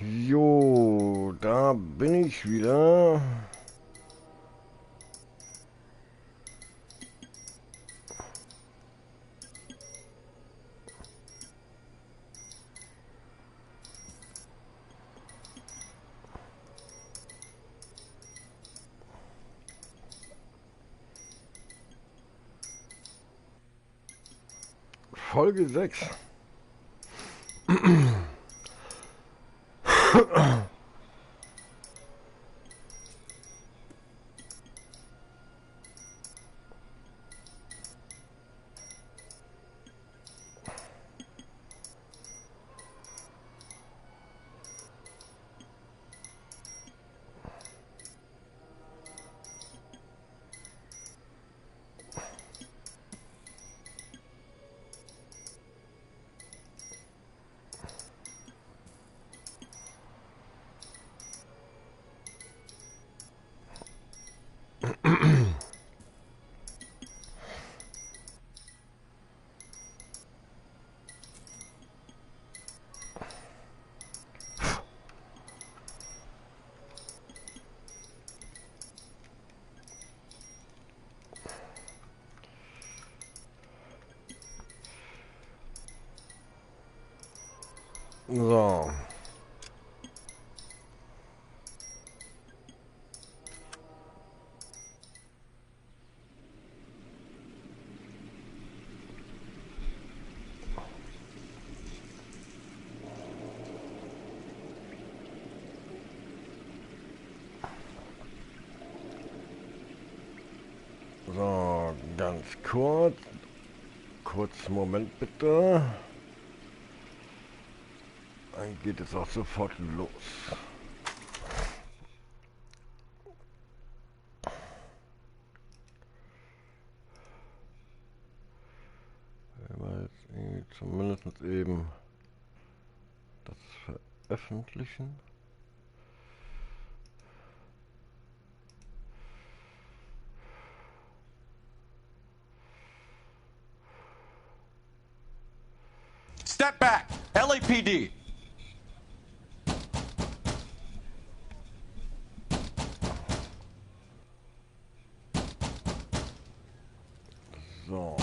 Jo, da bin ich wieder. Folge 6. So. So, ganz kurz. Kurzen Moment bitte. Dann geht es auch sofort los. Wenn wir jetzt zumindest eben das veröffentlichen. Step back! LAPD! So.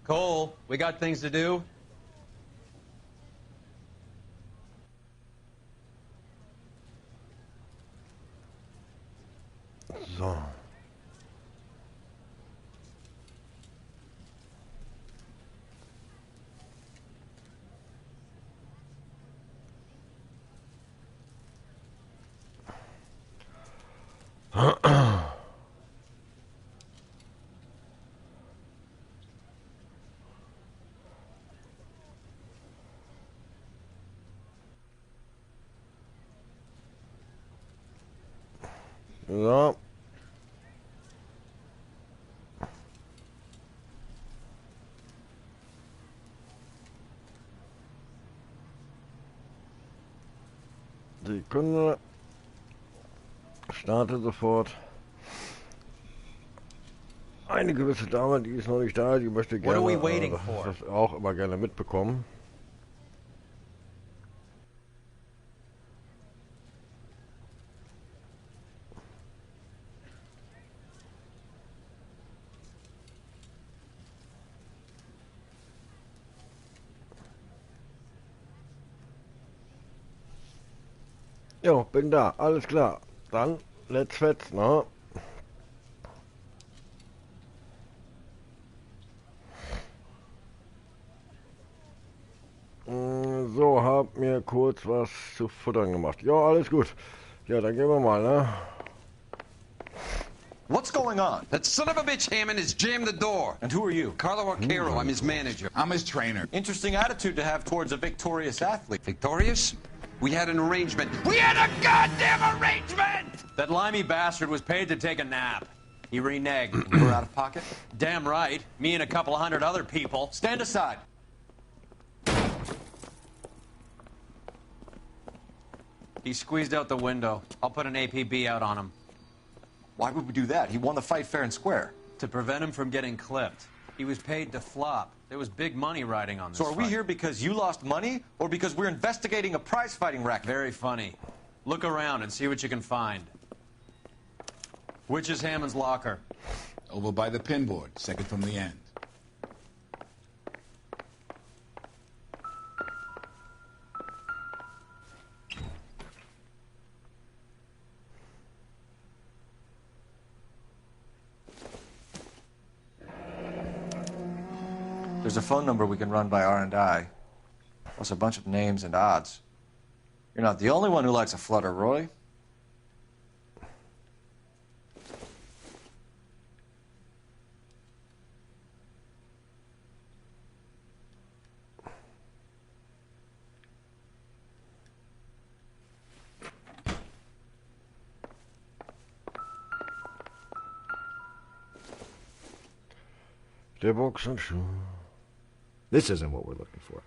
Cole, we got things to do. So. So. Sekunde. Starte sofort. Eine gewisse Dame, die ist noch nicht da, die möchte gerne das auch immer gerne mitbekommen. Jo, bin da, alles klar. Dann, let's fetz, ne? So, hab mir kurz was zu futtern gemacht. Ja, alles gut. Ja, dann gehen wir mal, ne? What's going on? That son of a bitch Hammond has jammed the door. And who are you? Carlo Arcaro, I'm his manager. I'm his trainer. Interesting attitude to have towards a victorious athlete. Victorious? We had an arrangement. We had a goddamn arrangement! That limey bastard was paid to take a nap. He reneged. We're out of pocket? Damn right. Me and a couple of hundred other people. Stand aside. He squeezed out the window. I'll put an APB out on him. Why would we do that? He won the fight fair and square. To prevent him from getting clipped. He was paid to flop. There was big money riding on this So are we fight. here because you lost money or because we're investigating a prize-fighting racket? Very funny. Look around and see what you can find. Which is Hammond's locker? Over by the pinboard, second from the end. There's a phone number we can run by R&I, plus a bunch of names and odds. You're not the only one who likes a flutter, Roy. Der Boxhandschuh. This isn't what we're looking for.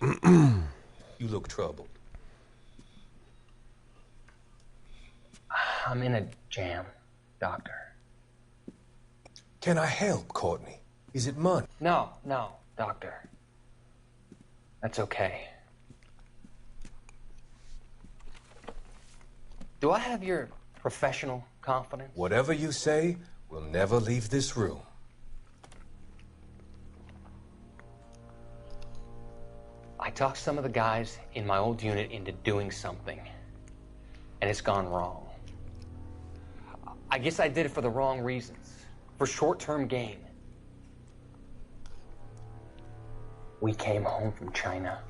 You look troubled. I'm in a jam, Doctor. Can I help, Courtney? Is it money? No, Doctor. That's okay. Do I have your professional confidence? Whatever you say, we'll never leave this room. I talked some of the guys in my old unit into doing something, and it's gone wrong. I guess I did it for the wrong reasons, for short-term gain. We came home from China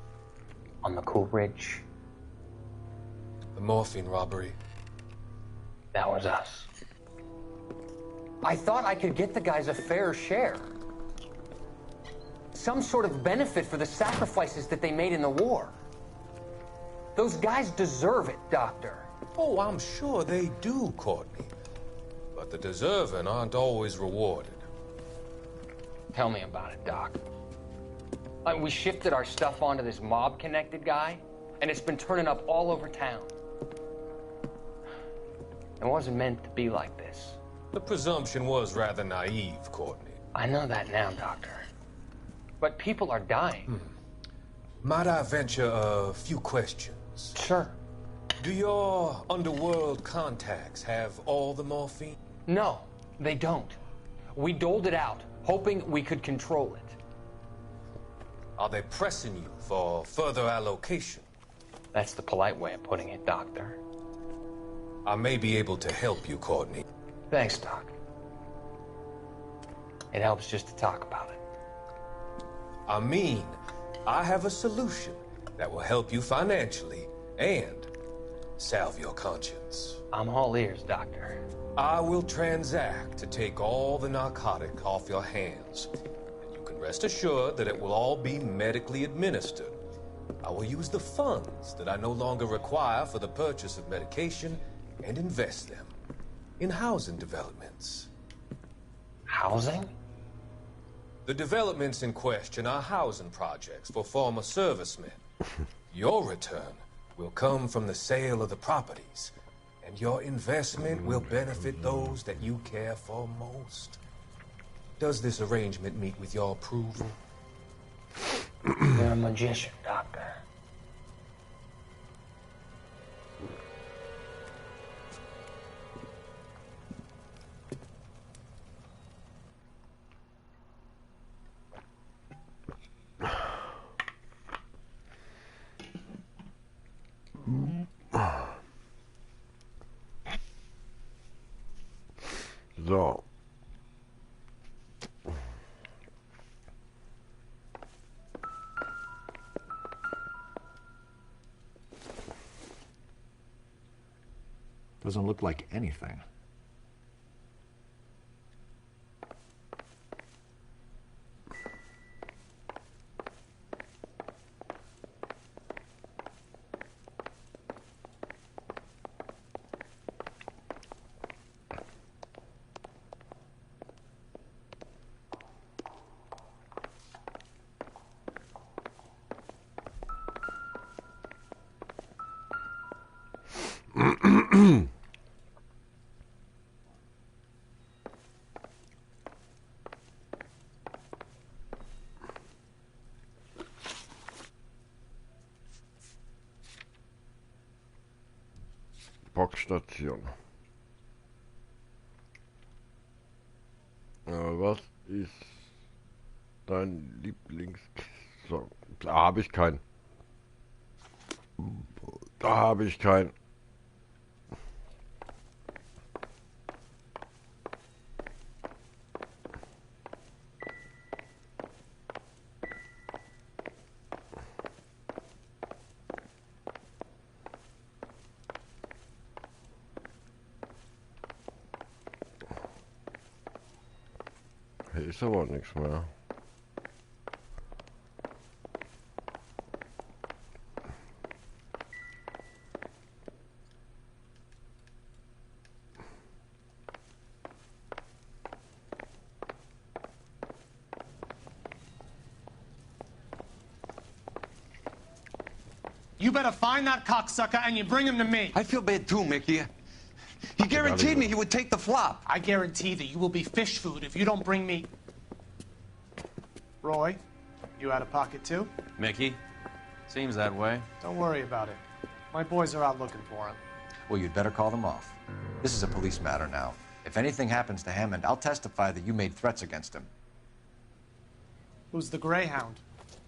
on the Cool Ridge. The morphine robbery. That was us. I thought I could get the guys a fair share. Some sort of benefit for the sacrifices that they made in the war. Those guys deserve it, Doctor. Oh, I'm sure they do, Courtney. But the deserving aren't always rewarded. Tell me about it, Doc. We shifted our stuff onto this mob-connected guy, and it's been turning up all over town. It wasn't meant to be like this. The presumption was rather naive, Courtney. I know that now, Doctor. But people are dying. Might I venture a few questions? Sure. Do your underworld contacts have all the morphine? No, they don't. We doled it out, hoping we could control it. Are they pressing you for further allocation? That's the polite way of putting it, Doctor. I may be able to help you, Courtney. Thanks, Doc. It helps just to talk about it. I mean, I have a solution that will help you financially and salve your conscience. I'm all ears, Doctor. I will transact to take all the narcotic off your hands. And you can rest assured that it will all be medically administered. I will use the funds that I no longer require for the purchase of medication and invest them in housing developments. Housing? The developments in question are housing projects for former servicemen. Your return will come from the sale of the properties, and your investment will benefit those that you care for most. Does this arrangement meet with your approval? You're a magician, Doctor. So. Doesn't look like anything. Boxstation. Was ist dein Lieblingssong? Da habe ich keinen. Da habe ich keinen. Hier ist aber nichts mehr. You better find that cocksucker and you bring him to me. I feel bad too, Mickey. He guaranteed me he would take the flop. I guarantee that you will be fish food if you don't bring me... Roy, you out of pocket too? Mickey? Seems that way. Don't worry about it. My boys are out looking for him. Well, you'd better call them off. This is a police matter now. If anything happens to Hammond, I'll testify that you made threats against him. Who's the Greyhound?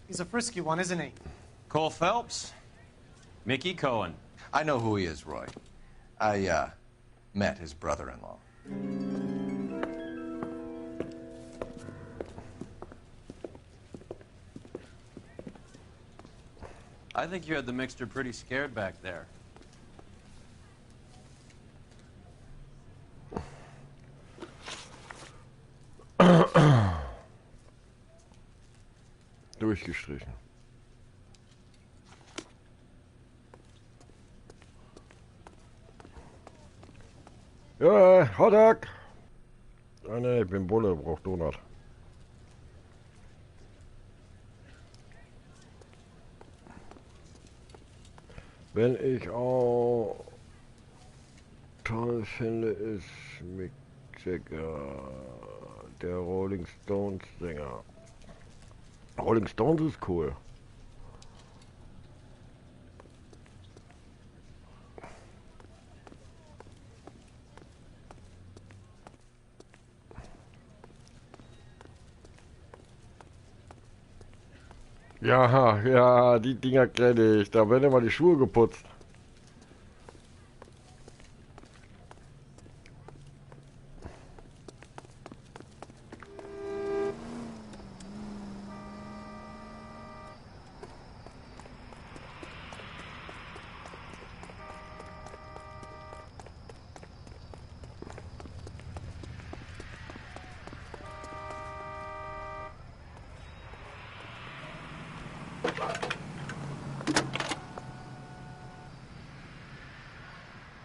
He's a frisky one, isn't he? Cole Phelps? Mickey Cohen. I know who he is, Roy. I, met his brother-in-law. I think you had the mixture pretty scared back there. Durchgestrichen. Ja, Hotdog! Ah ne, ich bin Bulle, braucht Donut. Wenn ich auch toll finde, ist Mick Jagger, der Rolling Stones Sänger. Rolling Stones ist cool. Ja, ja, die Dinger kenne ich. Da werden immer die Schuhe geputzt.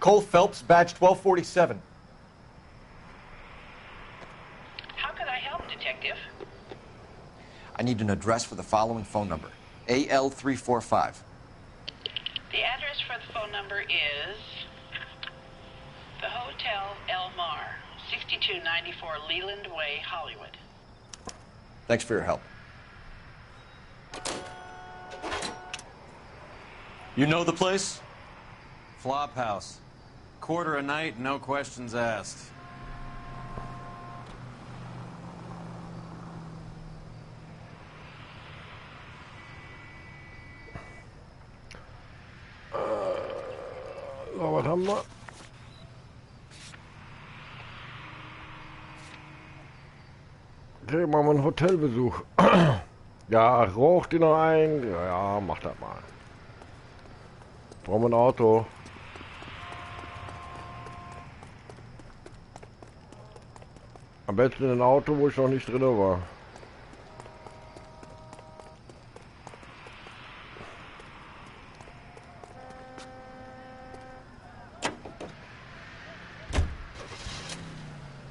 Cole Phelps, badge 1247. How can I help, Detective? I need an address for the following phone number. AL345. The address for the phone number is the Hotel El Mar, 6294 Leland Way, Hollywood. Thanks for your help. You know the place? Flop house. Quarter a night, no questions asked. So, was haben wir? Okay, machen wir einen Hotelbesuch. Ja, raucht die noch ein? Ja, mach das mal. Brauchen wir ein Auto. Am besten ein Auto, wo ich noch nicht drin war.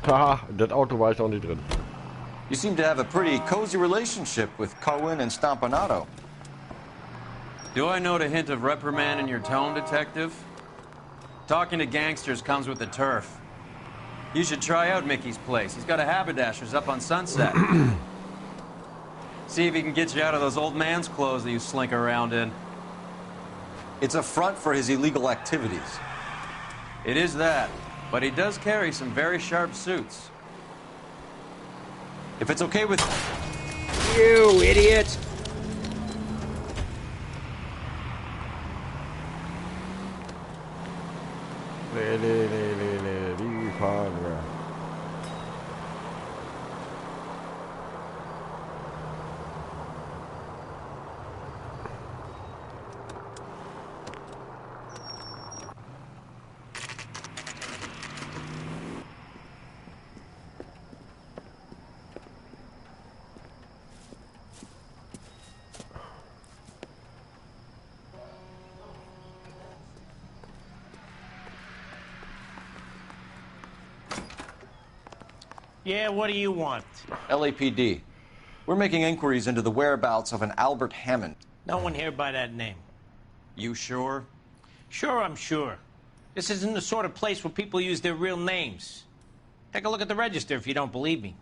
Haha, das Auto war ich auch nicht drin. You seem to have a pretty cozy relationship with Cohen and Stompanato. Do I note a hint of reprimand in your tone, Detective? Talking to gangsters comes with the turf. You should try out Mickey's place. He's got a haberdasher's up on Sunset. See if he can get you out of those old man's clothes that you slink around in. It's a front for his illegal activities. It is that, but he does carry some very sharp suits. If it's okay with... You idiot! Die fahren wir. Yeah, what do you want? LAPD. We're making inquiries into the whereabouts of an Albert Hammond. No one here by that name. You sure? Sure, I'm sure. This isn't the sort of place where people use their real names. Take a look at the register if you don't believe me.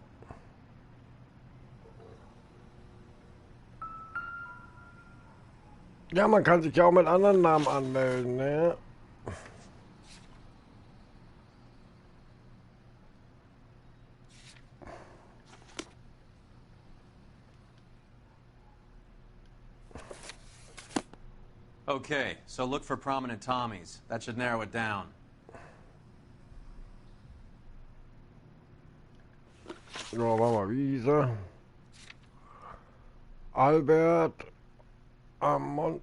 Ja, man kann sich ja auch mit anderen Namen anmelden, ne? Okay, so look for prominent Tommies. That should narrow it down. Ja, warte mal, wie hieß er? Albert Hammond.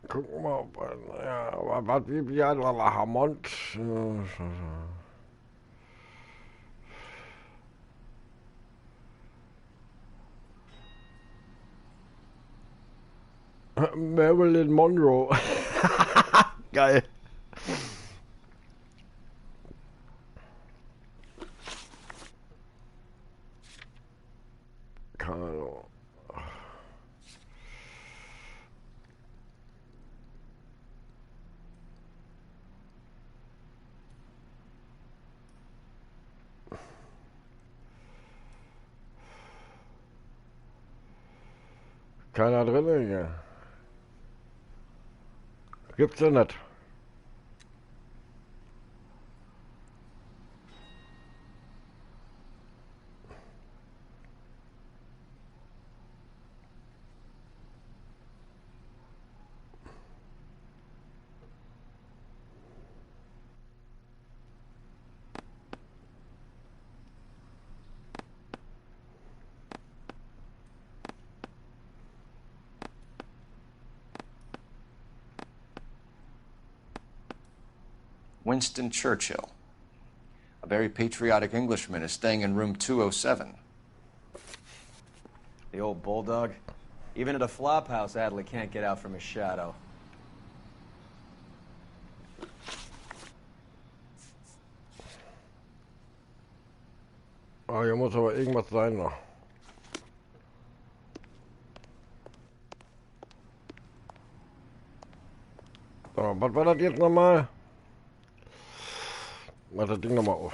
Gucken wir mal, ob ja, was wie heißt er? Hammond? Marilyn Monroe. Geil. Carlo. Keiner drin hier. Gibt's ja nicht. Winston Churchill. A very patriotic Englishman is staying in room 207. The old bulldog. Even at a flop house, Adley can't get out from his shadow. Ah, hier muss aber irgendwas sein noch. So, was war das jetzt nochmal? Mach das Ding nochmal auf.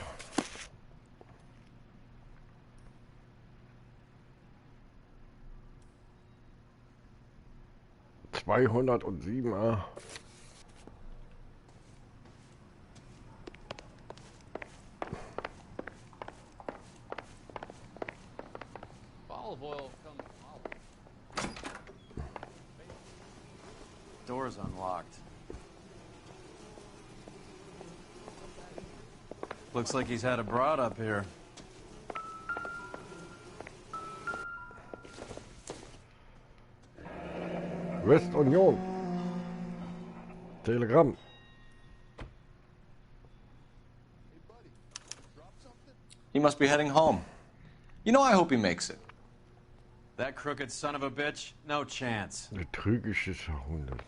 ...207, ah. Olive oil comes from olive. Door's unlocked. Looks like he's had a broad up here. West Union. Telegramm. He must be heading home. You know, I hope he makes it. That crooked son of a bitch? No chance. Betrügisches Jahrhundert.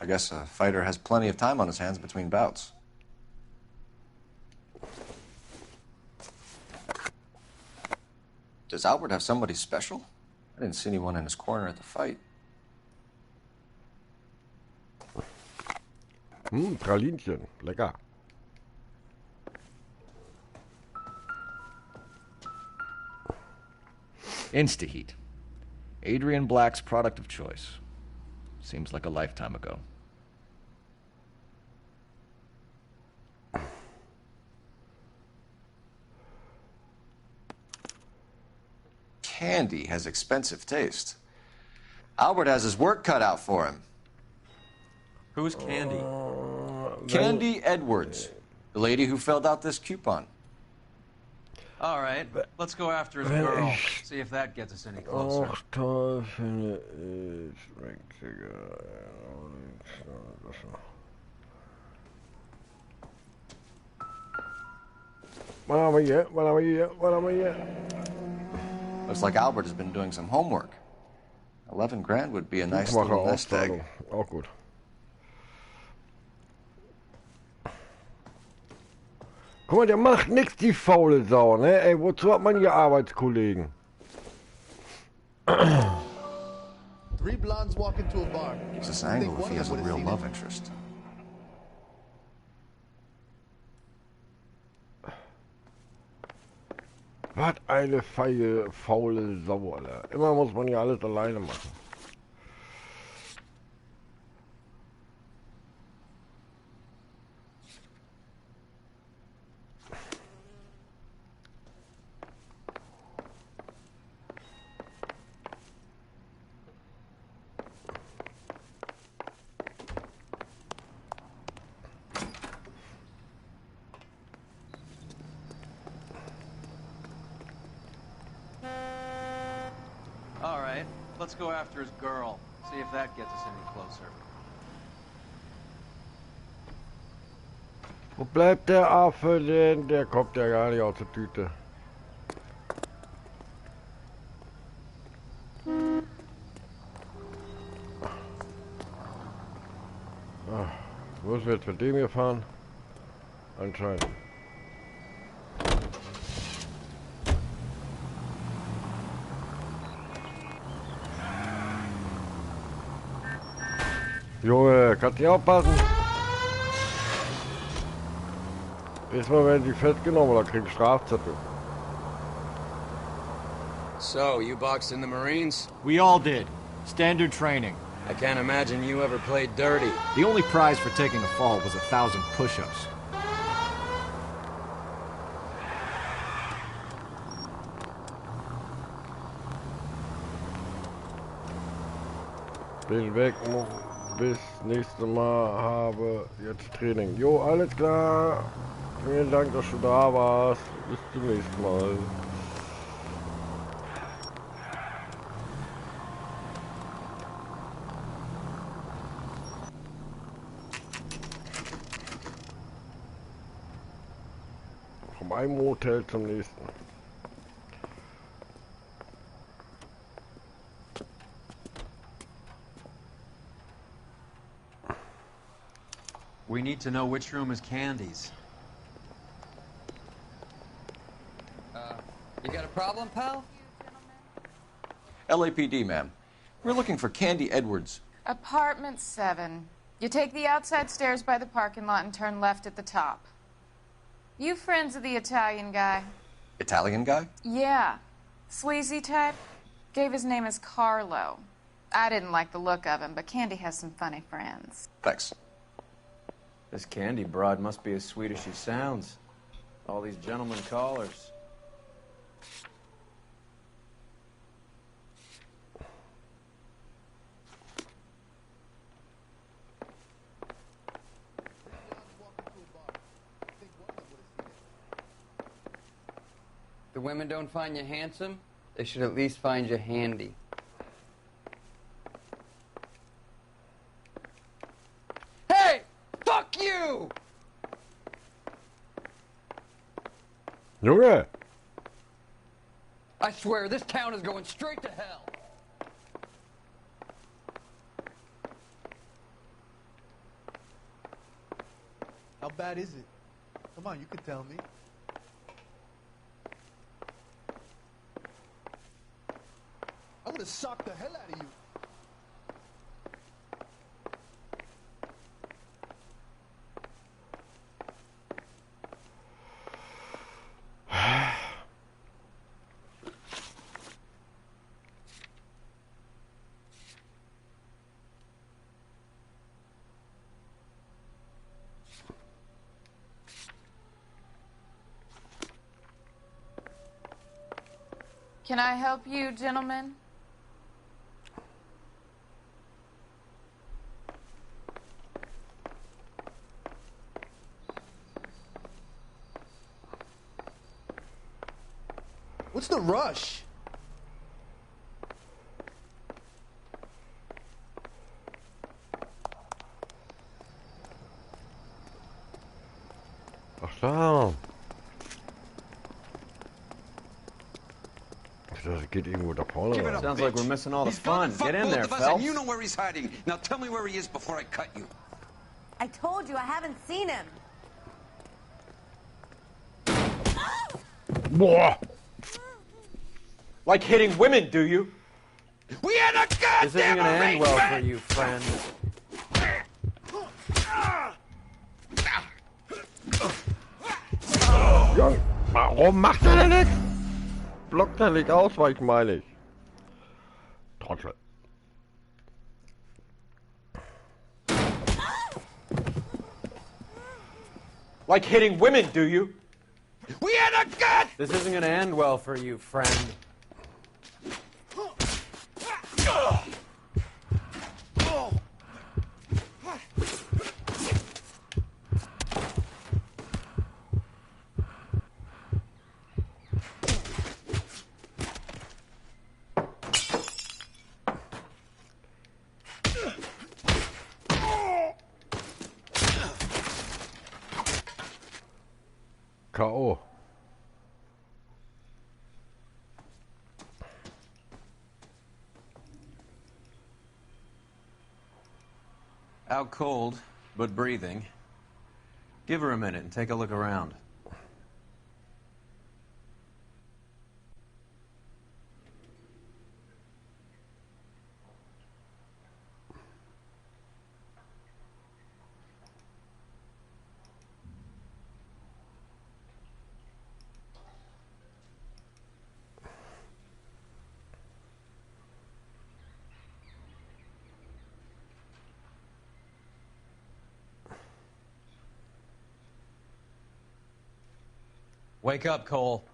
I guess a fighter has plenty of time on his hands between bouts. Does Albert have somebody special? I didn't see anyone in his corner at the fight. Pralinchen. Lecker. Instaheat. Adrian Black's product of choice. Seems like a lifetime ago. Candy has expensive taste. Albert has his work cut out for him. Who's Candy? Candy Edwards, the lady who filled out this coupon. All right, let's go after his girl. See if that gets us any closer. Och, toll finde ich Mexico. What am I yet? What am I yet? What am I yet? Looks like Albert has been doing some homework. 11 grand would be a nice little nest egg. Auch gut. Guck mal, der macht nichts, die faule Sau, ne? Ey, wozu hat man hier Arbeitskollegen? 3 blondes walk into a bar. Gives us an angle if he has a real love interest. Was eine feige, faule Sau, Alter. Immer muss man ja alles alleine machen. All right, let's go after his girl. See if that gets us any closer. Wo bleibt der Affe denn? Der kommt ja gar nicht aus der Tüte. Wo müssen wir jetzt mit dem hier fahren? Anscheinend. Junge, kannst du aufpassen? Erstmal werden die festgenommen oder kriegen Strafzettel. So, you boxed in the Marines? We all did. Standard training. I can't imagine you ever played dirty. The only prize for taking a fall was 1,000 push-ups. Bin weg, bis nächstes Mal habe jetzt Training. Jo, alles klar. Vielen Dank, dass du da warst. Bis zum nächsten Mal. Vom einem Hotel zum nächsten. We need to know which room is Candy's. You got a problem, pal? LAPD, ma'am. We're looking for Candy Edwards. Apartment 7. You take the outside stairs by the parking lot and turn left at the top. You friends of the Italian guy? Italian guy? Yeah. Sleazy type? Gave his name as Carlo. I didn't like the look of him, but Candy has some funny friends. Thanks. This Candy broad must be as sweet as she sounds. All these gentlemen callers. The women don't find you handsome? They should at least find you handy. Hey! Fuck you! Junge! I swear, this town is going straight to hell. How bad is it? Come on, you can tell me. to sock the hell out of you. Can I help you, gentlemen? What's the rush? Ach so. Das geht irgendwo da vorne. Give it up, Sounds bitch. like we're missing all the He's gonna fun. fuck Get in both there, of us, Phelps. and you know where he's hiding. Now tell me where he is before I cut you. I told you I haven't seen him. Boah! Like hitting women, do you? We had a goddamn This isn't gonna end well for arrangement! you, friend. Jung, warum macht er denn nichts? Blockt er nicht ausweichen, meine ich. Trottel. Like hitting women, do you? We had a god! This isn't gonna end well for you, friend. K.O. Out cold, but breathing. Give her a minute and take a look around. Wake up, Cole.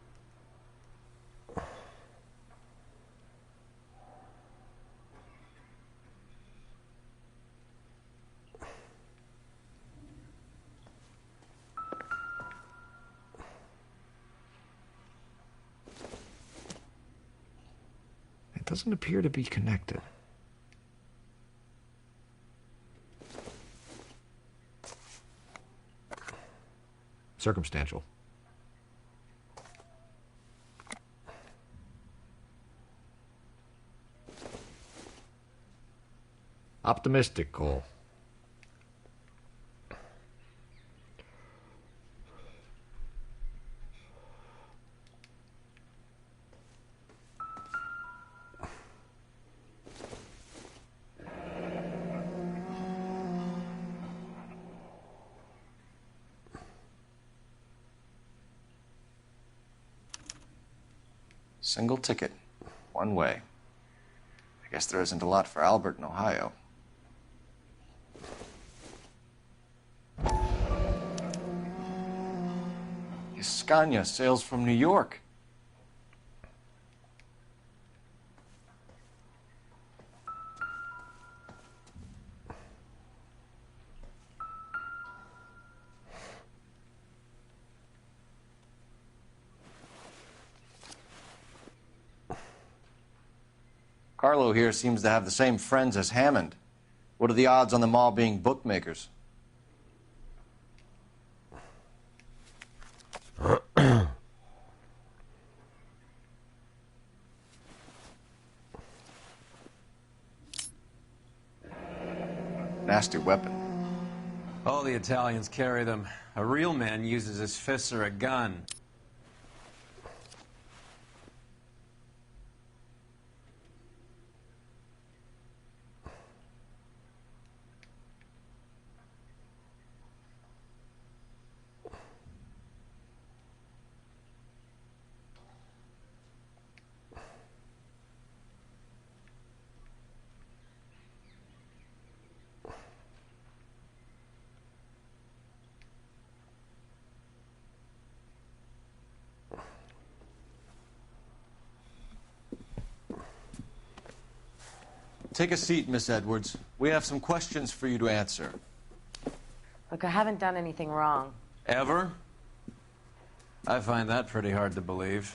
It doesn't appear to be connected. Circumstantial. Optimistic, Cole. Single ticket. One way. I guess there isn't a lot for Albert in Ohio. Scania sails from New York. Carlo here seems to have the same friends as Hammond. What are the odds on them all being bookmakers? Nasty weapon. All the Italians carry them. A real man uses his fists or a gun. Take a seat, Miss Edwards. We have some questions for you to answer. Look, I haven't done anything wrong. Ever? I find that pretty hard to believe.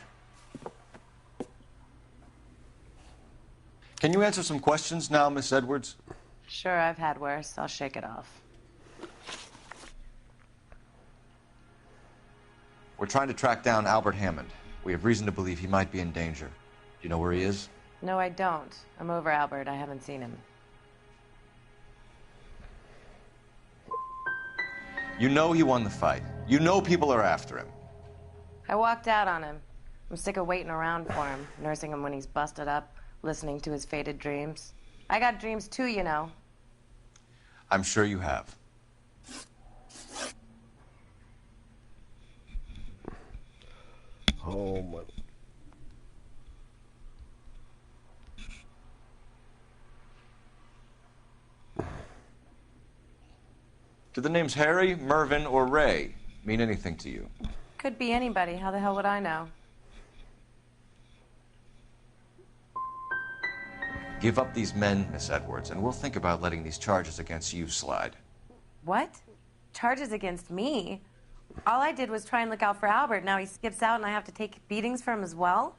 Can you answer some questions now, Miss Edwards? Sure, I've had worse. I'll shake it off. We're trying to track down Albert Hammond. We have reason to believe he might be in danger. Do you know where he is? No, I don't. I'm over Albert. I haven't seen him. You know he won the fight. You know people are after him. I walked out on him. I'm sick of waiting around for him, nursing him when he's busted up, listening to his faded dreams. I got dreams too, you know. I'm sure you have. Oh, my. Do the names Harry, Mervyn, or Ray mean anything to you? Could be anybody. How the hell would I know? Give up these men, Miss Edwards, and we'll think about letting these charges against you slide. What? Charges against me? All I did was try and look out for Albert. Now he skips out and I have to take beatings for him as well?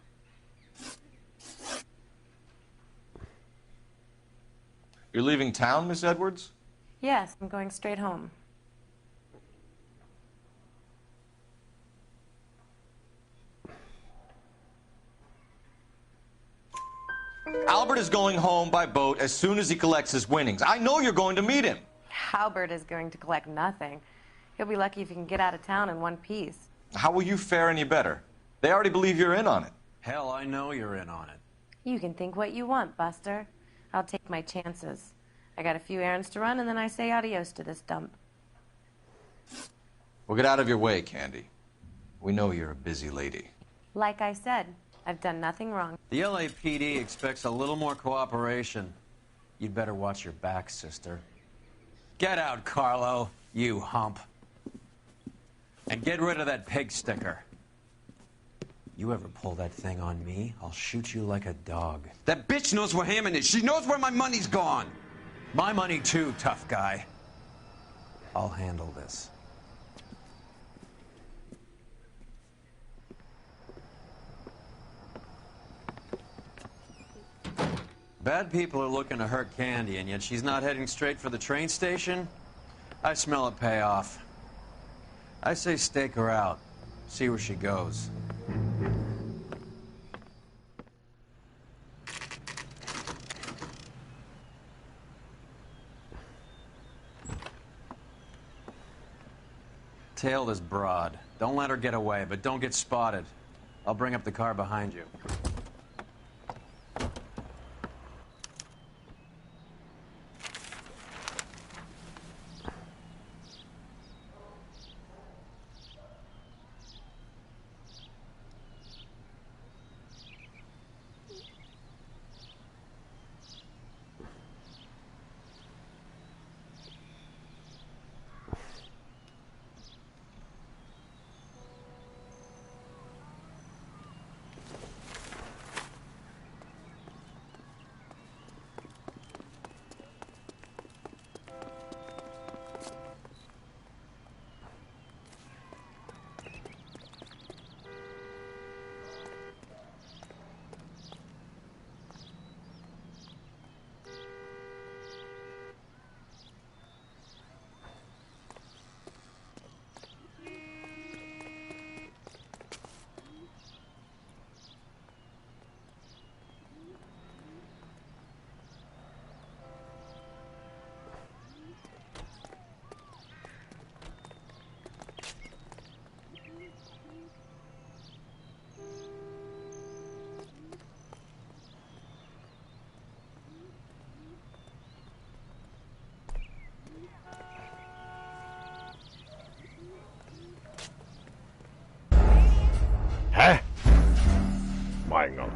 You're leaving town, Miss Edwards? Yes, I'm going straight home. Albert is going home by boat as soon as he collects his winnings. I know you're going to meet him. Albert is going to collect nothing. He'll be lucky if he can get out of town in one piece. How will you fare any better? They already believe you're in on it. Hell, I know you're in on it. You can think what you want, Buster. I'll take my chances. I got a few errands to run, and then I say adios to this dump. We'll get out of your way, Candy. We know you're a busy lady. Like I said, I've done nothing wrong. The LAPD expects a little more cooperation. You'd better watch your back, sister. Get out, Carlo, you hump. And get rid of that pig sticker. You ever pull that thing on me, I'll shoot you like a dog. That bitch knows where Hammond is. She knows where my money's gone. My money too, tough guy. I'll handle this. Bad people are looking to hurt Candy, and yet she's not heading straight for the train station? I smell a payoff. I say stake her out. See where she goes. Tail this broad. Don't let her get away, but don't get spotted. I'll bring up the car behind you. Hä? Mein Gott.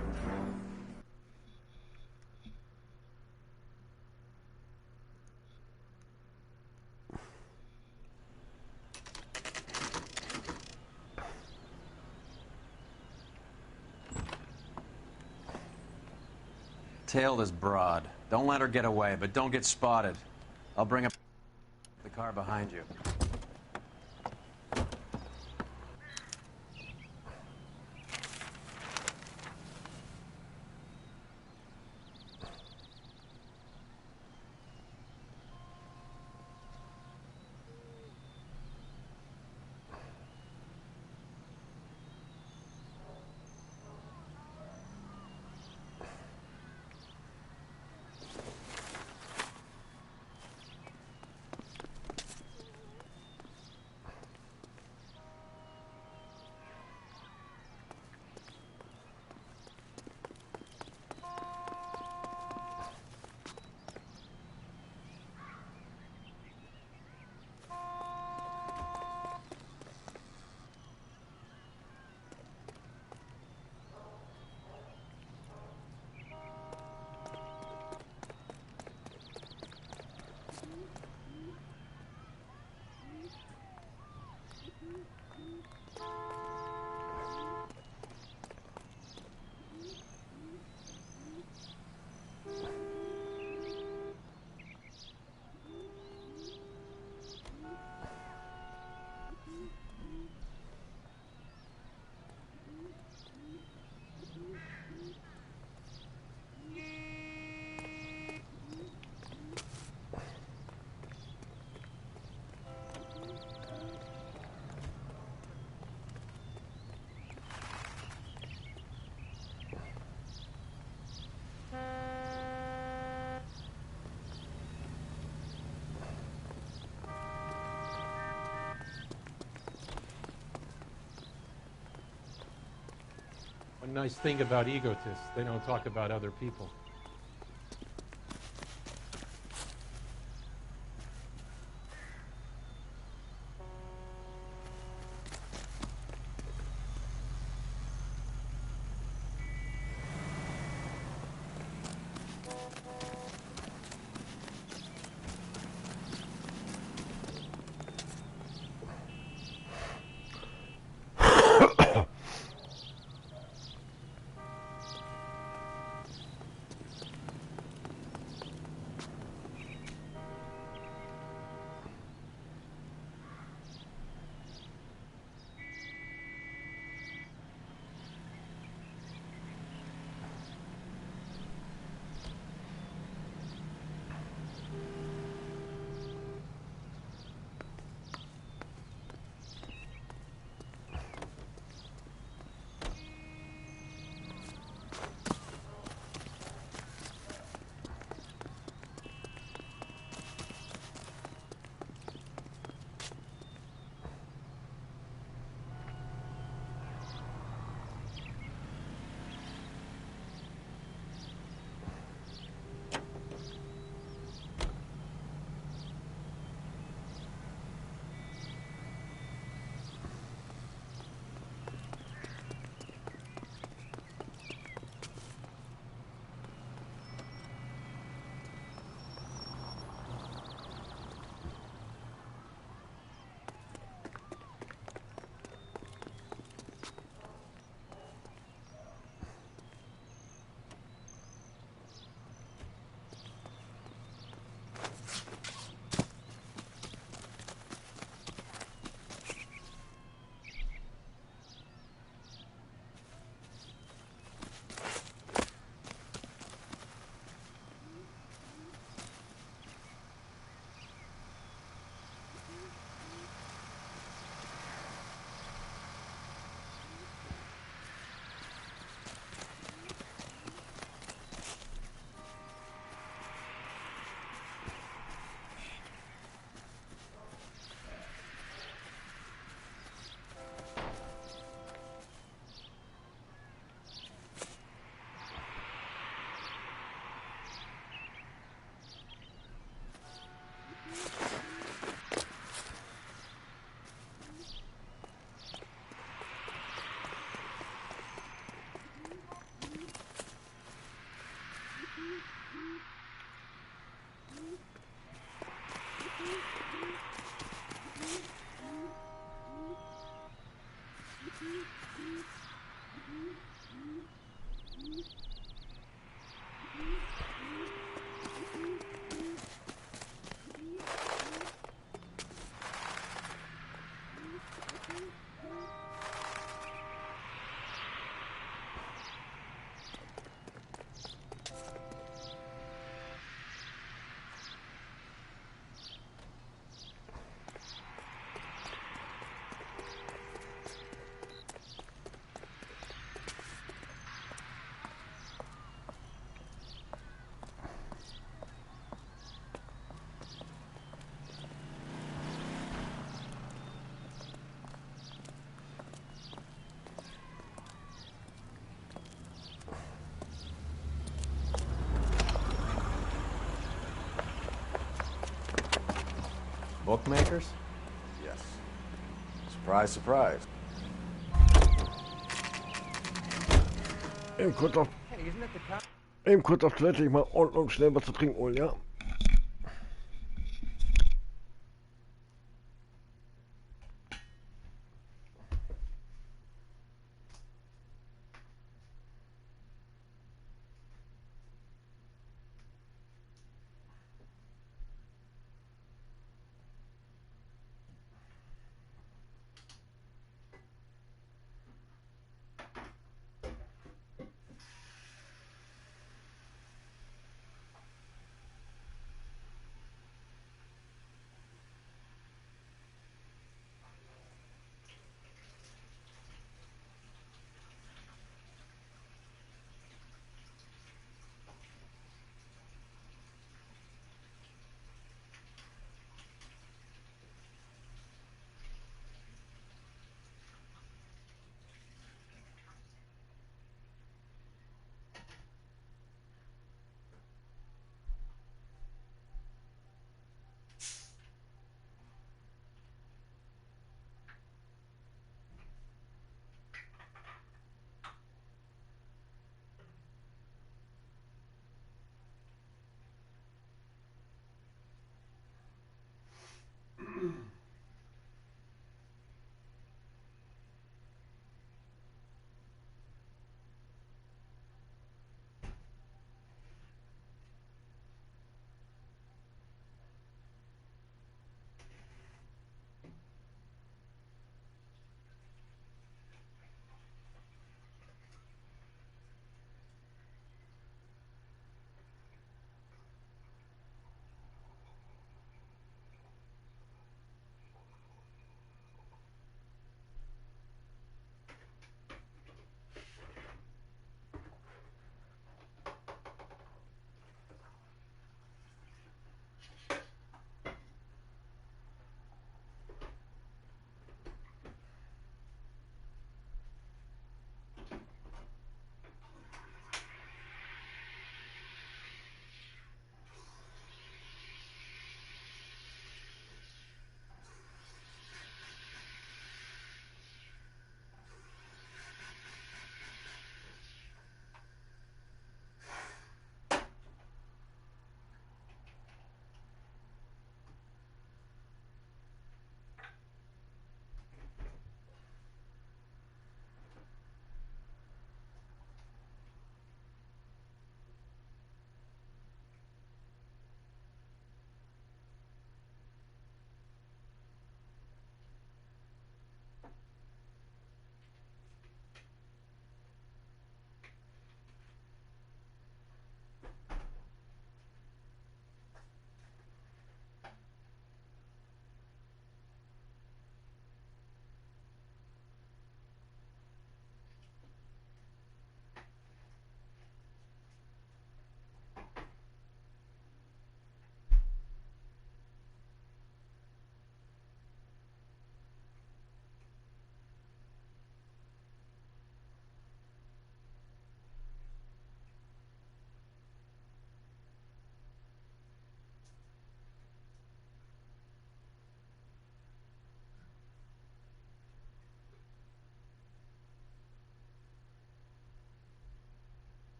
Tail this broad. Don't let her get away, but don't get spotted. I'll bring up the car behind you. One nice thing about egotists, they don't talk about other people. Bookmakers? Yes. Surprise, surprise. Eben kurz auf, Hey, isn't that the cop? eben kurz auf Toilette, ich mal und schnell was zu trinken holen, ja?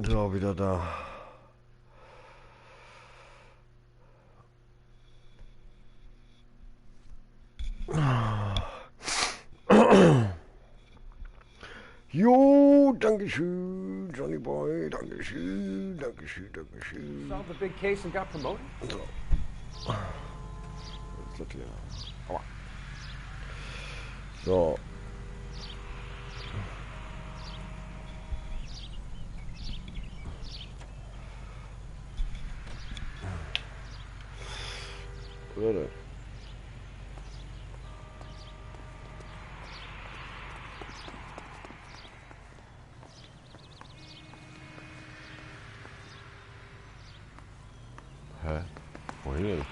So, wieder da. Jo, Dankeschön, Johnny Boy, Dankeschön, Dankeschön, Dankeschön. Solved the big case and got promoted? So. Was ist das hier? Aua. So. Würde. Hä? Wohin denn?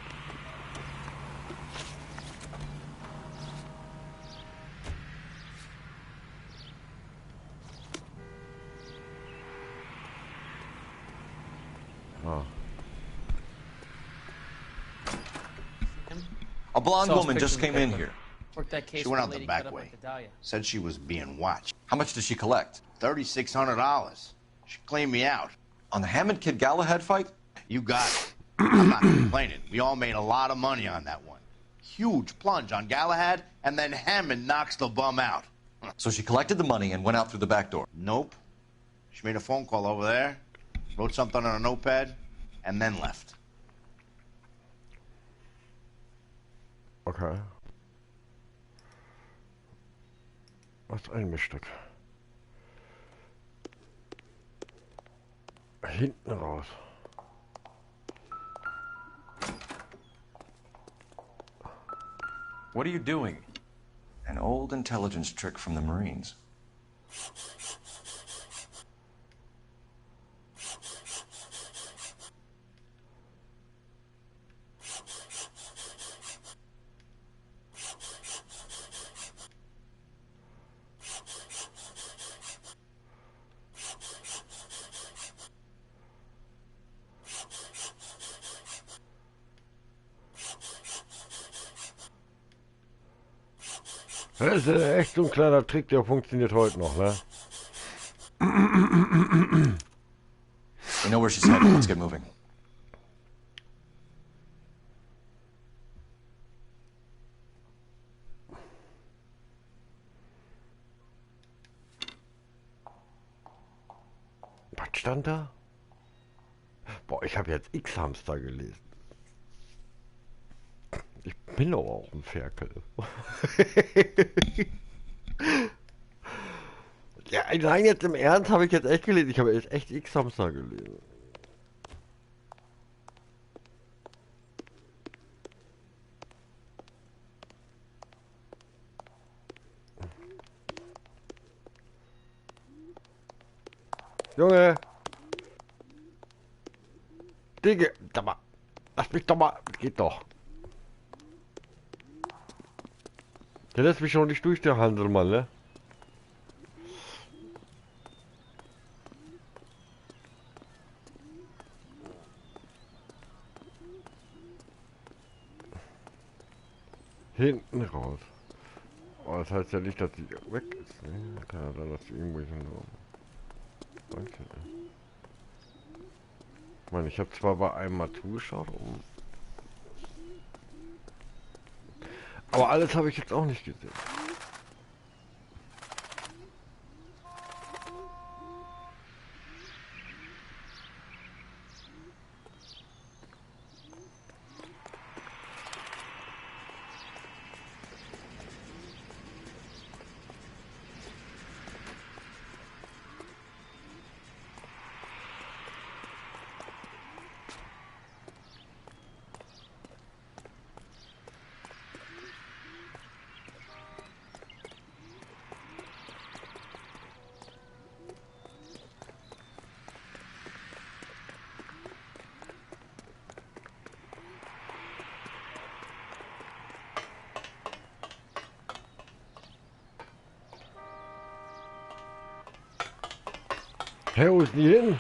Ah. A blonde woman just came in here. Worked that case She went with out the the lady back cut up way. like the dahlia. Said she was being watched. How much did she collect? $3,600. She cleaned me out. On the Hammond Kid Galahad fight? You got it. I'm not complaining. We all made a lot of money on that one. Huge plunge on Galahad, and then Hammond knocks the bum out. So she collected the money and went out through the back door? Nope. She made a phone call over there, wrote something on a notepad, and then left. Okay. Was ein Mischstück. Hinten raus. What are you doing? An old intelligence trick from the Marines. Das ist echt so ein kleiner Trick, der funktioniert heute noch, ne? We know where she's headed. Let's get moving. Was stand da? Boah, ich habe jetzt X-Hamster gelesen. Ich bin aber auch ein Ferkel. Ja, nein, jetzt im Ernst habe ich jetzt echt gelesen. Ich habe jetzt echt X-Hamster gelesen. Junge! Digga, da mal. Lass mich doch mal. Geht doch. Der lässt mich schon nicht durch, der Hanselmann, ne? Hinten raus. Oh, das heißt ja nicht, dass sie weg ist, ne? Kann ja sein, dass sie irgendwo hin. Danke. Ich meine, ich habe zwar bei einem mal zugeschaut, aber alles habe ich jetzt auch nicht gesehen. Hä, wo ist die hin?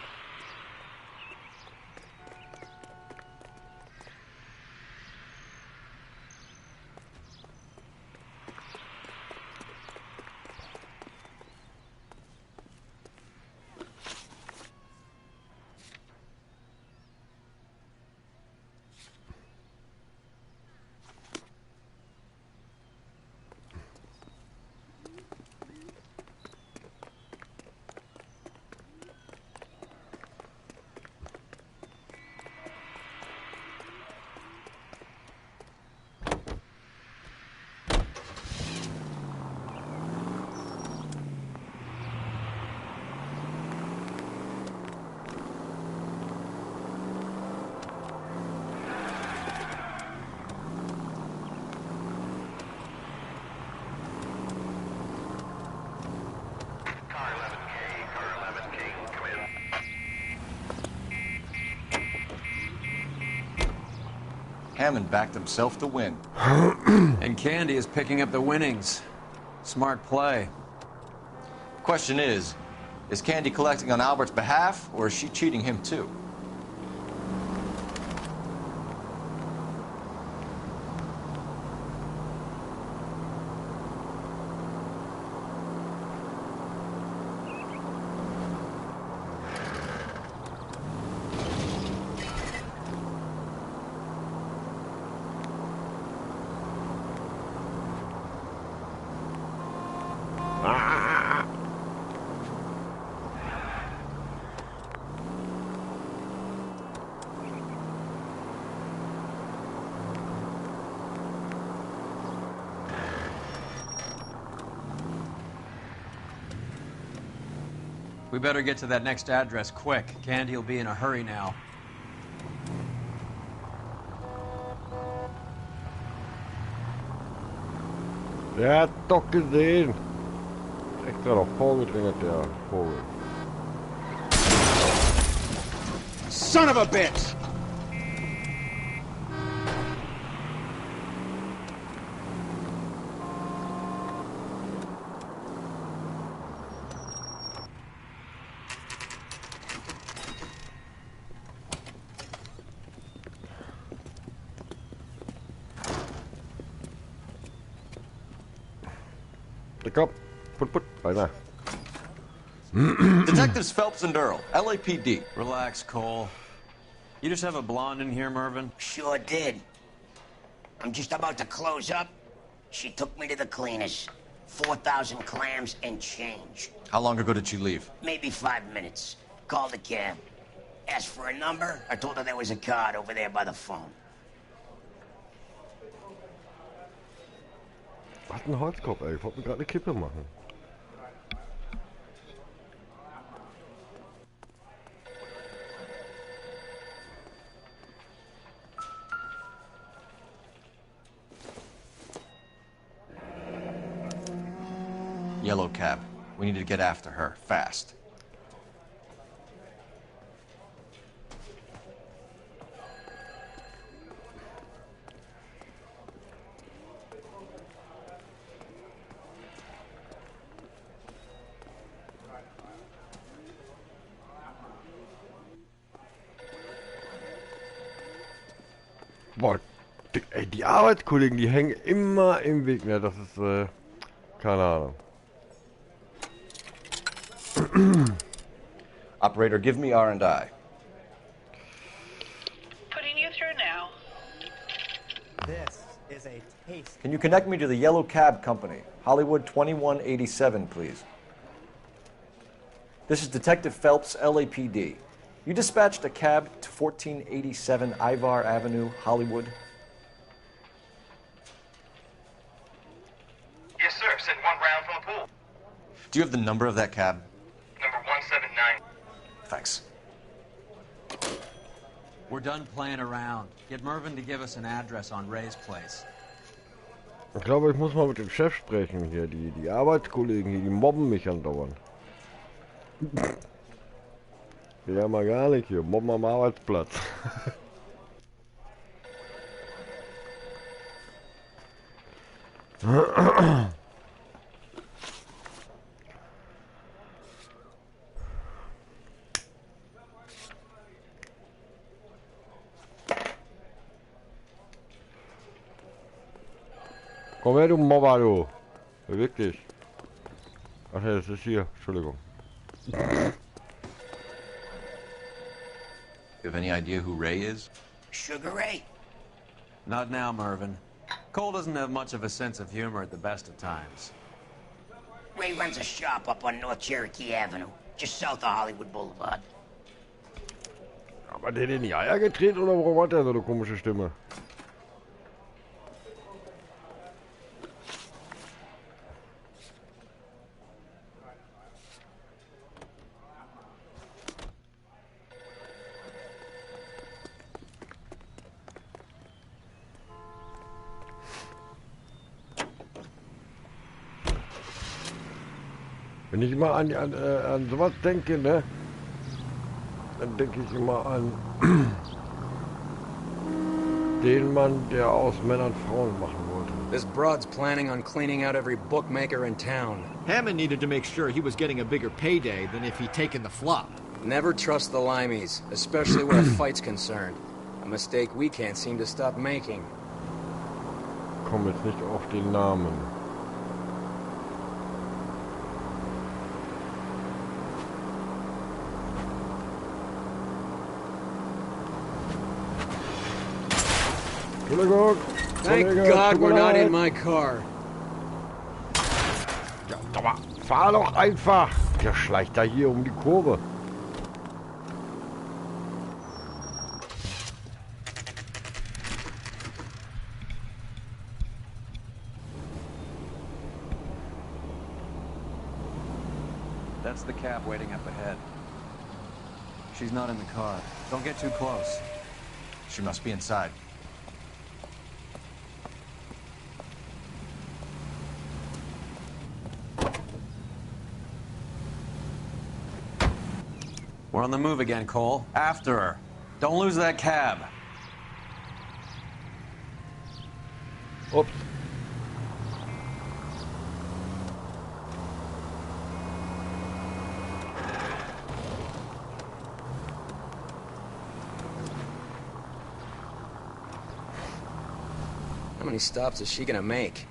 Hammond backed himself to win. And Candy is picking up the winnings. Smart play. Question is Candy collecting on Albert's behalf, or is she cheating him too? We better get to that next address quick. Candy will be in a hurry now. Der hat doch gesehen. Extra noch vorgedrängelt, der Vogel. Son of a bitch! Komm, put, beinahe. Detectives Phelps and Earl, LAPD. Relax, Cole. You just have a blonde in here, Mervyn? Sure did. I'm just about to close up. She took me to the cleaners. 4,000 clams and change. How long ago did she leave? Maybe 5 minutes. Called a cab. Asked for a number. I told her there was a card over there by the phone. Was ein Holzkopf, ey. Ich wollte mir gerade eine Kippe machen. Yellow cab. We need to get after her, fast. Boah, ey, die Arbeitskollegen, die hängen immer im Weg, ne? Das ist, keine Ahnung. Operator, give me R&I. Putting you through now. This is a taste. Can you connect me to the Yellow Cab Company? Hollywood 2187, please. This is Detective Phelps, LAPD. You dispatched a cab to 1487 Ivar Avenue, Hollywood? Yes, sir. Send one round from the pool. Do you have the number of that cab? Number 179. Thanks. We're done playing around. Get Mervyn to give us an address on Ray's place. Ich glaube, ich muss mal mit dem Chef sprechen hier. Die Arbeitskollegen hier, die mobben mich andauernd. Ja, mal gar nicht hier. Mobben am Arbeitsplatz. Komm her, du Mobber, du. Wirklich. Ach ja, das ist hier. Entschuldigung. You have any idea who Ray is? Sugar Ray? Not now, Mervyn. Cole doesn't have much of a sense of humor at the best of times. Ray runs a shop up on North Cherokee Avenue, just south of Hollywood Boulevard. Aber der in die Eier gedreht oder warum hat der so eine komische Stimme? Wenn ich immer an sowas denke, ne, dann denke ich immer an den Mann, der aus Männern Frauen machen wollte. This broad's planning on cleaning out every bookmaker in town. Hammond needed to make sure he was getting a bigger payday than if he'd taken the flop. Never trust the limeys, especially where a fight's concerned. A mistake we can't seem to stop making. Komm jetzt nicht auf den Namen. Thank God we're not in my car. Ja, aber fahr doch einfach. Der schleicht da hier um die Kurve. That's the cab waiting up ahead. She's not in the car. Don't get too close. She must be inside. We're on the move again, Cole. After her. Don't lose that cab. Oops. How many stops is she gonna make?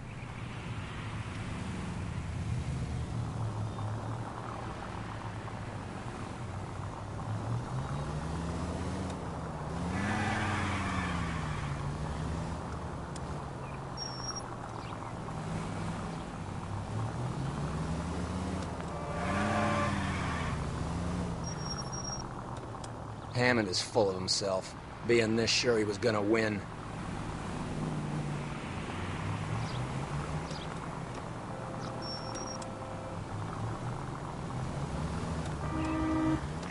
Hammond is full of himself, being this sure he was gonna win.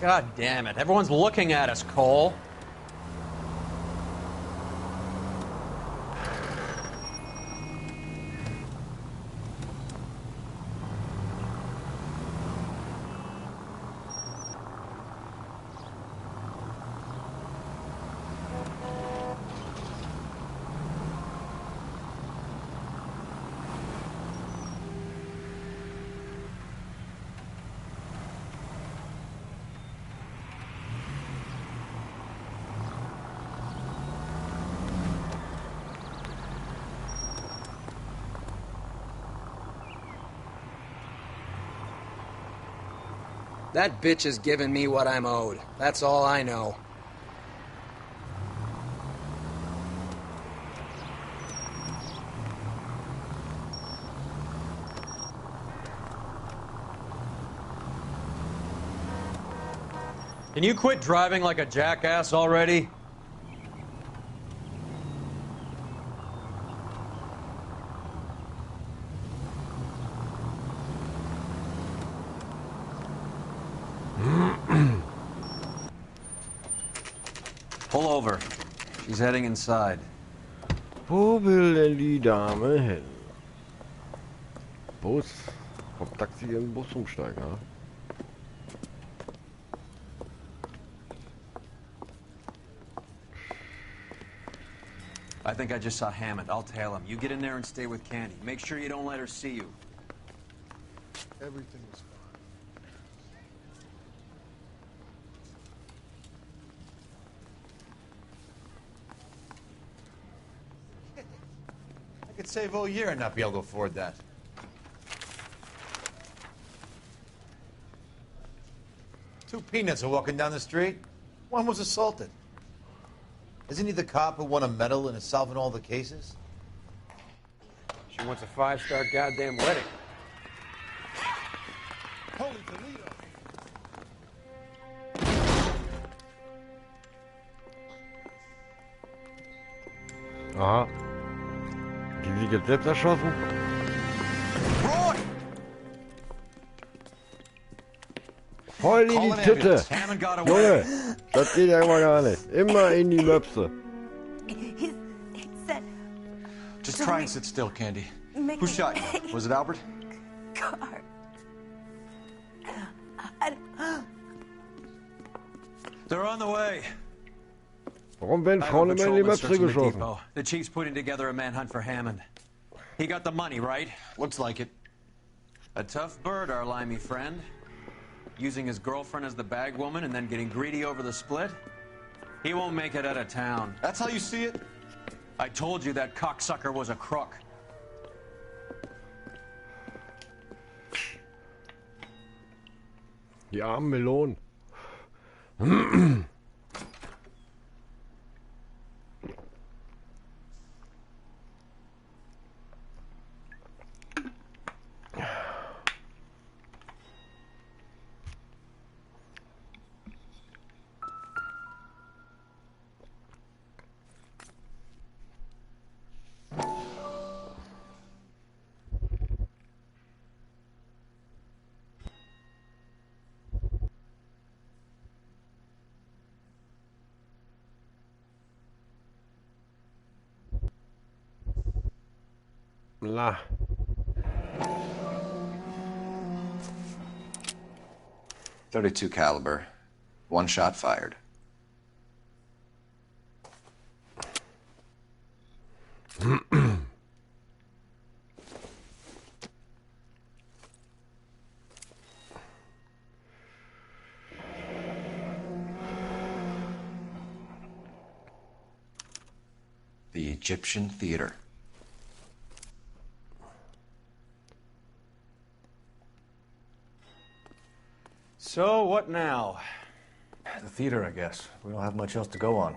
God damn it. Everyone's looking at us, Cole. That bitch is giving me what I'm owed. That's all I know. Can you quit driving like a jackass already? Pull over. She's heading inside. Wo will denn die Dame hin? Bus. Vom Taxi in den Bus umsteigen, ja? I think I just saw Hammond. I'll tail him. You get in there and stay with Candy. Make sure you don't let her see you. Everything is fine. I could save all year and not be able to afford that. Two peanuts are walking down the street. One was assaulted. Isn't he the cop who won a medal and is solving all the cases? She wants a 5-star goddamn wedding. Holy Toledo! Aha. Die sich jetzt selbst erschossen? Voll in die Titte! Junge, das geht ja immer gar nicht. Immer in die Möpse. Just try and sit still, Candy. Who shot you? Was it Albert? Car. They're on the way. Warum werden I have Frauen a immer in die patrolman Möpse searching the geschossen? depot. The chief's putting together a manhunt for Hammond. He got the money, right? Looks like it. A tough bird, our limey friend. Using his girlfriend as the bag woman and then getting greedy over the split. He won't make it out of town. That's how you see it? I told you that cocksucker was a crook. Die armen Melonen. La. .32 caliber. One shot fired. The Egyptian Theater. So, what now? The theater, I guess. We don't have much else to go on.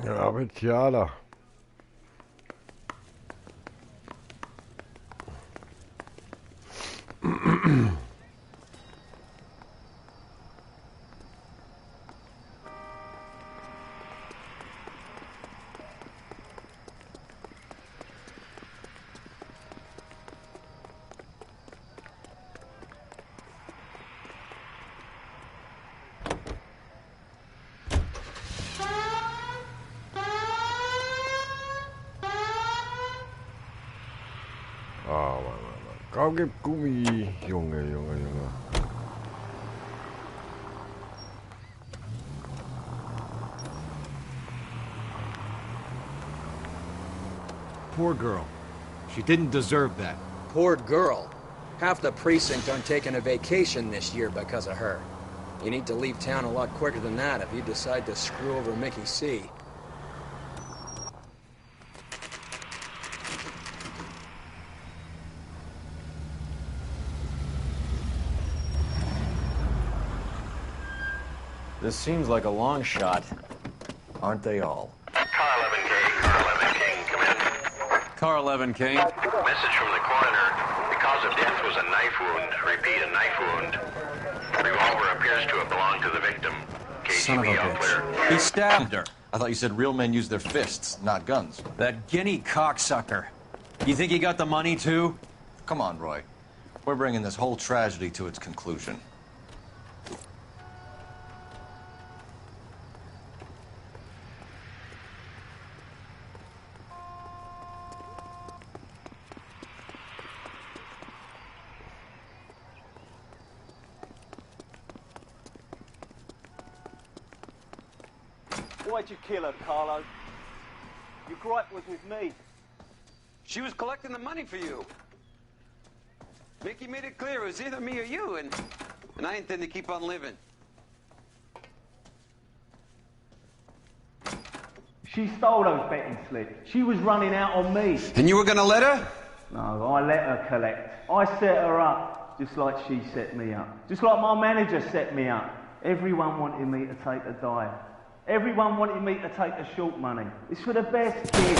Ja, Betiala. Oh, Mann. Komm, gib Gummi. Junge. Poor girl. She didn't deserve that. Poor girl. Half the precinct aren't taking a vacation this year because of her. You need to leave town a lot quicker than that if you decide to screw over Mickey C. This seems like a long shot. Aren't they all? Car 11K, Car 11 King, come in. Car 11 King. Message from the coroner. The cause of death was a knife wound. Repeat, a knife wound. Revolver appears to have belonged to the victim. Son of a KGB all clear. bitch. He stabbed her. I thought you said real men use their fists, not guns. That guinea cocksucker. You think he got the money, too? Come on, Roy. We're bringing this whole tragedy to its conclusion. Why'd you kill her, Carlo? Your gripe was with me. She was collecting the money for you. Mickey made it clear it was either me or you, and I intend to keep on living. She stole those betting slips. She was running out on me. And you were gonna let her? No, I let her collect. I set her up, just like she set me up. Just like my manager set me up. Everyone wanted me to take the dive. Everyone wanted me to take the short money. It's for the best, kid.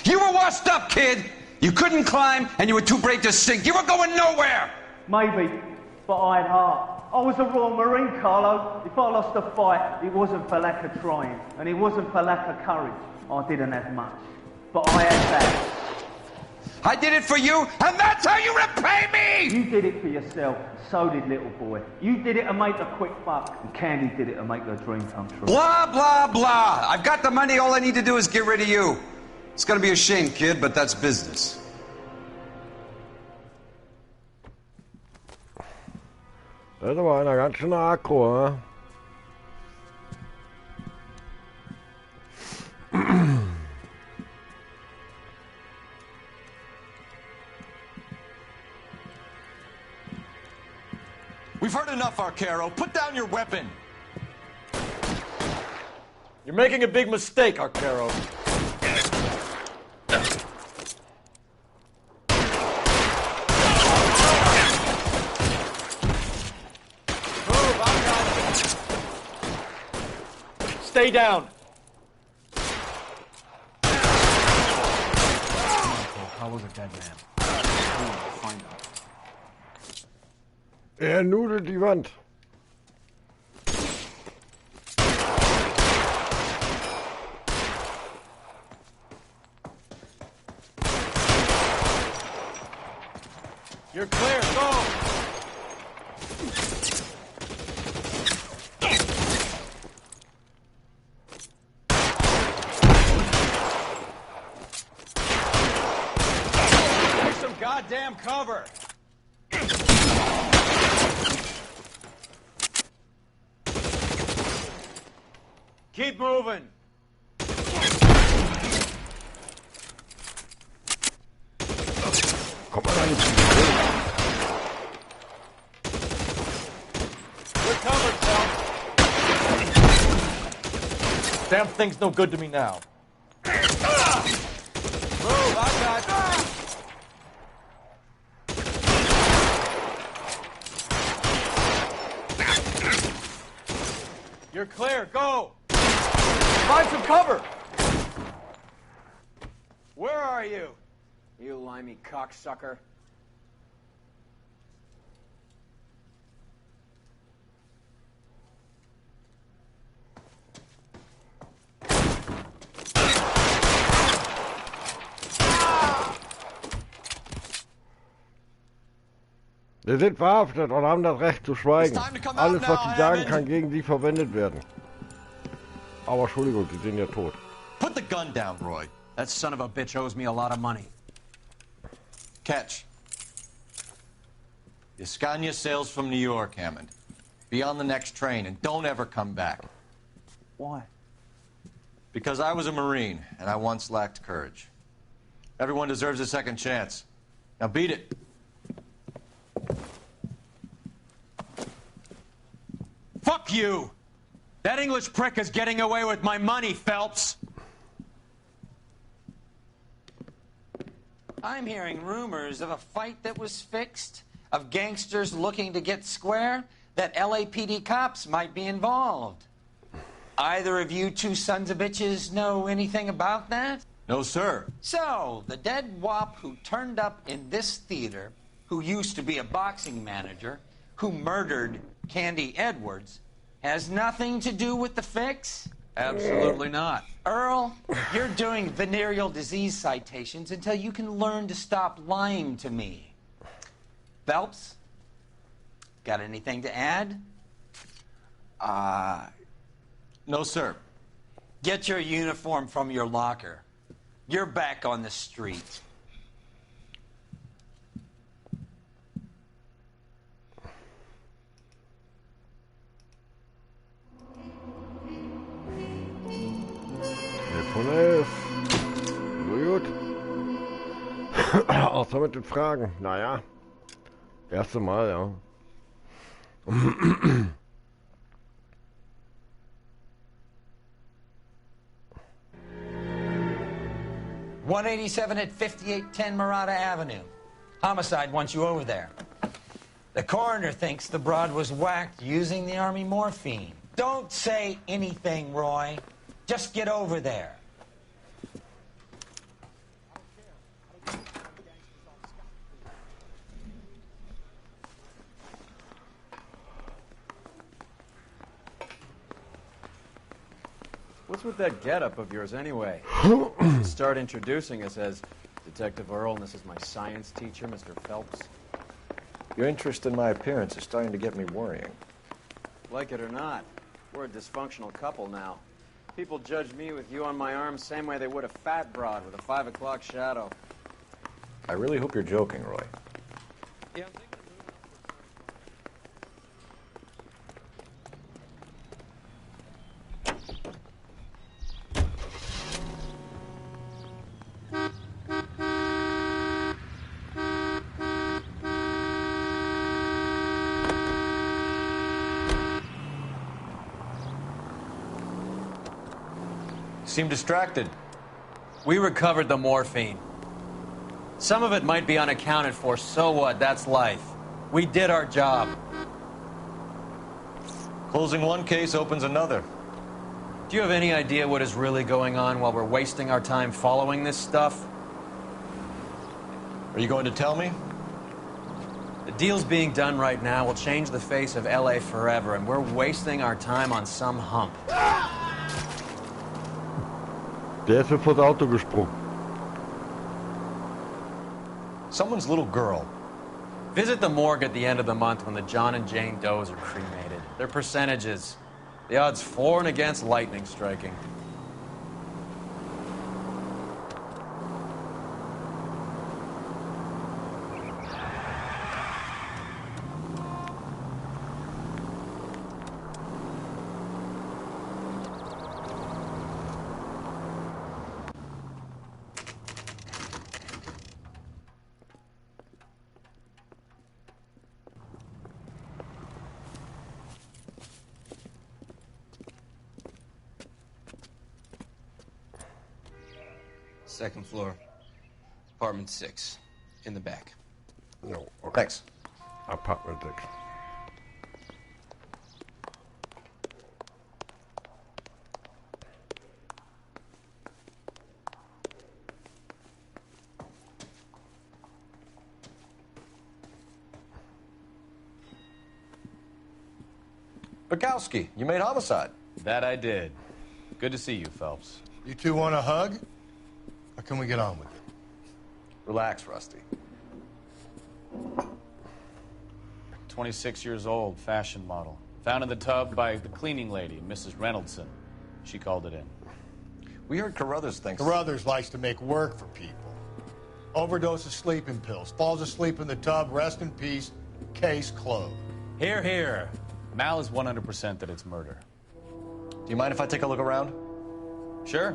You were washed up, kid! You couldn't climb, and you were too brave to sink. You were going nowhere! Maybe, but I had heart. I was a Royal Marine, Carlo. If I lost a fight, it wasn't for lack of trying, and it wasn't for lack of courage. I didn't have much, but I had that. I did it for you, and that's how you repay me! You did it for yourself, so did little boy. You did it to make a quick buck, and Candy did it to make her dream come true. Blah, blah, blah. I've got the money, all I need to do is get rid of you. It's gonna be a shame, kid, but that's business. Das ist aber einer ganz schön aggro, ne? We've heard enough, Arcaro. Put down your weapon. You're making a big mistake, Arcaro. Stay down. Carlo's a dead man. Find him. Er nudelt die Wand. You're clear. Go. Take some goddamn cover. Keep moving. Komm mal rein. You're covered, pal. Damn thing's no good to me now. Move, I got. You're clear. Go. Find some cover. Where are you? You limey cocksucker. Sie sind verhaftet und haben das Recht zu schweigen. Alles, was sie sagen, kann gegen sie verwendet werden. Aber Entschuldigung, sie sind ja tot. Put the gun down, Roy. That son of a bitch owes me a lot of money. Catch. Yascania sails from New York, Hammond. Be on the next train and don't ever come back. Why? Because I was a Marine and I once lacked courage. Everyone deserves a second chance. Now beat it. Fuck you! That English prick is getting away with my money, Phelps! I'm hearing rumors of a fight that was fixed, of gangsters looking to get square, that LAPD cops might be involved. Either of you two sons of bitches know anything about that? No, sir. So, the dead wop who turned up in this theater, who used to be a boxing manager, who murdered Candy Edwards, has nothing to do with the fix? Absolutely not. Earl, you're doing venereal disease citations until you can learn to stop lying to me. Phelps, got anything to add? No, sir. Get your uniform from your locker. You're back on the street. Außer mit den Fragen. Naja. Erste Mal, ja. 187 at 5810 Murata Avenue. Homicide wants you over there. The coroner thinks the broad was whacked using the army morphine. Don't say anything, Roy. Just get over there. What's with that getup of yours anyway? Start introducing us as Detective Earl, and this is my science teacher, Mr. Phelps. Your interest in my appearance is starting to get me worrying. Like it or not, we're a dysfunctional couple now. People judge me with you on my arm same way they would a fat broad with a 5 o'clock shadow. I really hope you're joking, Roy. Yeah, Seem distracted. We recovered the morphine. Some of it might be unaccounted for, so what? That's life. We did our job. Closing one case opens another. Do you have any idea what is really going on while we're wasting our time following this stuff? Are you going to tell me? The deals being done right now will change the face of LA forever, and we're wasting our time on some hump. Der ist mir vor das Auto gesprungen. Someone's little girl. Visit the morgue at the end of the month when the John and Jane Does are cremated. Their percentages. The odds for and against lightning striking. Second floor. Apartment 6. In the back. No, okay. Thanks. Apartment 6. Bukowski, you made homicide. That I did. Good to see you, Phelps. You two want a hug? Or can we get on with it? Relax, Rusty. 26 years old, fashion model. Found in the tub by the cleaning lady, Mrs. Reynoldson. She called it in. We heard Carruthers thinks... Carruthers likes to make work for people. Overdose of sleeping pills. Falls asleep in the tub. Rest in peace. Case closed. Here, here. Mal is 100% that it's murder. Do you mind if I take a look around? Sure.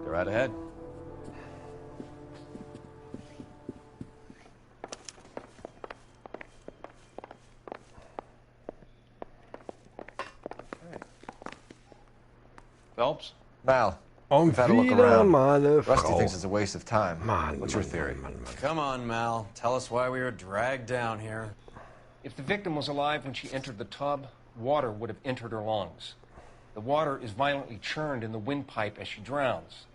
Go right ahead. Phelps? Mal, Und we've had a look wieder around. mal eine Rusty Frau. thinks it's a waste of time. Mann, What's your Mann, theory? Mann, Mann, Mann. Come on, Mal. Tell us why we were dragged down here. If the victim was alive when she entered the tub, water would have entered her lungs. The water is violently churned in the windpipe as she drowns.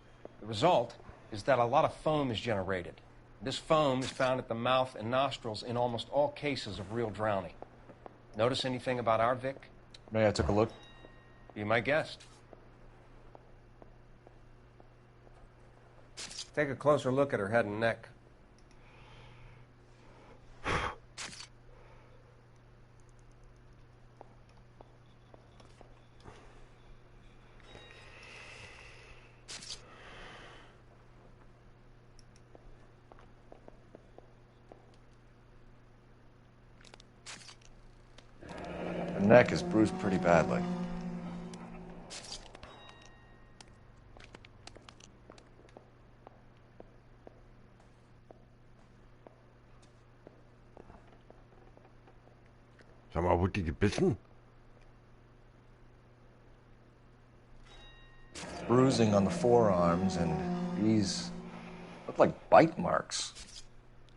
The result is that a lot of foam is generated. This foam is found at the mouth and nostrils in almost all cases of real drowning. Notice anything about our Vic? May I took a look? Be my guest. Take a closer look at her head and neck. Her neck is bruised pretty badly. Sag mal, wurde die gebissen? Bruising on the forearms and these look like bite marks.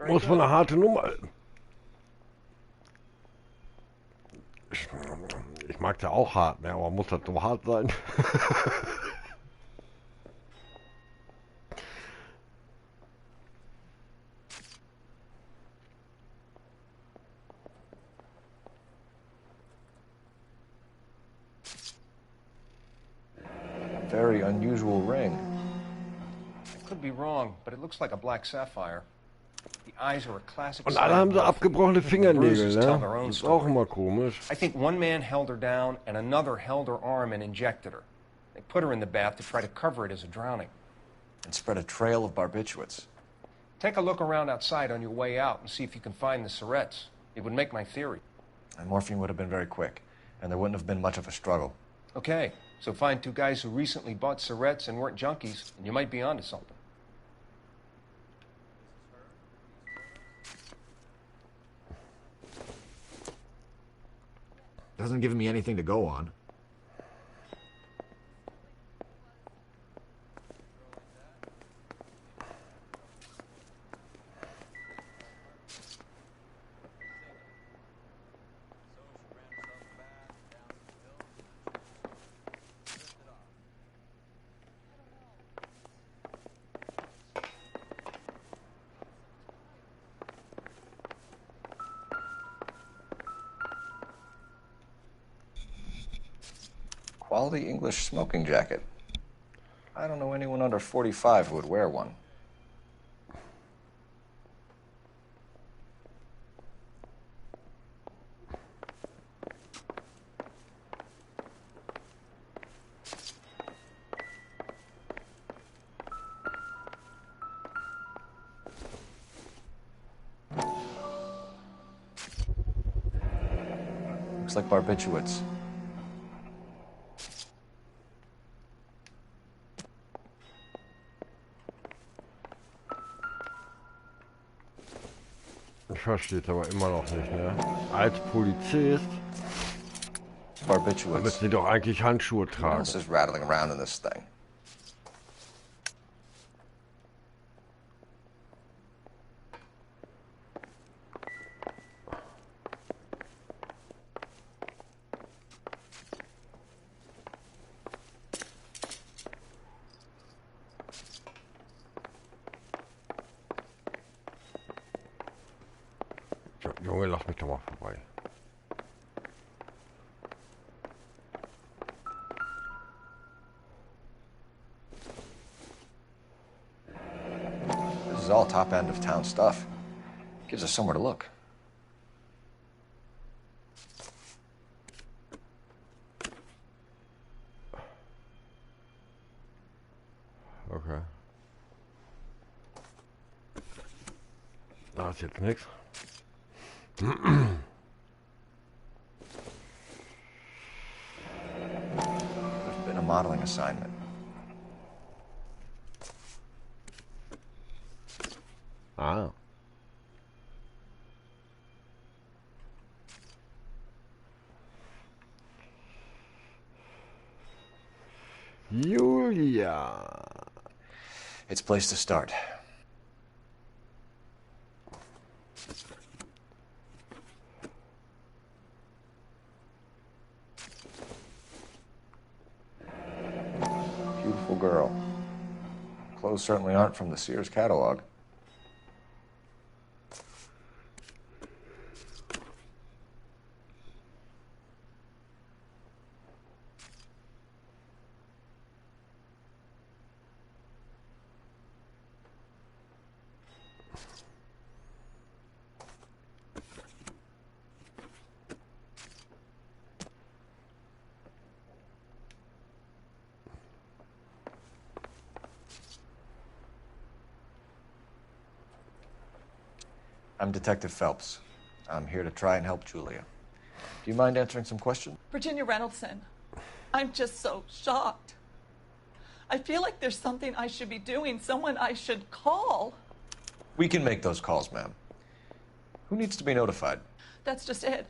Muss wohl eine harte Nummer. Ich mag ja auch hart, ne? Aber muss das so hart sein? Very unusual ring. I could be wrong, but it looks like a black sapphire. The eyes are a classic. Und alle haben so abgebrochene Fingernägel, ne? Das ist auch immer komisch. I think one man held her down and another held her arm and injected her. They put her in the bath to try to cover it as a drowning. And spread a trail of barbiturates. Take a look around outside on your way out and see if you can find the Surretts. It would make my theory. And morphine would have been very quick, and there wouldn't have been much of a struggle. Okay, so find two guys who recently bought Surretts and weren't junkies, and you might be onto something. Doesn't give me anything to go on. Quality English smoking jacket. I don't know anyone under 45 who would wear one. Looks like barbiturates. Ich verstehe es aber immer noch nicht, ne? Als Polizist müssen die doch eigentlich Handschuhe tragen. This is rattling around in this thing. Junge, lass mich doch mal vorbei. This is all top end of town stuff. Gives us somewhere to look. Okay. Da ist jetzt nichts. There's been a modeling assignment. Ah. Julia. It's a place to start. Beautiful girl. Clothes certainly aren't from the Sears catalog. I'm Detective Phelps. I'm here to try and help Julia. Do you mind answering some questions? Virginia Reynoldson, I'm just so shocked. I feel like there's something I should be doing, someone I should call. We can make those calls, ma'am. Who needs to be notified? That's just it.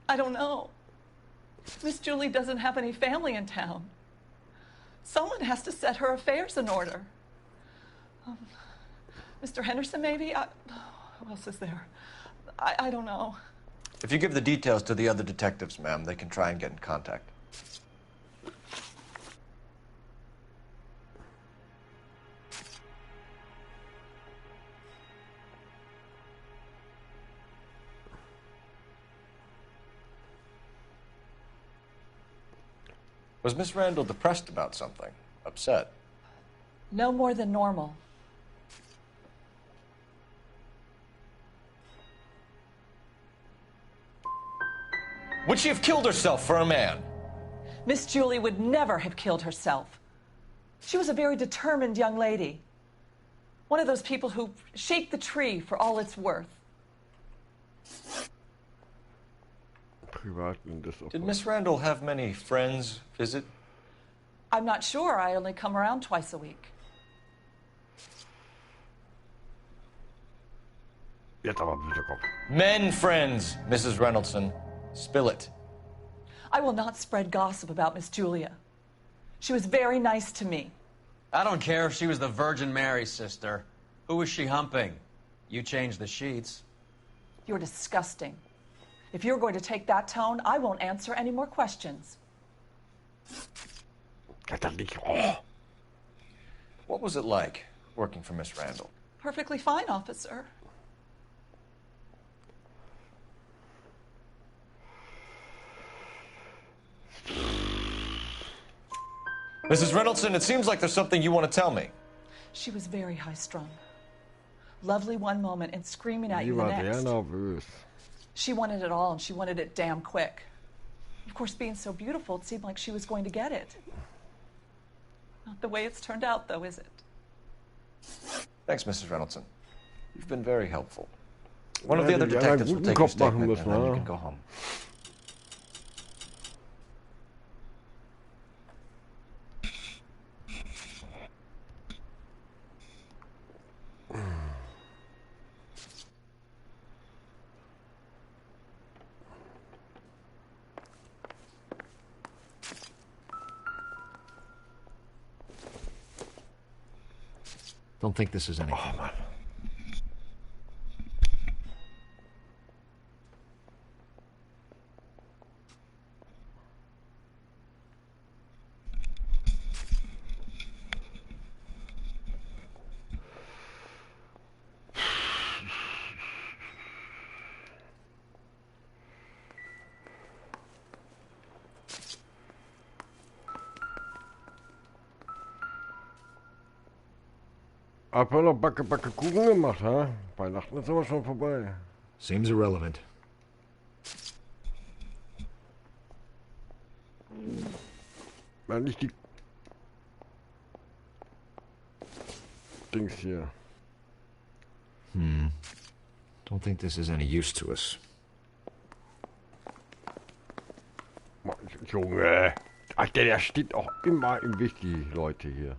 I don't know. Miss Julie doesn't have any family in town. Someone has to set her affairs in order. Mr. Henderson, maybe? Who else is there? I don't know. If you give the details to the other detectives, ma'am, they can try and get in contact. Was Miss Randall depressed about something? Upset? No more than normal. Would she have killed herself for a man? Miss Julie would never have killed herself. She was a very determined young lady. One of those people who shake the tree for all it's worth. Did Miss Randall have many friends visit? I'm not sure. I only come around twice a week. Men friends, Mrs. Reynoldson. Spill it. I will not spread gossip about Miss Julia. She was very nice to me. I don't care if she was the Virgin Mary, sister. Who was she humping? You changed the sheets. You're disgusting. If you're going to take that tone, I won't answer any more questions. What was it like working for Miss Randall? Perfectly fine, officer. Mrs. Reynoldson, it seems like there's something you want to tell me. She was very high-strung. Lovely one moment and screaming at you the next. She wanted it all, and she wanted it damn quick. Of course, being so beautiful, it seemed like she was going to get it. Not the way it's turned out, though, is it? Thanks, Mrs. Reynoldson. You've been very helpful. One of the other detectives will take your statement, and then you can go home. Don't think this is anything. Oh, man. Hab ja noch Backe Kuchen gemacht, ha? Weihnachten ist aber schon vorbei. Seems irrelevant. Ja, nicht die Dings hier. Don't think this is any use to us. Junge. Alter, der steht auch immer im Weg, die Leute hier.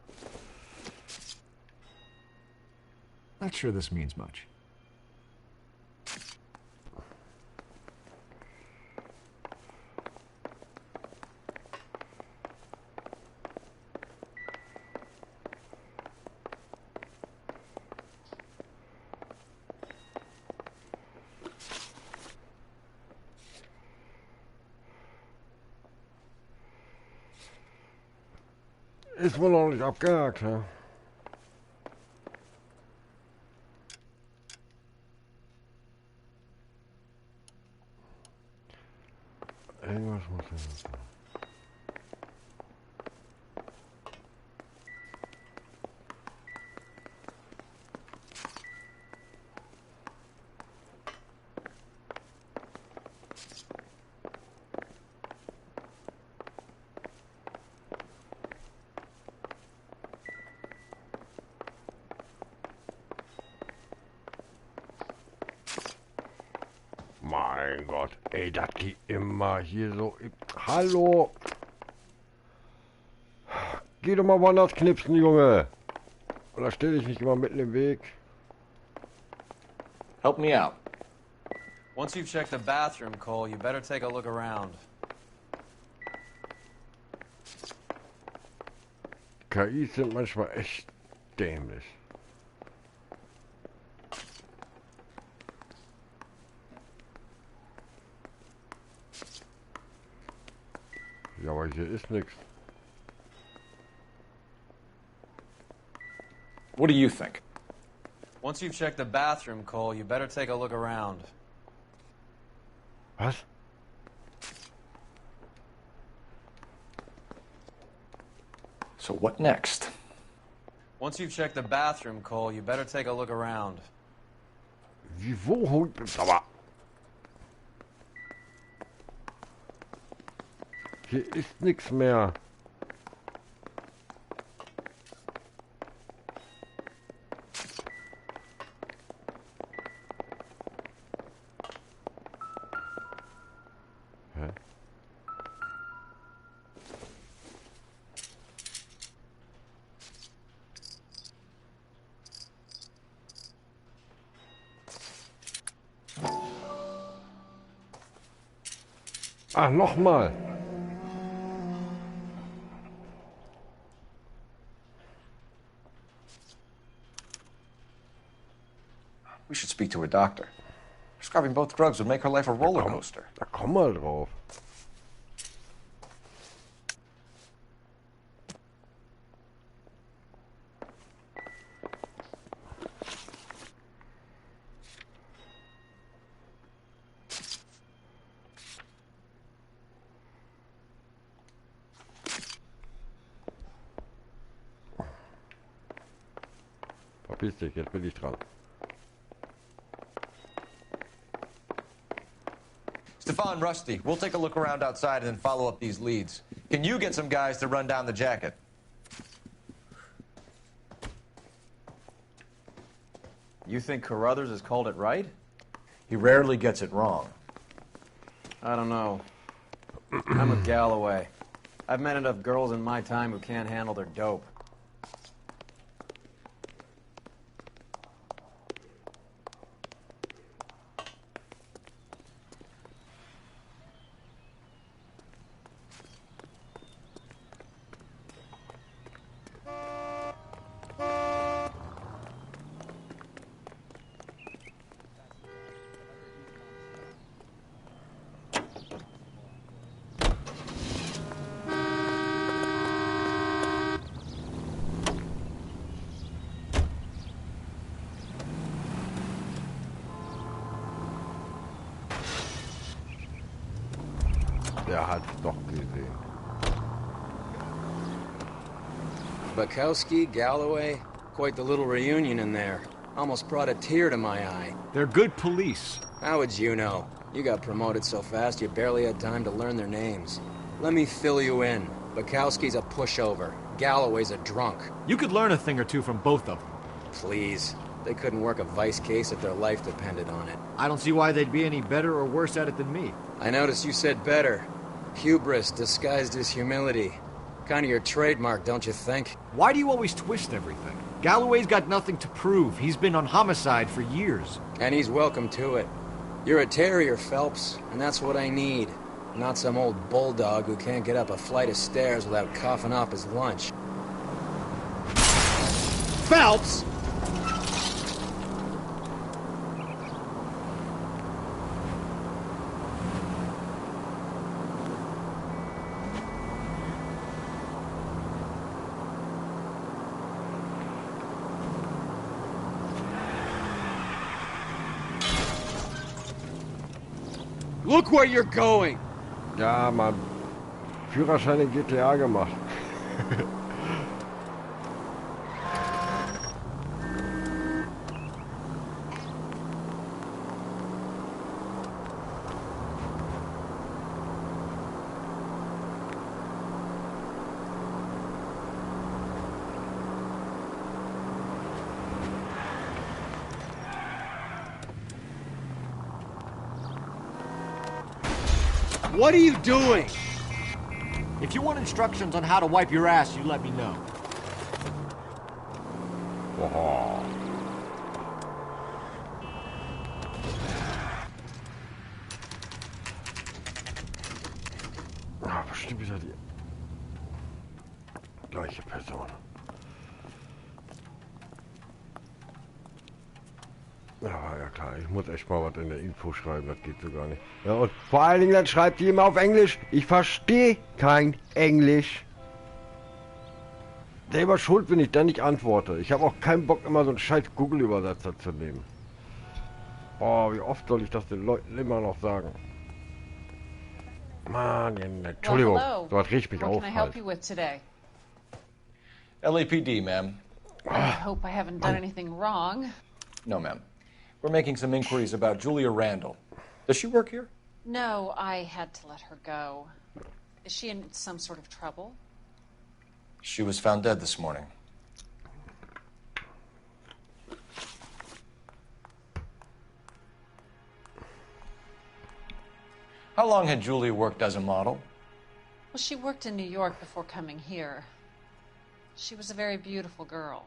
Not sure this means much. Ist wohl noch nicht abgehakt, ja? Irgendwas muss ich noch. Mein Gott, ey, dass die immer hier so... Hallo! Geh doch mal woanders knipsen, Junge! Oder stell dich nicht immer mitten im Weg. Help me out. Once you've checked the bathroom, Cole, you better take a look around. KI sind manchmal echt dämlich. Ja, aber hier ist nichts. What do you think? Once you've checked the bathroom, Cole, you better take a look around. Was? So what next? Once you've checked the bathroom, Cole, you better take a look around. Wo holt... Aber... Hier ist nichts mehr. Hä? Ah, nochmal. We should speak to a doctor. Prescribing both drugs would make her life a roller coaster. Da komm mal drauf. Verpiss dich, jetzt bin ich dran. Stefan, Rusty, we'll take a look around outside and then follow up these leads. Can you get some guys to run down the jacket? You think Carruthers has called it right? He rarely gets it wrong. I don't know. I'm with Galloway. I've met enough girls in my time who can't handle their dope. Der hat's doch gesehen. Bukowski, Galloway, quite the little reunion in there. Almost brought a tear to my eye. They're good police. How would you know? You got promoted so fast you barely had time to learn their names. Let me fill you in. Bukowski's a pushover. Galloway's a drunk. You could learn a thing or two from both of them. Please. They couldn't work a vice case if their life depended on it. I don't see why they'd be any better or worse at it than me. I noticed you said better. Hubris disguised as humility. Kind of your trademark, don't you think? Why do you always twist everything? Galloway's got nothing to prove. He's been on homicide for years. And he's welcome to it. You're a terrier, Phelps, and that's what I need. Not some old bulldog who can't get up a flight of stairs without coughing off his lunch. Phelps! Look where you're going! Ja, Mann. Führerschein in GTA gemacht. What are you doing? If you want instructions on how to wipe your ass, you let me know. Oha. bestimmt wieder die gleiche Person. Ja klar, ich muss echt mal was in der Info schreiben, das geht so gar nicht. Ja, und vor allen Dingen, dann schreibt die immer auf Englisch. Ich verstehe kein Englisch. Selber schuld, wenn ich dann nicht antworte. Ich habe auch keinen Bock, immer so einen scheiß Google-Übersetzer zu nehmen. Boah, wie oft soll ich das den Leuten immer noch sagen? Mann, Entschuldigung, Well, so was riecht mich What auf. can I help Halt. you with today? LAPD, ma'am. I hope I haven't done anything wrong. No, ma'am. We're making some inquiries about Julia Randall. Does she work here? No, I had to let her go. Is she in some sort of trouble? She was found dead this morning. How long had Julia worked as a model? Well, she worked in New York before coming here. She was a very beautiful girl.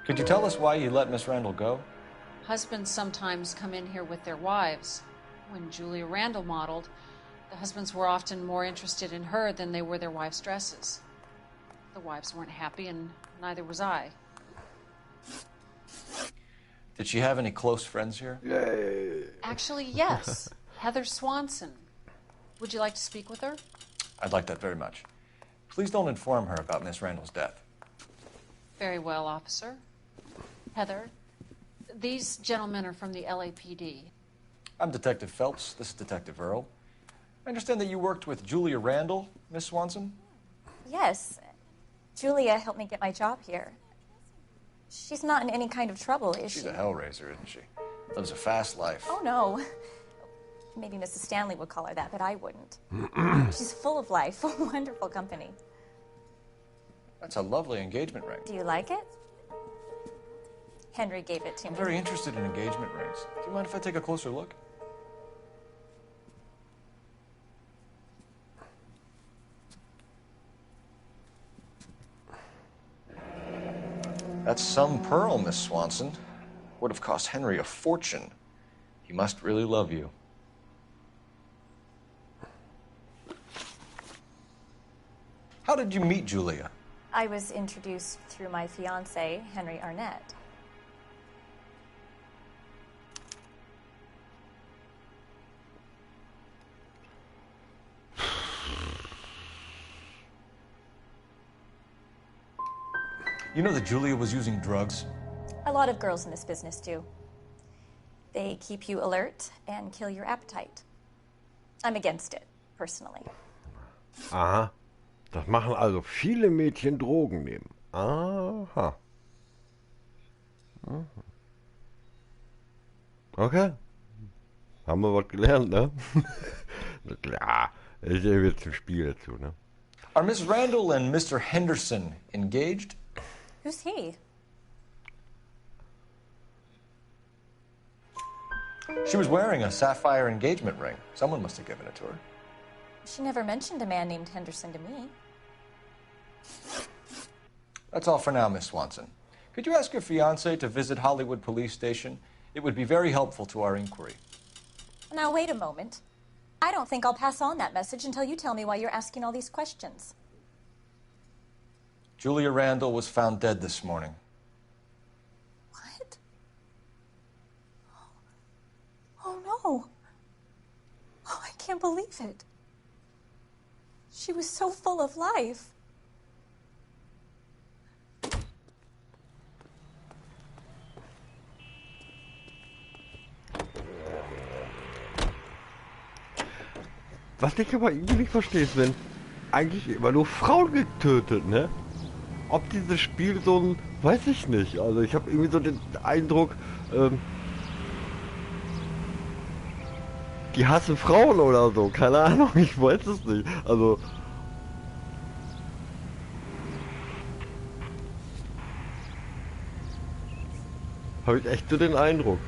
Could you tell us why you let Miss Randall go? Husbands sometimes come in here with their wives. When Julia Randall modeled, the husbands were often more interested in her than they were their wives' dresses. The wives weren't happy, and neither was I. Did she have any close friends here? Actually, yes. Heather Swanson. Would you like to speak with her? I'd like that very much. Please don't inform her about Miss Randall's death. Very well, officer. Heather, these gentlemen are from the LAPD. I'm Detective Phelps. This is Detective Earl. I understand that you worked with Julia Randall, Miss Swanson? Yes. Julia helped me get my job here. She's not in any kind of trouble, is she? She's a hellraiser, isn't she? Lives a fast life. Oh, no. Maybe Mrs. Stanley would call her that, but I wouldn't. She's full of life, wonderful company. That's a lovely engagement ring. Do you like it? Henry gave it to I'm me. very interested in engagement rings. Do you mind if I take a closer look? That's some pearl, Miss Swanson. Would have cost Henry a fortune. He must really love you. How did you meet Julia? I was introduced through my fiancé, Henry Arnett. You know that Julia was using drugs? A lot of girls in this business do. They keep you alert and kill your appetite. I'm against it, personally. Aha. Das machen also viele Mädchen Drogen nehmen. Aha. Okay. Haben wir was gelernt, ne? Klar. Ich sehe jetzt zum Spiel dazu, ne? Are Miss Randall and Mr. Henderson engaged? Who's he? She was wearing a sapphire engagement ring. Someone must have given it to her. She never mentioned a man named Henderson to me. That's all for now, Miss Swanson. Could you ask your fiancé to visit Hollywood Police Station? It would be very helpful to our inquiry. Now, wait a moment. I don't think I'll pass on that message until you tell me why you're asking all these questions. Julia Randall was found dead this morning. What? Oh, no. Oh, I can't believe it. She was so full of life. Was ich aber irgendwie nicht verstehe, ist, wenn eigentlich immer nur Frauen getötet, ne? Ob dieses Spiel so ein, weiß ich nicht. Also ich habe irgendwie so den Eindruck, die hassen Frauen oder so. Keine Ahnung, ich weiß es nicht. Also habe ich echt so den Eindruck.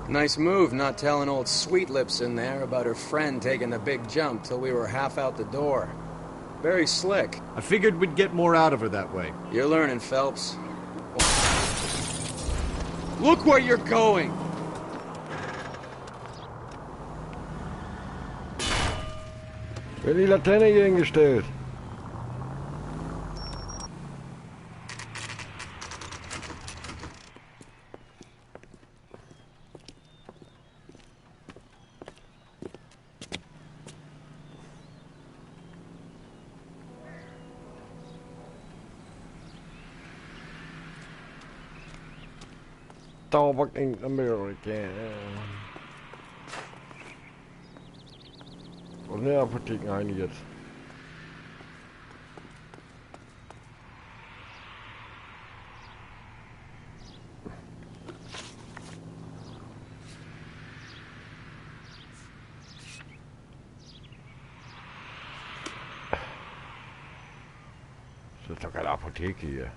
Nice move not telling old Sweet Lips in there about her friend taking the big jump till we were half out the door. Very slick. I figured we'd get more out of her that way. You're learning, Phelps. Look where you're going! Wird die Laterne hier hingestellt? Starbucks in America. Und ne Apotheken ein jetzt. Das ist doch keine Apotheke hier.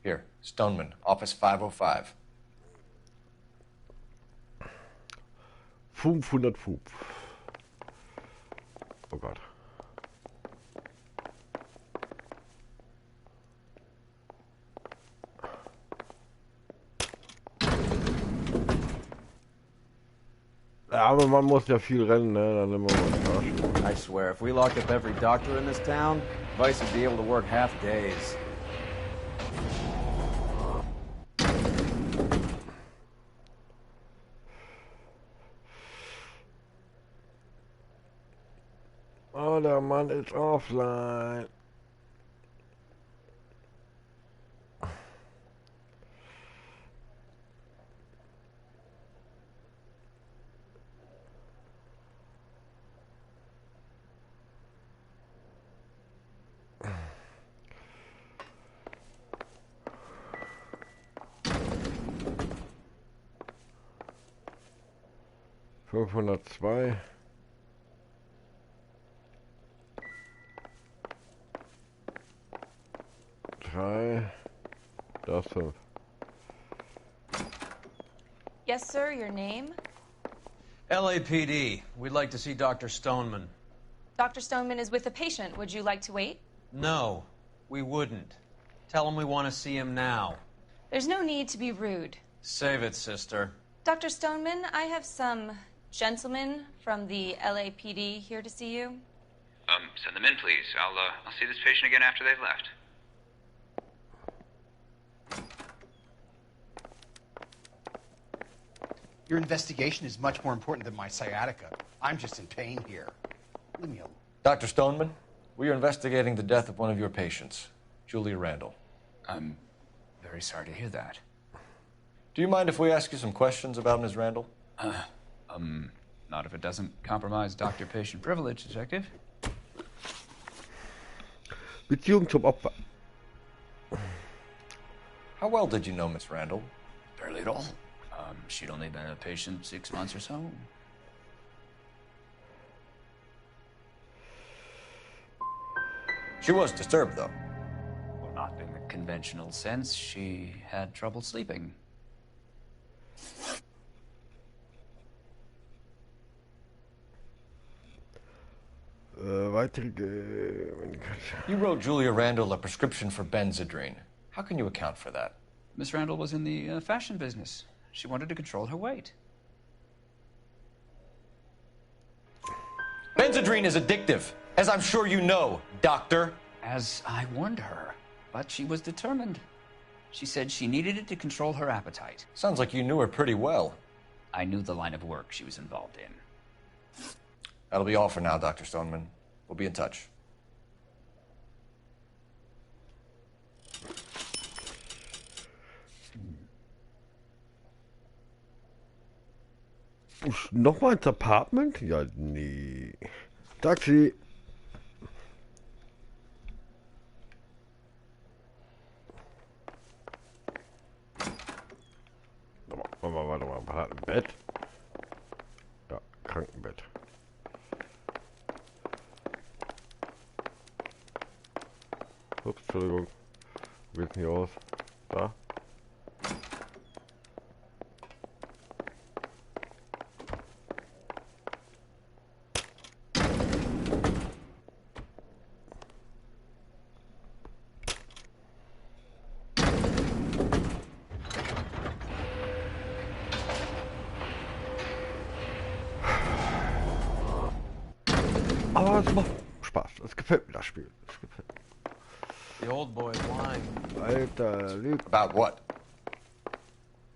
Here, Stoneman, office 505. 505. Oh Gott. Ja, aber man muss ja viel rennen, ne? Dann nehmen wir mal einen Arsch. I swear, if we locked up every doctor in this town, Vice would be able to work half days. Oh, der Mann ist offline. Fünfhundertzwei. Das 5. Yes, sir, your name? LAPD. We'd like to see Dr. Stoneman. Dr. Stoneman is with a patient. Would you like to wait? No, we wouldn't. Tell him we want to see him now. There's no need to be rude. Save it, sister. Dr. Stoneman, I have some gentlemen from the LAPD here to see you. Send them in, please. I'll see this patient again after they've left. Your investigation is much more important than my sciatica. I'm just in pain here. Leave me alone. Dr. Stoneman, we are investigating the death of one of your patients, Julia Randall. I'm very sorry to hear that. Do you mind if we ask you some questions about Ms. Randall? Not if it doesn't compromise doctor-patient privilege, Detective. Beziehung zum Opfer. How well did you know Miss Randall? Barely at all. She'd only been a patient 6 months or so. She was disturbed, though. Well, not in the conventional sense. She had trouble sleeping. You wrote Julia Randall a prescription for Benzedrine. How can you account for that? Miss Randall was in the fashion business. She wanted to control her weight. Benzedrine is addictive, as I'm sure you know, Doctor. As I warned her, but she was determined. She said she needed it to control her appetite. Sounds like you knew her pretty well. I knew the line of work she was involved in. That'll be all for now, Dr. Stoneman. We'll be in touch. Nochmal ins Apartment? Ja, nee. Taxi. Warte mal. Warte mal. Bett? Ja. Entschuldigung. Wie sieht's hier aus? Da? Aber es macht Spaß. Es gefällt mir das Spiel. Es gefällt mir. The old boy's lying. Alter, lügt. About what?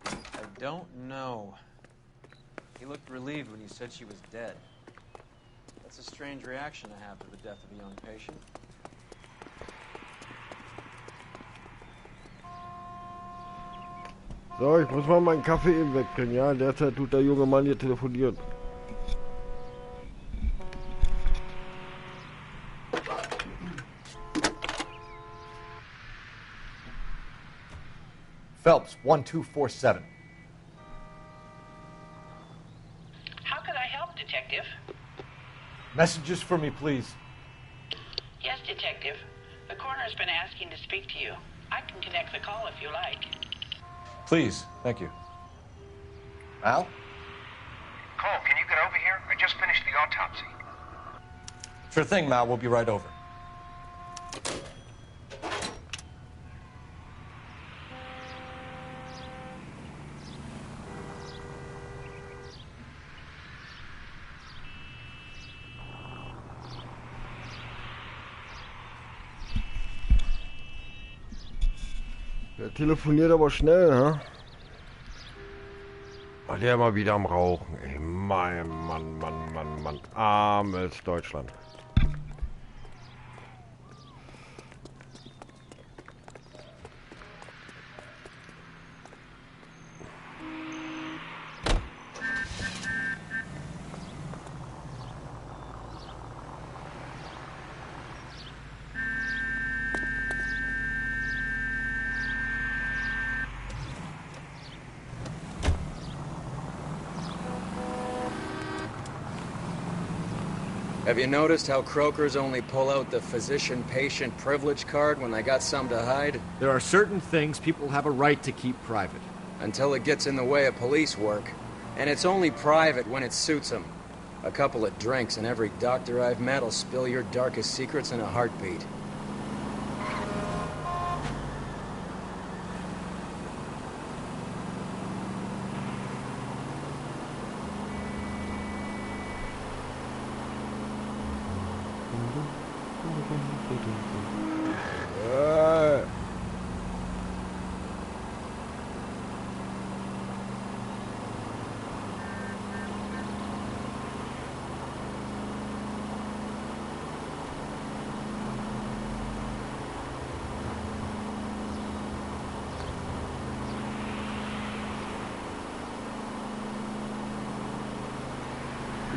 I don't know. He looked relieved when you said she was dead. That's a strange reaction to have to the death of a young patient. So, ich muss mal meinen Kaffee eben wegkriegen, ja? In der Zeit tut der junge Mann hier telefonieren. Phelps, 1247. How can I help, Detective? Messages for me, please. Yes, Detective. The coroner's been asking to speak to you. I can connect the call if you like. Please, thank you. Al? Cole, can you get over here? I just finished the autopsy. Sure thing, Mal. We'll be right over. Der telefoniert aber schnell, ne? War der mal wieder am Rauchen, ey. Mann. Armes Deutschland. Have you noticed how croakers only pull out the physician-patient privilege card when they got some to hide? There are certain things people have a right to keep private. Until it gets in the way of police work. And it's only private when it suits them. A couple of drinks and every doctor I've met will spill your darkest secrets in a heartbeat.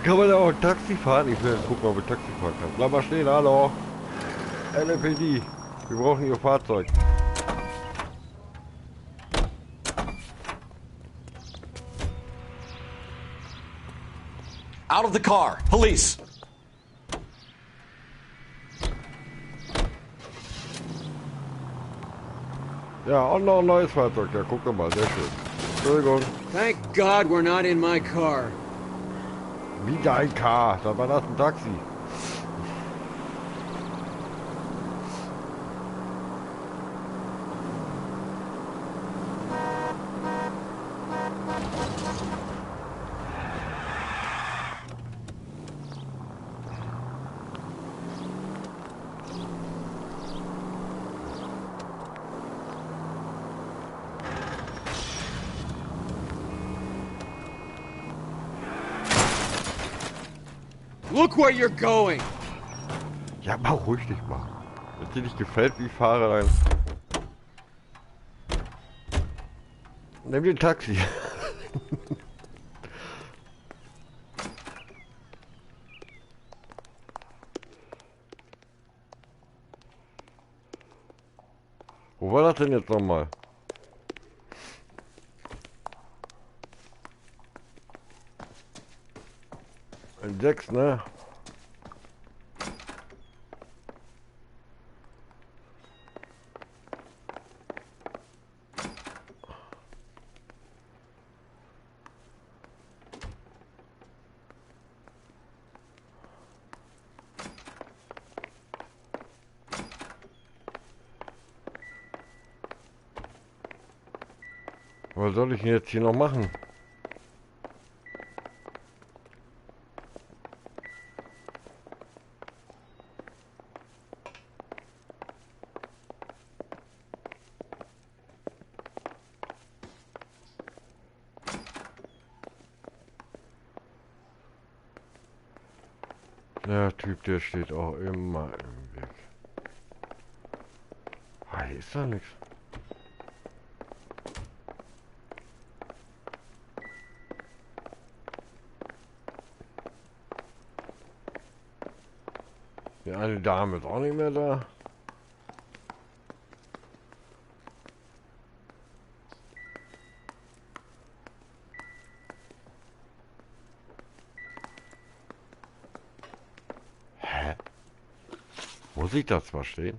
Kann man da auch Taxi fahren? Ich will gucken, ob ich Taxi fahren kann. Bleib mal stehen, hallo. LAPD. Wir brauchen Ihr Fahrzeug. Out of the car. Police. Ja, und noch ein neues Fahrzeug. Ja, guck doch mal, sehr schön. Entschuldigung. Thank God we're not in my car. Wieder ein Car. Da war das ein Taxi. Look where you're going! Ja, mach ruhig dich mal. Wenn dir nicht gefällt, wie ich fahre, dann... Nimm den Taxi. Wo war das denn jetzt nochmal? Ein 6, ne? Was soll ich denn jetzt hier noch machen? Der Typ, der steht auch immer im Weg. Ah, hier ist doch nichts. Die eine Dame ist auch nicht mehr da. Hä? Muss ich das verstehen?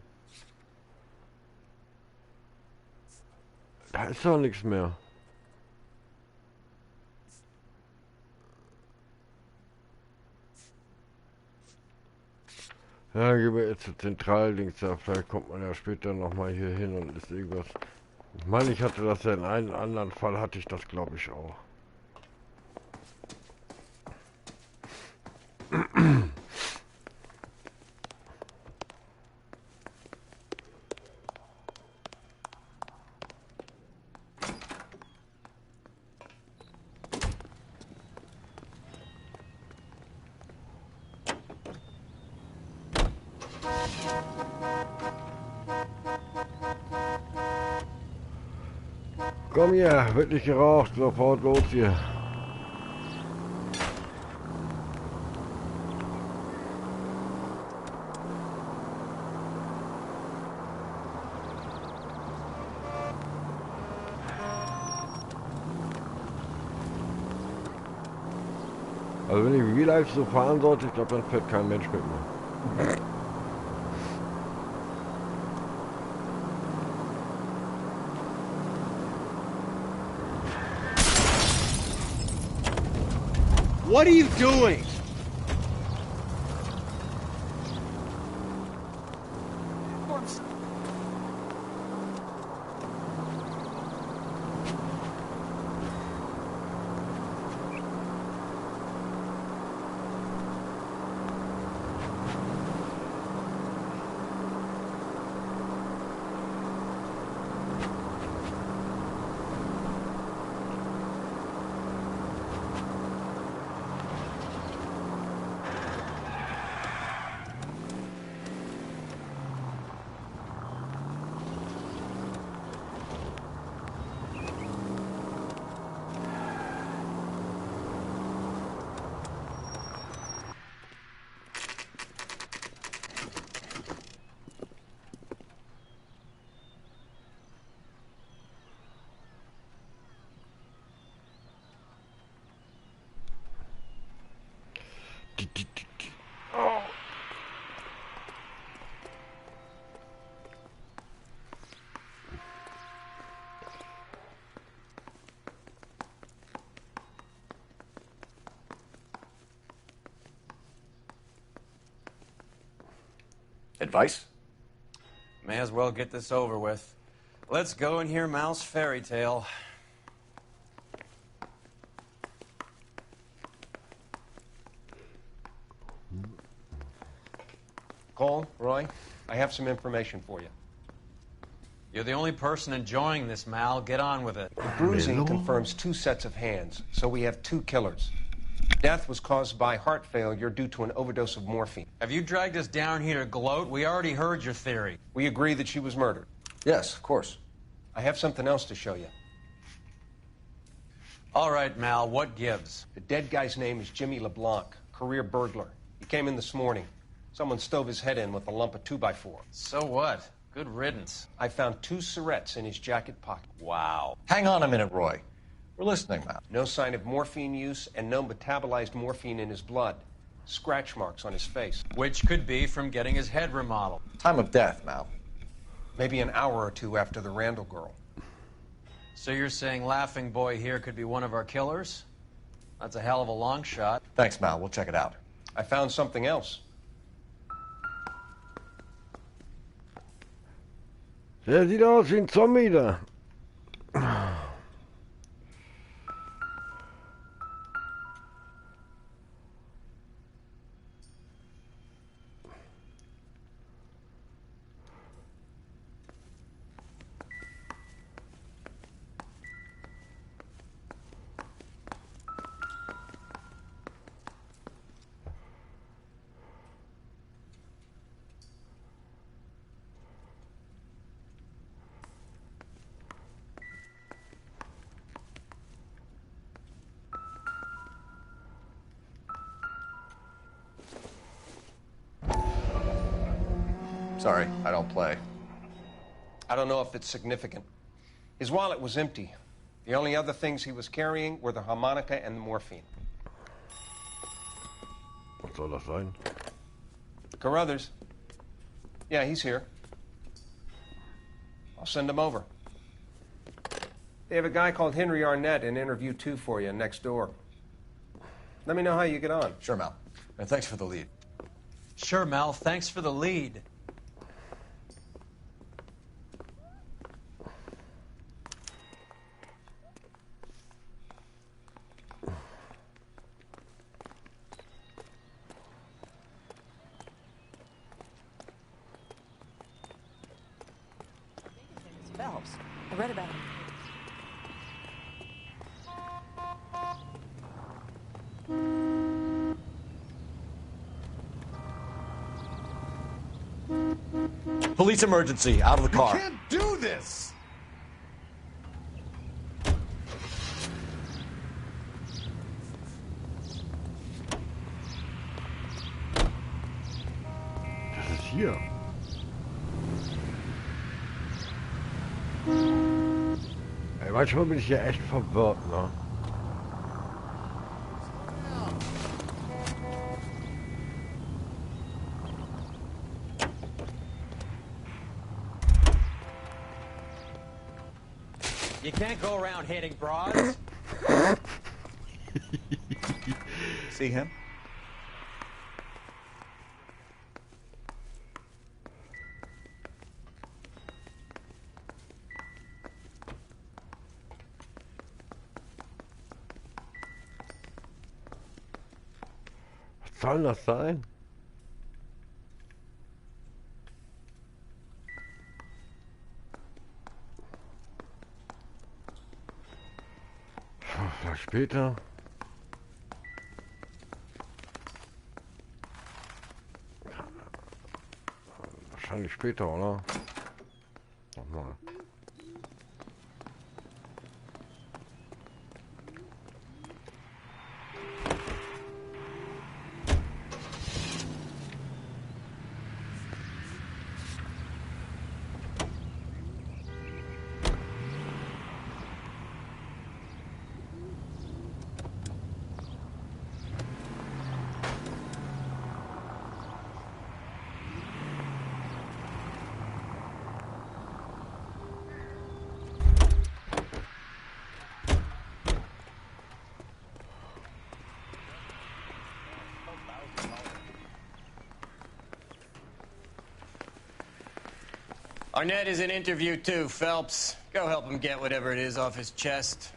Da ist doch nichts mehr. Ja, gehen wir jetzt zur Zentraldings da. Vielleicht kommt man ja später nochmal hier hin und ist irgendwas. Ich meine, ich hatte das ja in einem anderen Fall, hatte ich das glaube ich auch. Komm hier, wird nicht geraucht, sofort los hier. Also wenn ich Real Life so fahren sollte, ich glaube, dann fährt kein Mensch mit mir. What are you doing? Advice? May as well get this over with. Let's go and hear Mal's fairy tale. Cole, Roy, I have some information for you. You're the only person enjoying this, Mal. Get on with it. The bruising confirms 2 sets of hands, so we have 2 killers. Death was caused by heart failure due to an overdose of morphine. Have you dragged us down here to gloat? We already heard your theory. We agree that she was murdered. Yes, of course. I have something else to show you. All right, Mal, what gives? The dead guy's name is Jimmy LeBlanc, career burglar. He came in this morning. Someone stove his head in with a lump of 2x4. So what? Good riddance. I found 2 syrettes in his jacket pocket. Wow. Hang on a minute, Roy. We're listening, Mal. No sign of morphine use and no metabolized morphine in his blood. Scratch marks on his face. Which could be from getting his head remodeled. Time of death, Mal. Maybe an hour or 2 after the Randall girl. So you're saying Laughing Boy here could be one of our killers? That's a hell of a long shot. Thanks, Mal. We'll check it out. I found something else. Der sieht aus wie ein Zombie da. Sorry, I don't play. I don't know if it's significant. His wallet was empty. The only other things he was carrying were the harmonica and the morphine. Was soll das sein? Carruthers. Yeah, he's here. I'll send him over. They have a guy called Henry Arnett in interview 2 for you next door. Let me know how you get on. Sure, Mal. And thanks for the lead. Sure, Mel. Thanks for the lead. Phelps. I read about him. Police emergency. Out of the car. You can't do this! Das ist hier. Ey, manchmal bin ich ja echt verwirrt, ne? You can't go around hitting broads. See him? Was soll das sein? Vielleicht später. Wahrscheinlich später, oder? Nochmal. Arnett is in interview 2, Phelps. Go help him get whatever it is off his chest.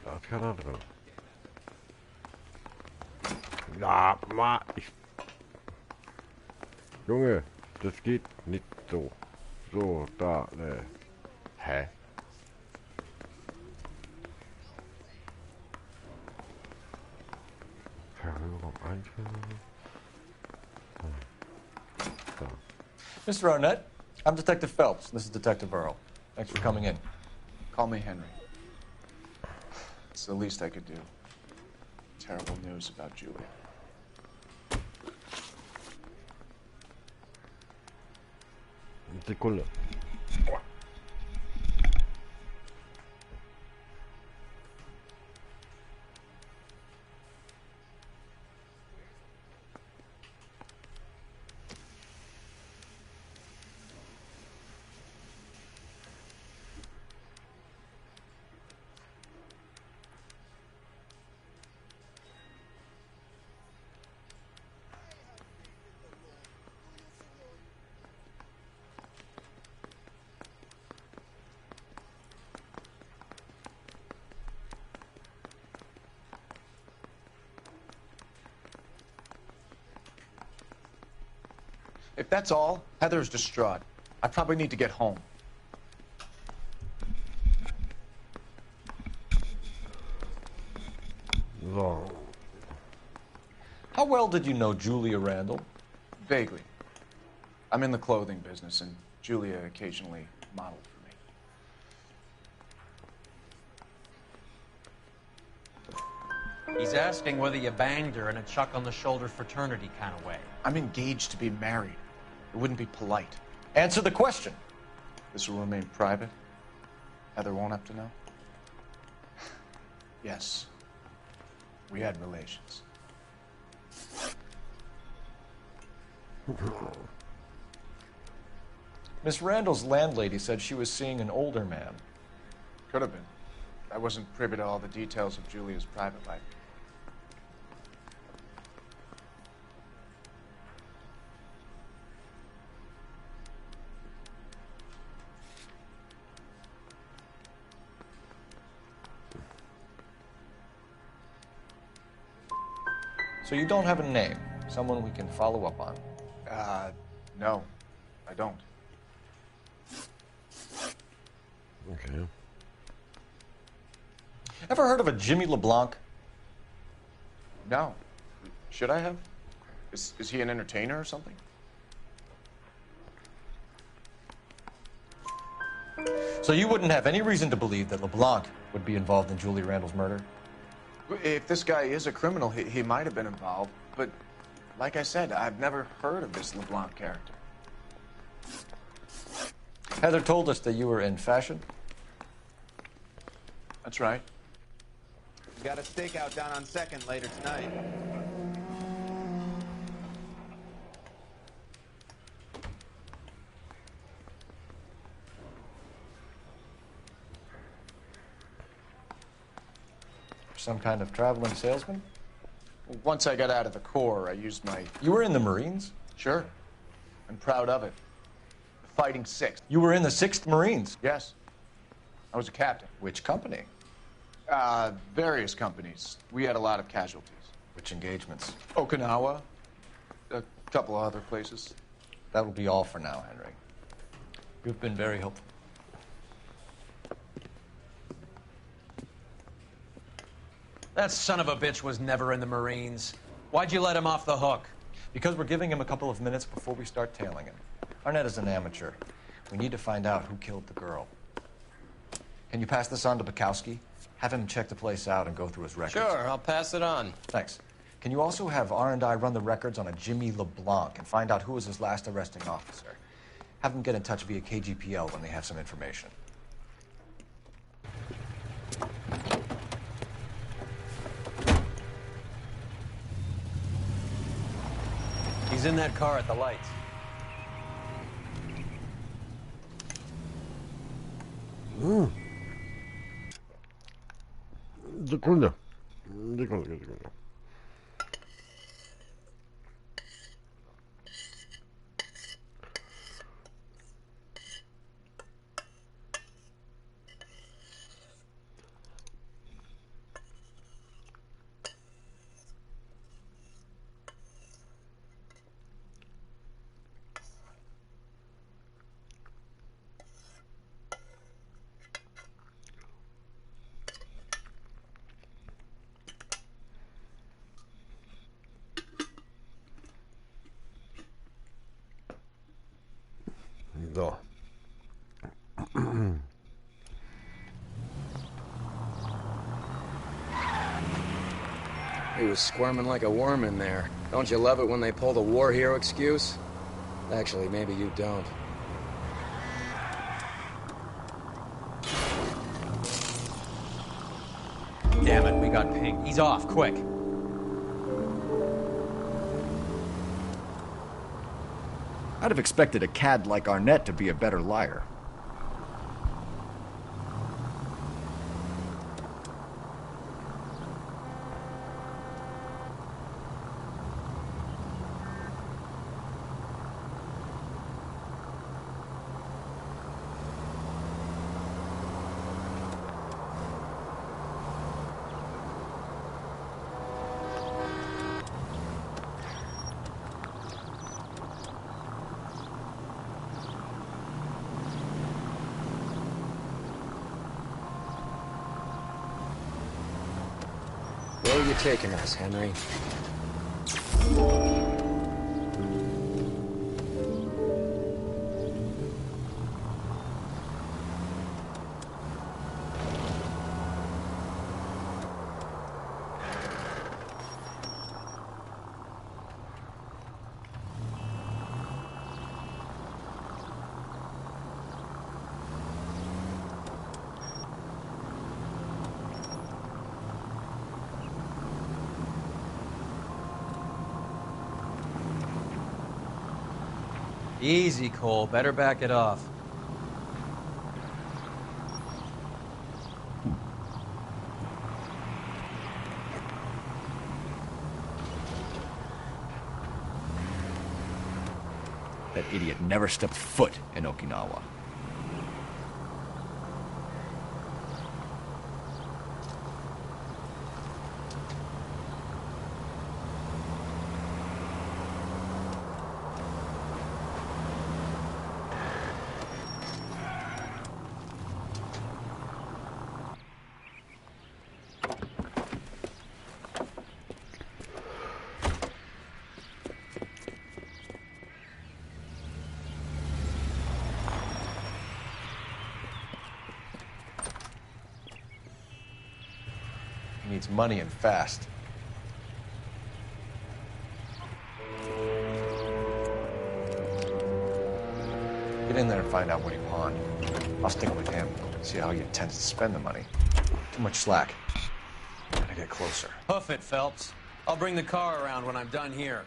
Da ist keiner drin. Ja, Junge, das geht nicht so. So, da, ne. Hä? Verhörung einführen. So. Mr. Arnett, I'm Detective Phelps. This is Detective Earl. Thanks for coming in. Call me Henry. It's the least I could do. Terrible news about Julie. Sekunde. If that's all, Heather's distraught. I probably need to get home. So. How well did you know Julia Randall? Vaguely. I'm in the clothing business, and Julia occasionally modeled for me. He's asking whether you banged her in a chuck-on-the-shoulder fraternity kind of way. I'm engaged to be married. It wouldn't be polite. Answer the question. This will remain private? Heather won't have to know? Yes. We had relations. Miss Randall's landlady said she was seeing an older man. Could have been. I wasn't privy to all the details of Julia's private life. So you don't have a name? Someone we can follow up on? No. I don't. Okay. Ever heard of a Jimmy LeBlanc? No. Should I have? Is he an entertainer or something? So you wouldn't have any reason to believe that LeBlanc would be involved in Julie Randall's murder? If this guy is a criminal, he might have been involved. But, like I said, I've never heard of this LeBlanc character. Heather told us that you were in fashion. That's right. We got a stakeout down on 2nd later tonight. Some kind of traveling salesman? Once I got out of the Corps, I used my... You were in the Marines? Sure. I'm proud of it. The Fighting Sixth. You were in the 6th Marines? Yes. I was a captain. Which company? Various companies. We had a lot of casualties. Which engagements? Okinawa. A couple of other places. That will be all for now, Henry. You've been very helpful. That son of a bitch was never in the Marines. Why'd you let him off the hook? Because we're giving him a couple of minutes before we start tailing him. Arnett is an amateur. We need to find out who killed the girl. Can you pass this on to Bukowski? Have him check the place out and go through his records. Sure, I'll pass it on. Thanks. Can you also have R&I run the records on a Jimmy LeBlanc and find out who was his last arresting officer? Have them get in touch via KGPL when they have some information. He's in that car at the lights. Sekunde. So. He was squirming like a worm in there. Don't you love it when they pull the war hero excuse? Actually, maybe you don't. Damn it, we got pinged. He's off, quick. I'd have expected a cad like Arnett to be a better liar. Where are you taking us, Henry? Easy, Cole. Better back it off. That idiot never stepped foot in Okinawa. He needs money and fast. Get in there and find out what he pawned. I'll stick with him, see how he intends to spend the money. Too much slack. Gotta get closer. Hoof it, Phelps. I'll bring the car around when I'm done here.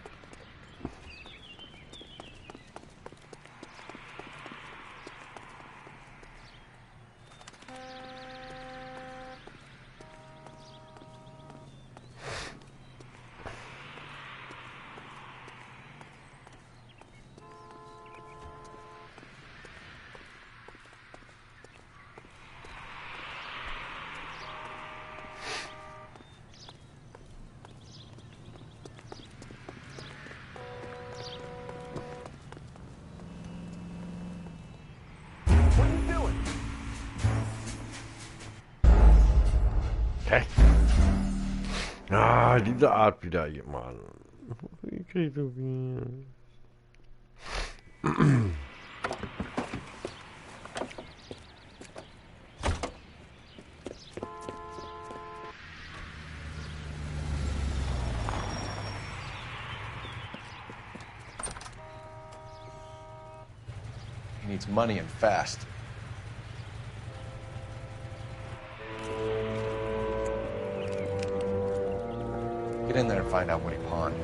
Ah, diese Art wieder, Mann. Ich krieg so viel. He needs money and fast. Get in there and find out what he pawned.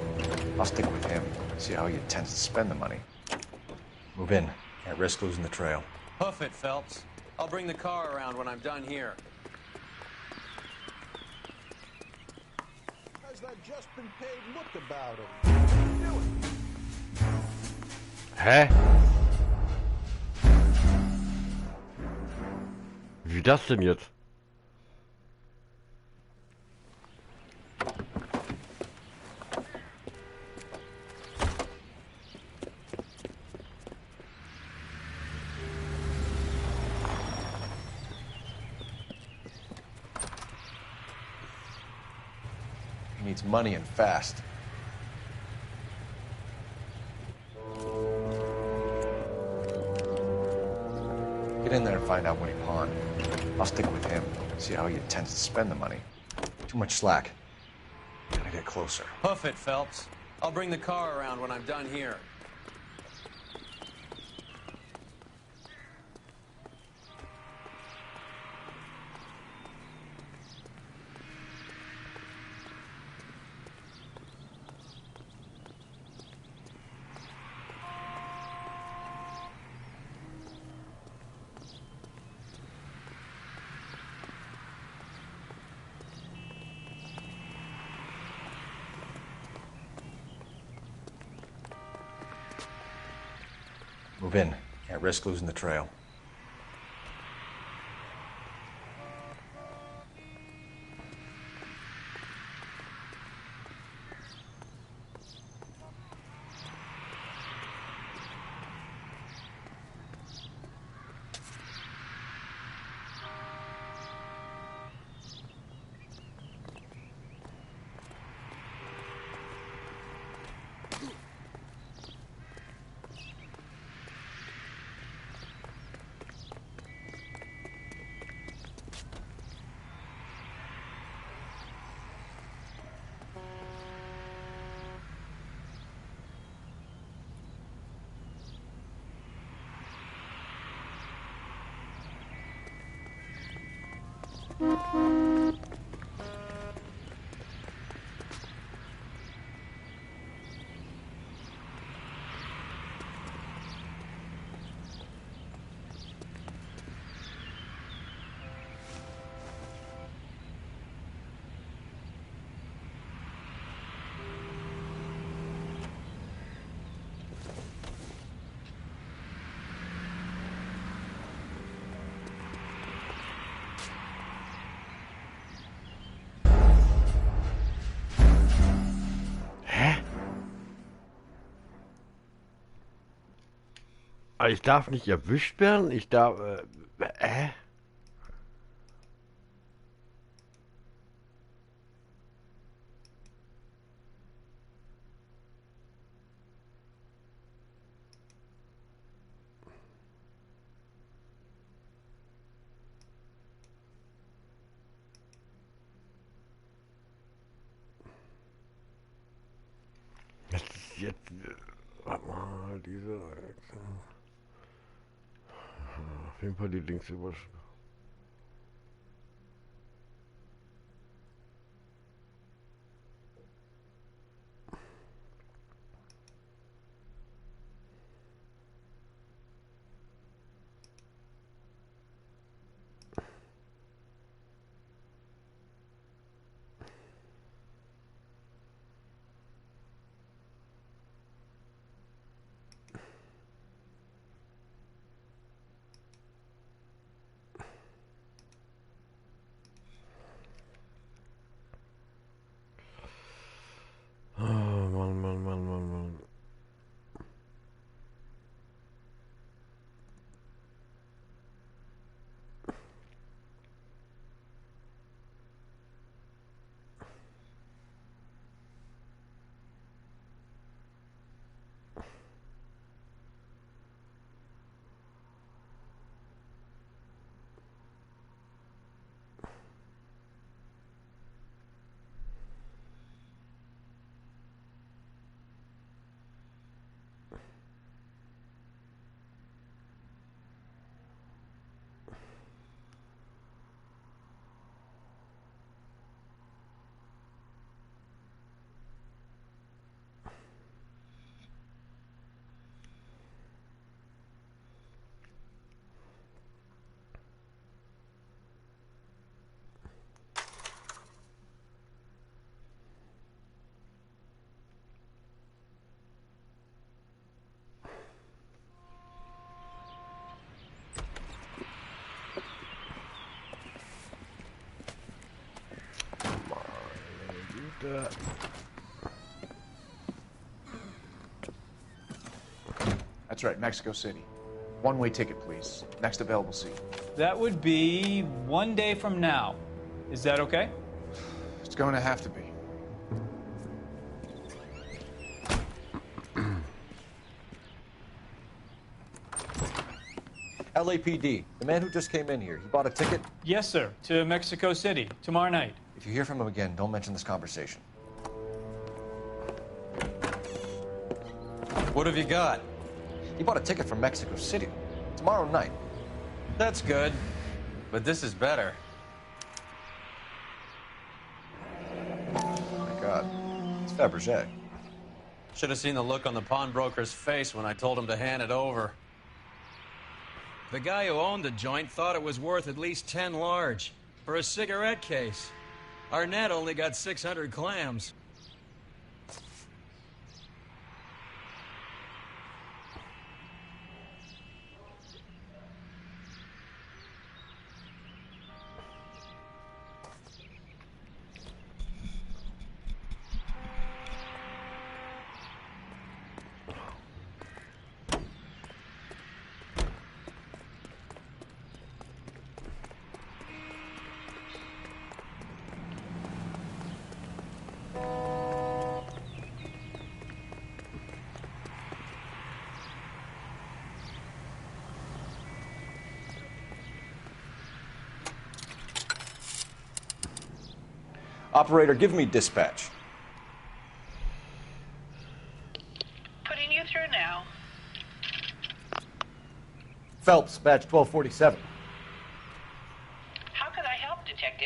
I'll stick with him, see how he intends to spend the money. Move in. Can't risk losing the trail. Hoof it, Phelps. I'll bring the car around when I'm done here. Guys that just been paid looked about him. What are you doing? Hä? Wie das denn jetzt? He needs money and fast. Get in there and find out what he pawned. I'll stick with him, see how he intends to spend the money. Too much slack. Gotta get closer. Hoof it, Phelps. I'll bring the car around when I'm done here. Move in. Can't risk losing the trail. Ich darf nicht erwischt werden? Ich darf... Das ist jetzt... Warte mal, diese... Auf jeden Fall die Links überschreiben. Oh, Mann. That's right, Mexico City. One-way ticket, please. Next available seat. That would be 1 day from now. Is that okay? It's going to have to be. LAPD, the man who just came in here, he bought a ticket? Yes, sir. To Mexico City, tomorrow night. If you hear from him again, don't mention this conversation. What have you got? He bought a ticket from Mexico City. Tomorrow night. That's good. But this is better. Oh my God. It's Fabergé. Should have seen the look on the pawnbroker's face when I told him to hand it over. The guy who owned the joint thought it was worth at least 10 large for a cigarette case. Arnett only got 600 clams. Operator, give me dispatch. Putting you through now. Phelps, badge 1247. How could I help, Detective?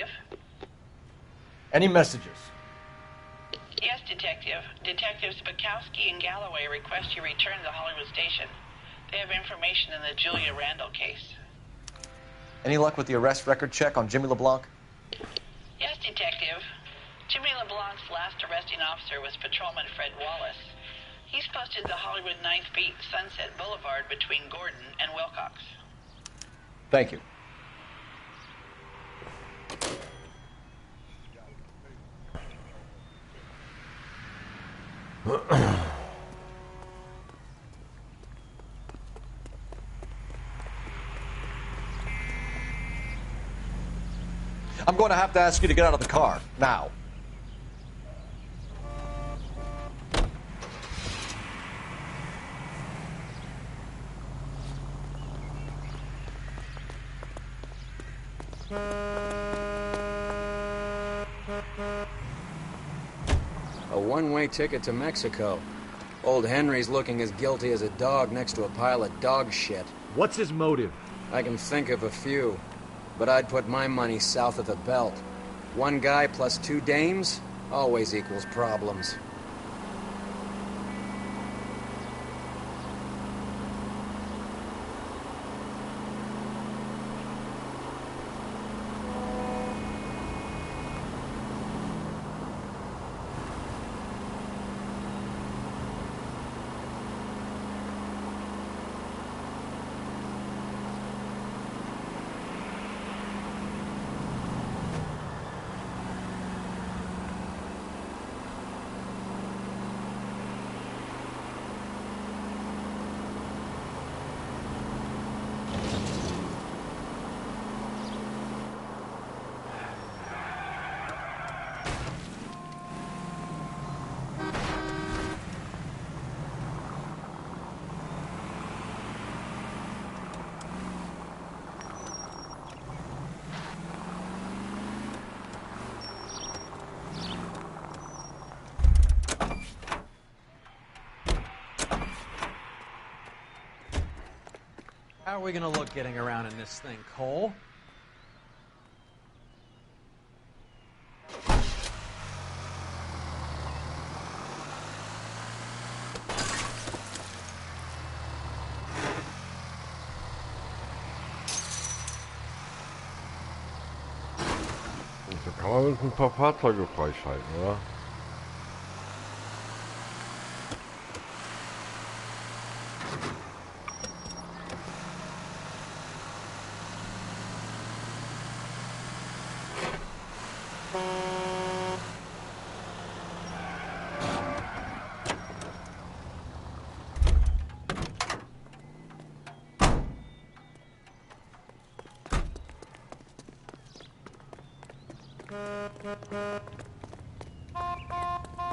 Any messages? Yes, Detective. Detectives Bukowski and Galloway request you return to the Hollywood station. They have information in the Julia Randall case. Any luck with the arrest record check on Jimmy LeBlanc? Yes, Detective. Jimmy LeBlanc's last arresting officer was Patrolman Fred Wallace. He's posted the Hollywood 9th Beat Sunset Boulevard between Gordon and Wilcox. Thank you. I'm going to have to ask you to get out of the car, now. A one-way ticket to Mexico. Old Henry's looking as guilty as a dog next to a pile of dog shit. What's his motive? I can think of a few, but I'd put my money south of the belt. One guy plus 2 dames always equals problems. How are we gonna look getting around in this thing, Cole? Da kann man mit ein paar Fahrzeuge freischalten, oder?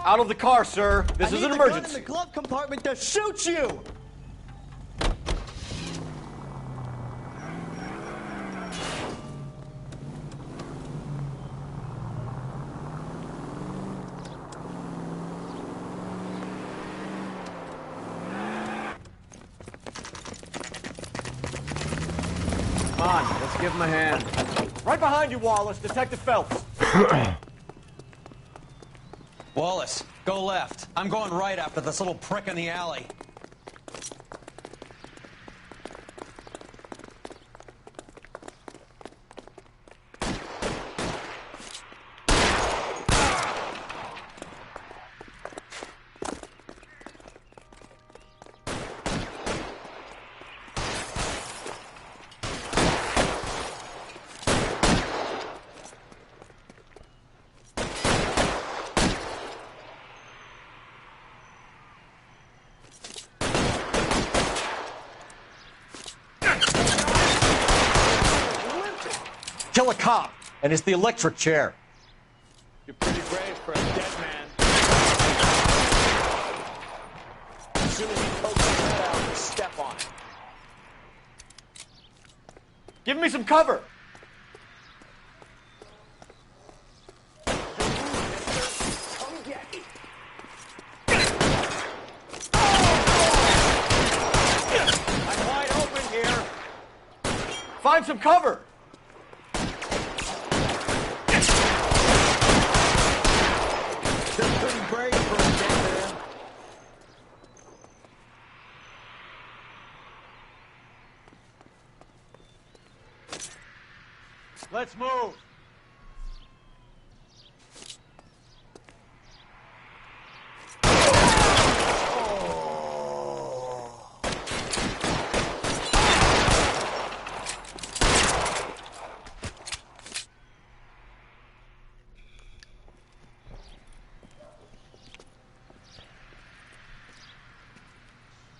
Out of the car, sir. This is an emergency. I need the gun in the glove compartment to shoot you! Come on, let's give him a hand. Right behind you, Wallace. Detective Phelps. Wallace, go left. I'm going right after this little prick in the alley. Kill a cop, and it's the electric chair. You're pretty brave for a dead man. As soon as he pokes his head out, you step on it. Give me some cover. Come get me. I'm wide open here. Find some cover. Let's move.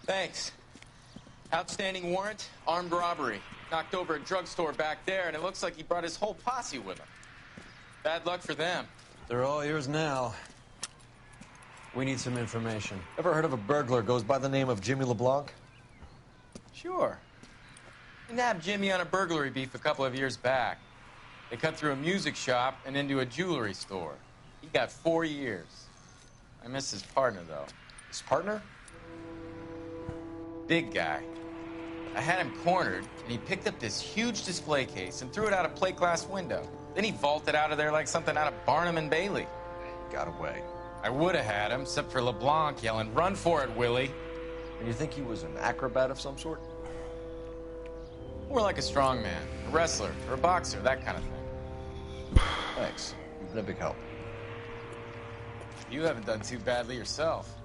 Thanks. Outstanding warrant, armed robbery. Knocked over a drugstore back there, and it looks like he brought his whole posse with him. Bad luck for them. They're all yours now. We need some information. Ever heard of a burglar goes by the name of Jimmy LeBlanc? Sure. We nabbed Jimmy on a burglary beef a couple of years back. They cut through a music shop and into a jewelry store. He got 4 years. I miss his partner, though. His partner? Big guy. I had him cornered, and he picked up this huge display case and threw it out a plate glass window. Then he vaulted out of there like something out of Barnum and Bailey. Got away. I would have had him, except for LeBlanc yelling, "Run for it, Willie!" And you think he was an acrobat of some sort? More like a strongman, a wrestler, or a boxer, that kind of thing. Thanks. You've been a big help. You haven't done too badly yourself.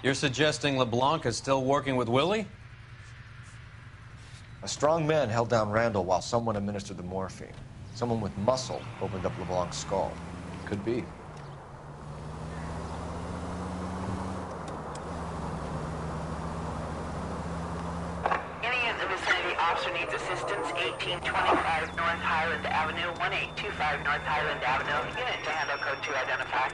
You're suggesting LeBlanc is still working with Willie? A strong man held down Randall while someone administered the morphine. Someone with muscle opened up LeBlanc's skull. Could be. Any in the vicinity officer needs assistance, 1825 North Highland Avenue, 1825 North Highland Avenue. Unit to handle code 2 identify.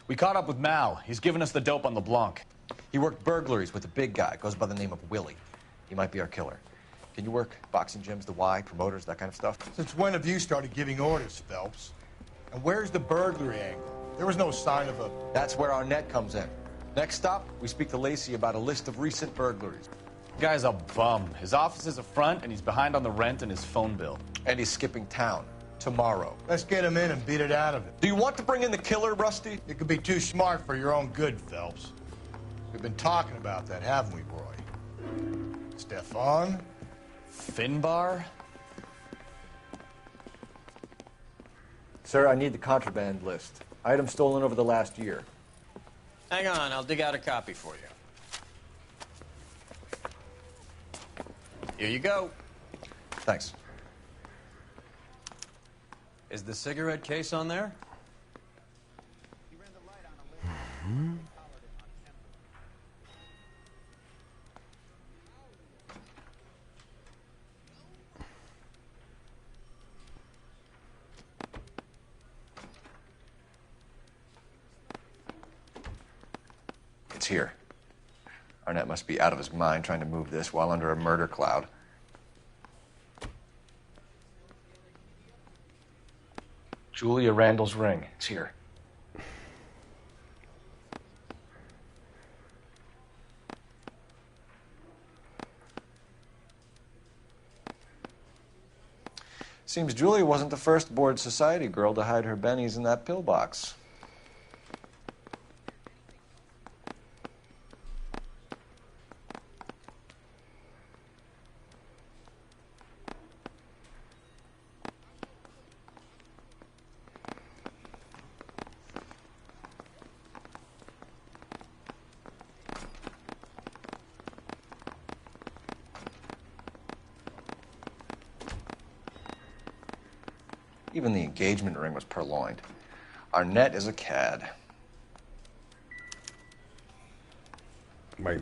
We caught up with Mao. He's given us the dope on LeBlanc. He worked burglaries with a big guy. Goes by the name of Willie. He might be our killer. Can you work boxing gyms, the Y, promoters, that kind of stuff? Since when have you started giving orders, Phelps? And where's the burglary angle? There was no sign of a... That's where our net comes in. Next stop, we speak to Lacey about a list of recent burglaries. Guy's a bum. His office is a front, and he's behind on the rent and his phone bill. And he's skipping town. Tomorrow. Let's get him in and beat it out of him. Do you want to bring in the killer, Rusty? You could be too smart for your own good, Phelps. We've been talking about that, haven't we, Roy? Stefan? Finbar? Sir, I need the contraband list. Items stolen over the last year. Hang on, I'll dig out a copy for you. Here you go. Thanks. Is the cigarette case on there? It's here. Arnett must be out of his mind trying to move this while under a murder cloud. Julia Randall's ring. It's here. Seems Julia wasn't the first bored society girl to hide her bennies in that pillbox. Even the engagement ring was purloined. Arnett is a cad. Mate.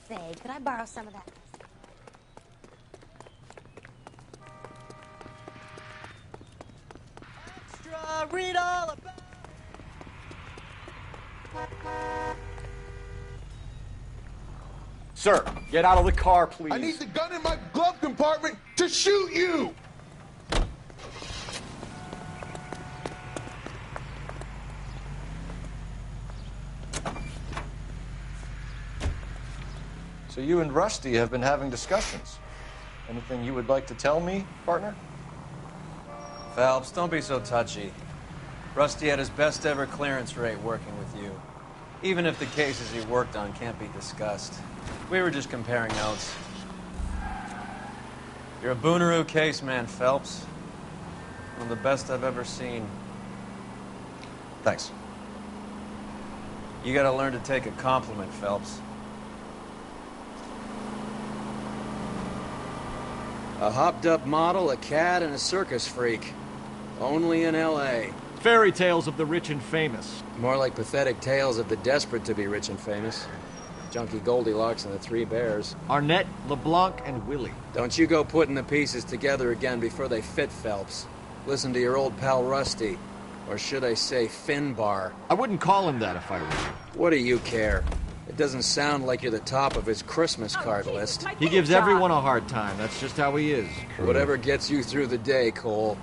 Say, could I borrow some of that? Extra, read all about. Sir, get out of the car, please. I need the gun in my glove compartment to shoot you! So you and Rusty have been having discussions. Anything you would like to tell me, partner? Phelps, don't be so touchy. Rusty had his best ever clearance rate working with you. Even if the cases he worked on can't be discussed. We were just comparing notes. You're a Booneroo case man, Phelps. One of the best I've ever seen. Thanks. You gotta learn to take a compliment, Phelps. A hopped-up model, a cad, and a circus freak. Only in L.A. Fairy tales of the rich and famous. More like pathetic tales of the desperate to be rich and famous. Junkie Goldilocks and the Three Bears. Arnett, LeBlanc, and Willie. Don't you go putting the pieces together again before they fit, Phelps. Listen to your old pal Rusty. Or should I say Finbar. I wouldn't call him that if I were you. What do you care? It doesn't sound like you're the top of his Christmas card list. He gives everyone a hard time. That's just how he is. Whatever gets you through the day, Cole.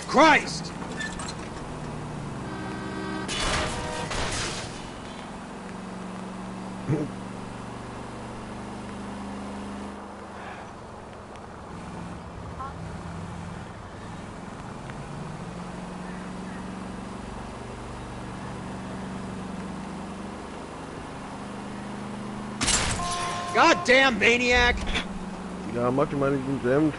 Christ! Goddamn maniac! Ja, macht mal nicht den.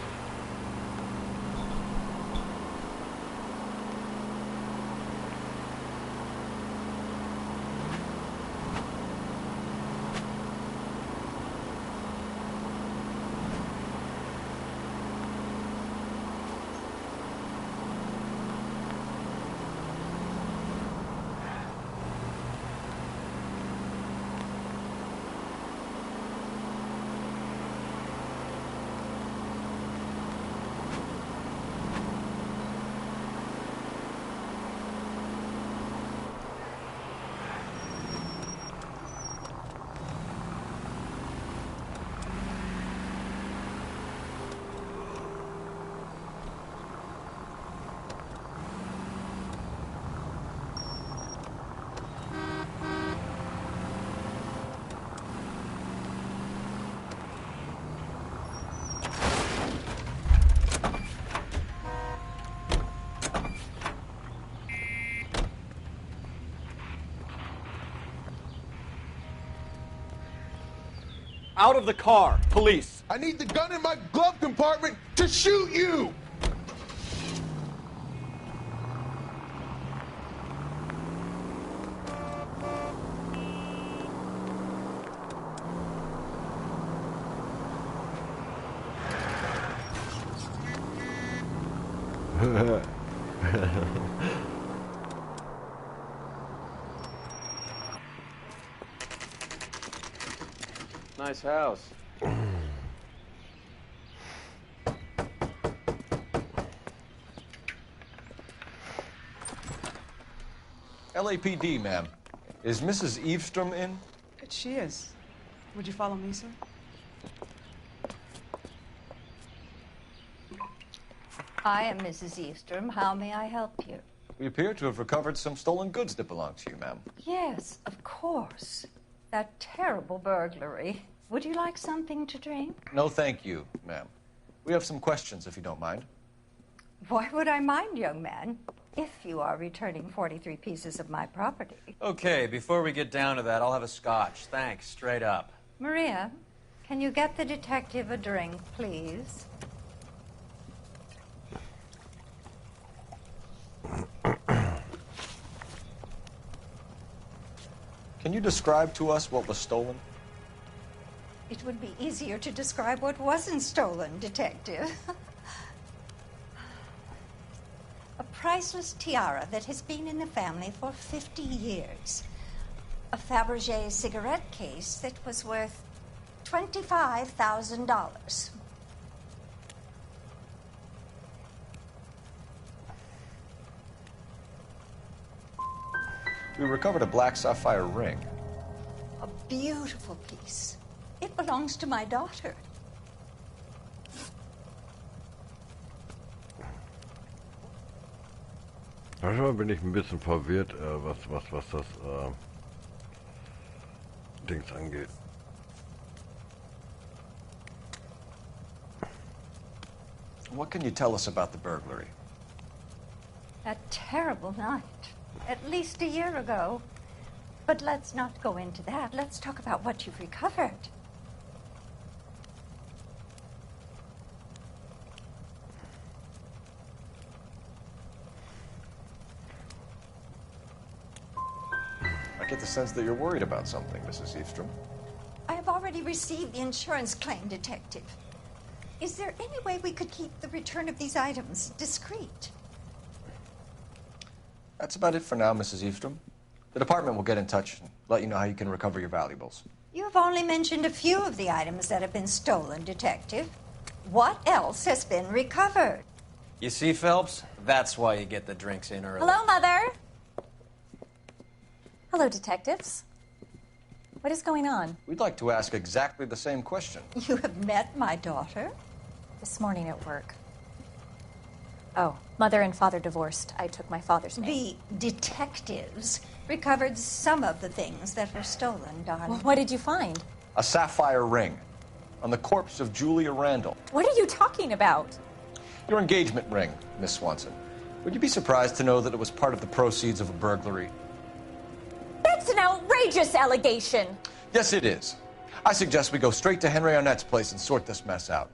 Out of the car, police. I need the gun in my glove compartment to shoot you! Nice house. LAPD, ma'am. Is Mrs. Eavestrom in? She is. Would you follow me, sir? I am Mrs. Eastrom. How may I help you? We appear to have recovered some stolen goods that belong to you, ma'am. Yes, of course. That terrible burglary. Would you like something to drink? No, thank you, ma'am. We have some questions, if you don't mind. Why would I mind, young man, if you are returning 43 pieces of my property? Okay, before we get down to that, I'll have a scotch. Thanks, straight up. Maria, can you get the detective a drink, please? Can you describe to us what was stolen? It would be easier to describe what wasn't stolen, Detective. A priceless tiara that has been in the family for 50 years. A Fabergé cigarette case that was worth $25,000. We recovered a black sapphire ring. A beautiful piece. It belongs to my daughter. Manchmal bin ich ein bisschen verwirrt, was das Dings angeht. What can you tell us about the burglary? A terrible night. At least a year ago. But let's not go into that. Let's talk about what you've recovered. I get the sense that you're worried about something, Mrs. Eavestrom. I have already received the insurance claim, Detective. Is there any way we could keep the return of these items discreet? That's about it for now, Mrs. Eavestrom. The department will get in touch and let you know how you can recover your valuables. You have only mentioned a few of the items that have been stolen, Detective. What else has been recovered? You see, Phelps? That's why you get the drinks in early. Hello, Mother. Hello, detectives. What is going on? We'd like to ask exactly the same question. You have met my daughter? This morning at work. Oh, mother and father divorced. I took my father's name. The detectives recovered some of the things that were stolen, darling. Well, what did you find? A sapphire ring on the corpse of Julia Randall. What are you talking about? Your engagement ring, Miss Swanson. Would you be surprised to know that it was part of the proceeds of a burglary? That's an outrageous allegation. Yes, it is. I suggest we go straight to Henry Arnett's place and sort this mess out.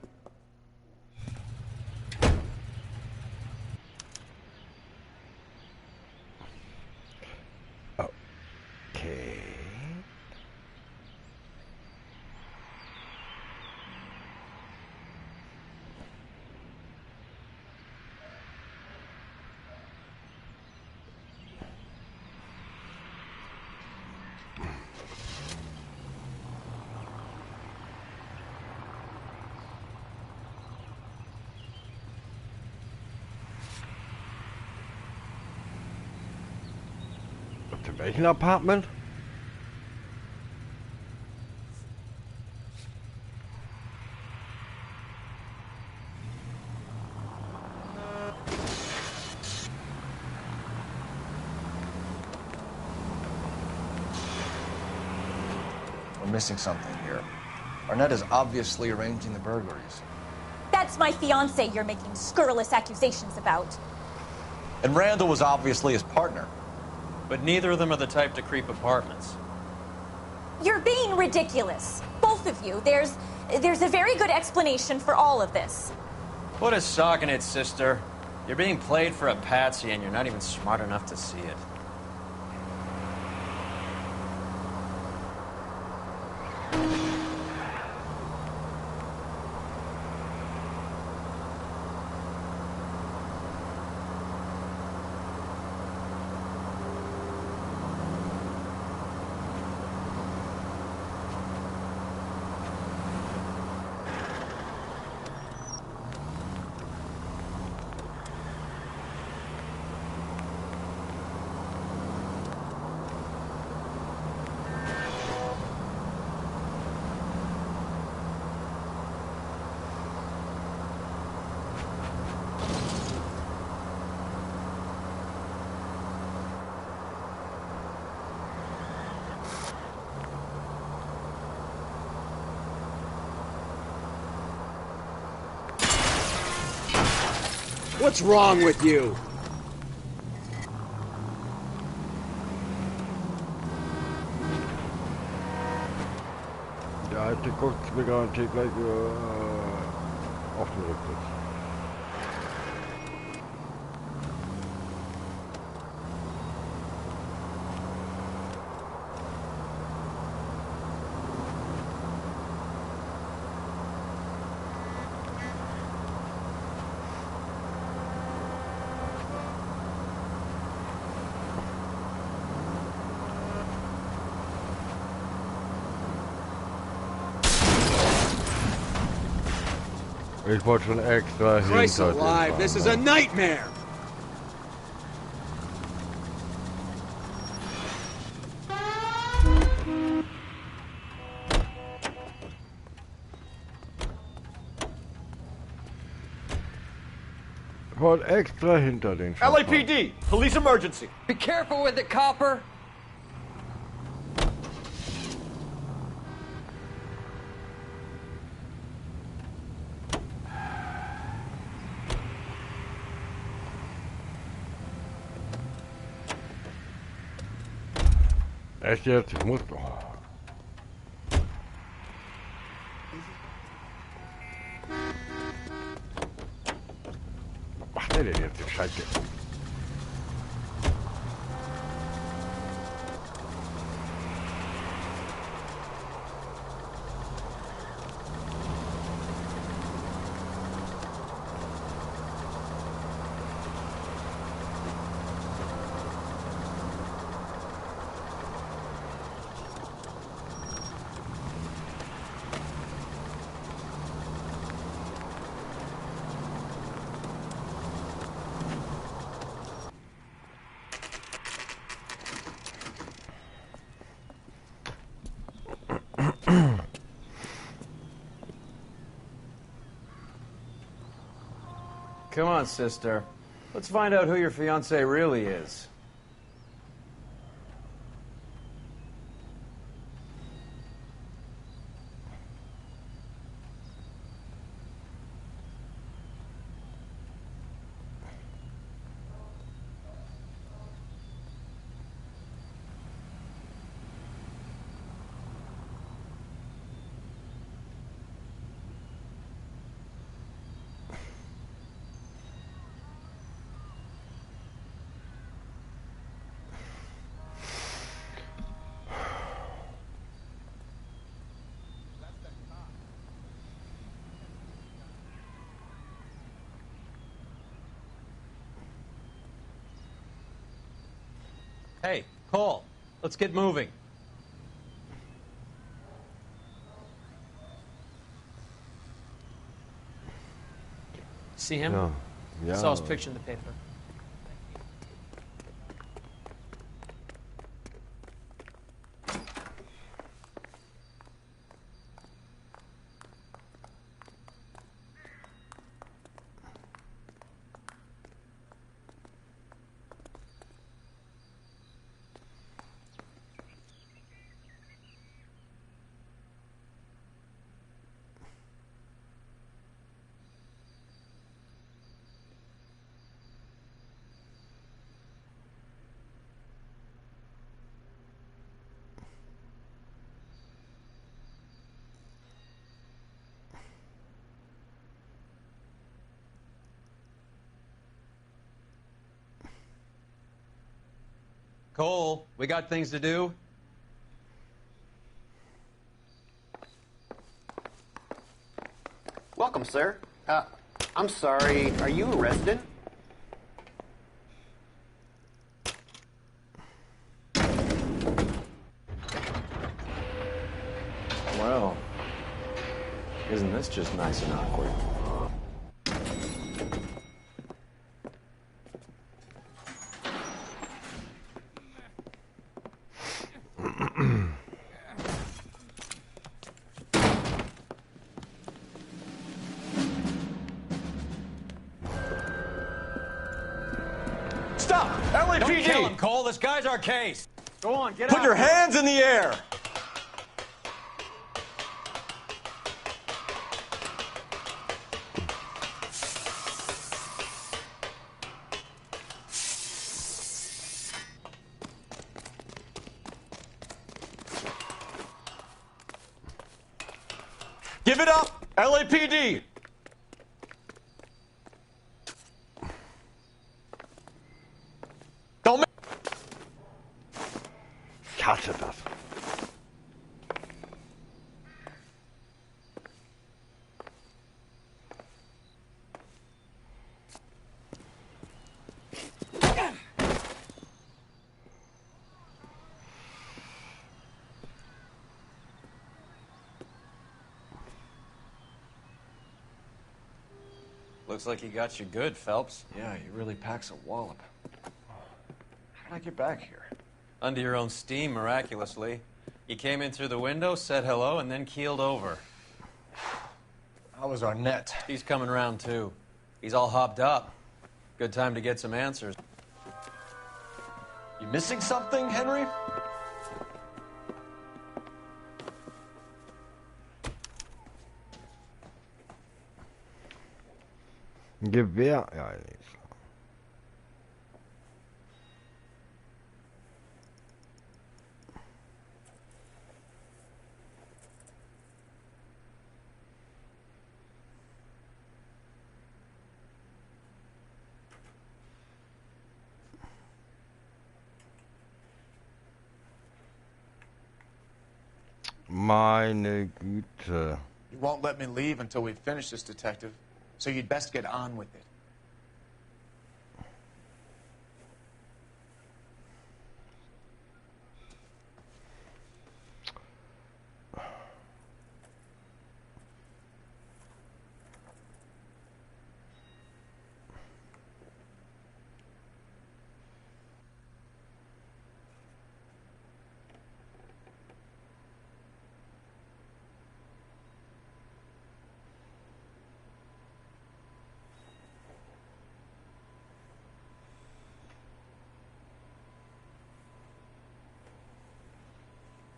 Okay. To welchem Apartment? We're missing something here. Arnett is obviously arranging the burglaries. That's my fiancé you're making scurrilous accusations about. And Randall was obviously his partner. But neither of them are the type to creep apartments. You're being ridiculous. Both of you. There's a very good explanation for all of this. Put a sock in it, sister. You're being played for a patsy and you're not even smart enough to see it. What's wrong with you? Der Alte guckt mir garantiert gleich auf den Rücksitz. Ich wollte schon extra Christ hinter dem alive, fahren, this is ne? a nightmare! Ich wollte extra hinter den fahren. LAPD! Police emergency! Be careful with it, copper! Echt jetzt? Ich muss doch. Was macht der denn jetzt, der Scheiße? Come on, sister. Let's find out who your fiancé really is. Hey, Cole, let's get moving. See him? Ja. Ja. Saw his picture in the paper. Cole, we got things to do. Welcome, sir. I'm sorry, are you a resident? Well, isn't this just nice and awkward? Stop! LAPD! Don't kill him, Cole. This guy's our case. Go on, get out. Put your hands in the air! Give it up! LAPD! Don't Ich hasse das. Looks like he got you good, Phelps. Yeah, he really packs a wallop. How did I get back here? Under your own steam, miraculously. You came in through the window, said hello, and then keeled over. How was Arnett? He's coming round, too. He's all hopped up. Good time to get some answers. You missing something, Henry? Ein Gewehr. Ja, nee. Meine Güte. You won't let me leave until we finish this, Detective. So you'd best get on with it.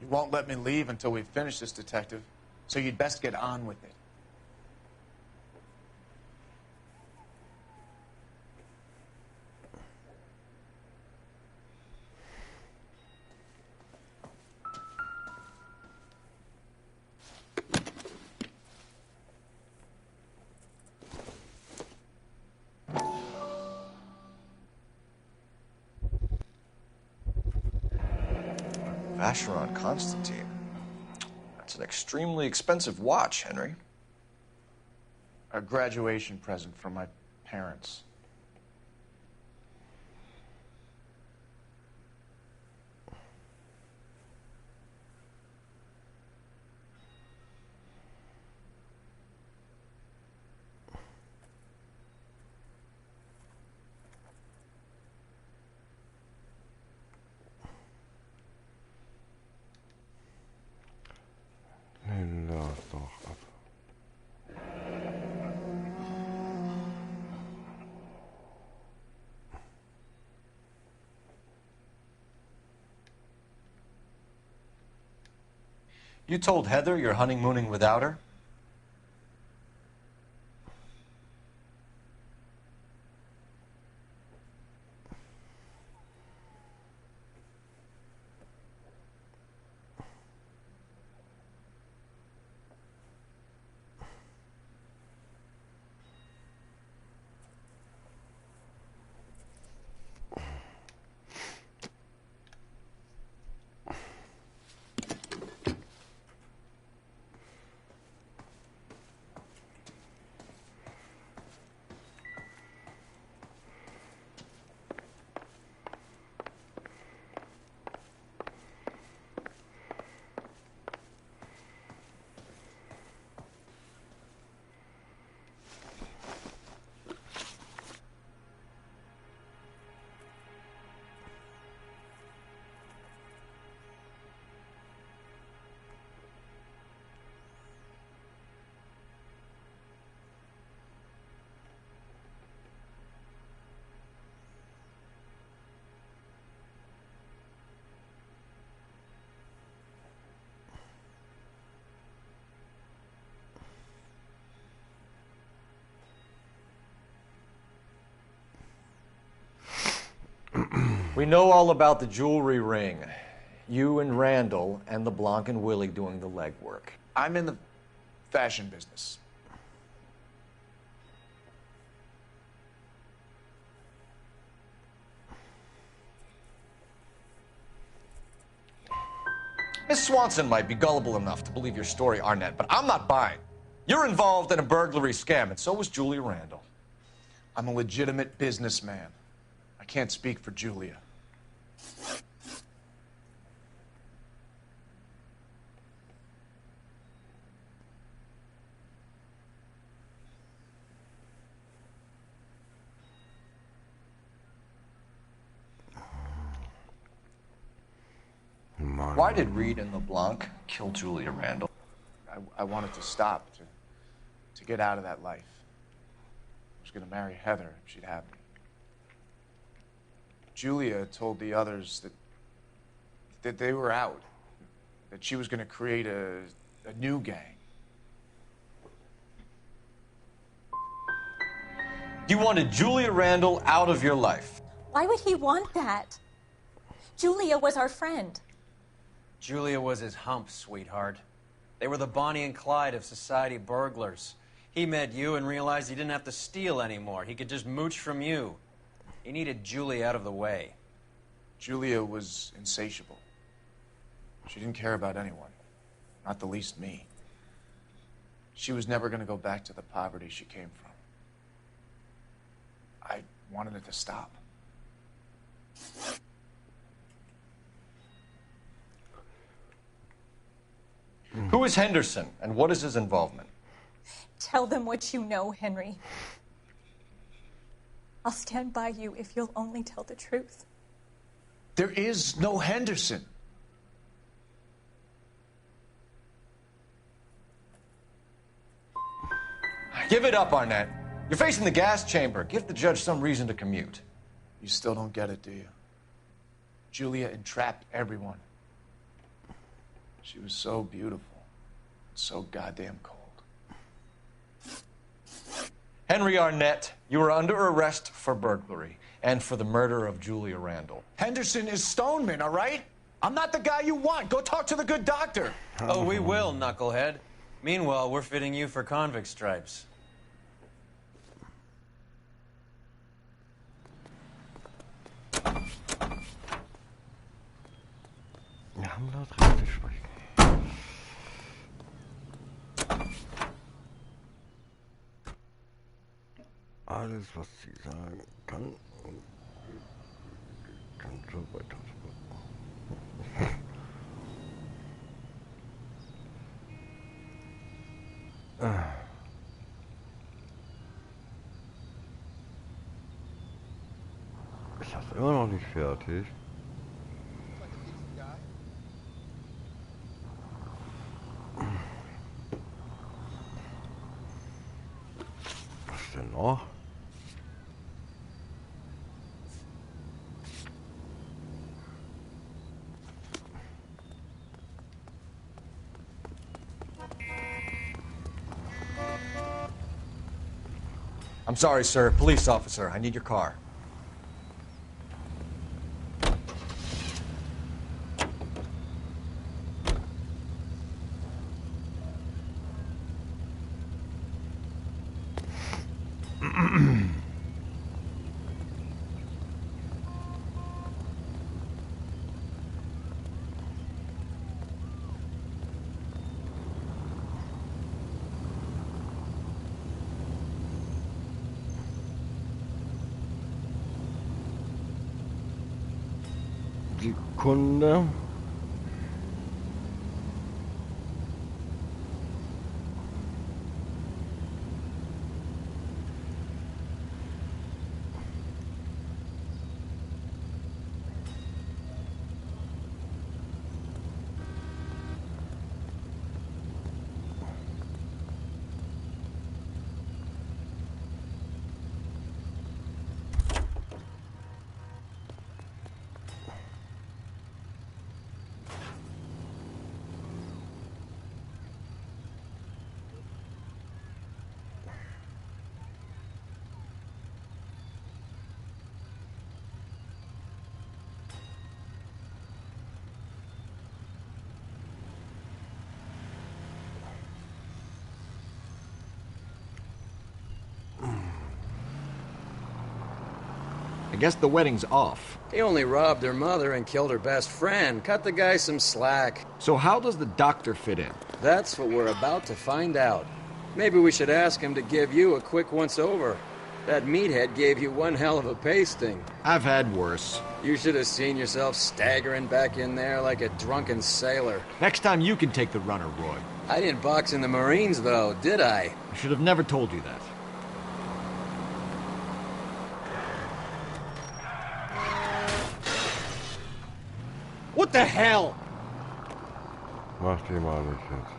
You won't let me leave until we finish this, Detective. So you'd best get on with it. Vacheron Constantine. That's an extremely expensive watch, Henry. A graduation present from my parents. Lass doch ab. You told Heather you're honeymooning without her? We know all about the jewelry ring. You and Randall and LeBlanc and Willie doing the legwork. I'm in the Fashion business. Miss Swanson might be gullible enough to believe your story, Arnett, but I'm not buying. You're involved in a burglary scam, and so was Julia Randall. I'm a legitimate businessman. I can't speak for Julia. Why did Reed and LeBlanc kill Julia Randall? I wanted to stop, to get out of that life. I was going to marry Heather if she'd have me. Julia told the others that they were out, that she was going to create a new gang. You wanted Julia Randall out of your life. Why would he want that? Julia was our friend. Julia was his hump, sweetheart. They were the Bonnie and Clyde of society burglars. He met you and realized he didn't have to steal anymore. He could just mooch from you. He needed Julia out of the way. Julia was insatiable. She didn't care about anyone, not the least me. She was never going to go back to the poverty she came from. I wanted it to stop. Who is Henderson, and what is his involvement? Tell them what you know, Henry. I'll stand by you if you'll only tell the truth. There is no Henderson. Give it up, Arnett. You're facing the gas chamber. Give the judge some reason to commute. You still don't get it, do you? Julia entrapped everyone. She was so beautiful, so goddamn cold. Henry Arnett, you are under arrest for burglary and for the murder of Julia Randall. Henderson is Stoneman, all right? I'm not the guy you want. Go talk to the good doctor. Oh, we will, knucklehead. Meanwhile, we're fitting you for convict stripes. Wir haben laut richtig sprechen. Alles, was sie sagen kann so weiter. Ich hab's immer noch nicht fertig. Was denn noch? I'm sorry, sir. Police officer, I need your car. Sekunde. I guess the wedding's off. He only robbed her mother and killed her best friend. Cut the guy some slack. So how does the doctor fit in? That's what we're about to find out. Maybe we should ask him to give you a quick once-over. That meathead gave you one hell of a pasting. I've had worse. You should have seen yourself staggering back in there like a drunken sailor. Next time you can take the runner, Roy. I didn't box in the Marines, though, did I? I should have never told you that. What the hell? Mach die mal nicht jetzt.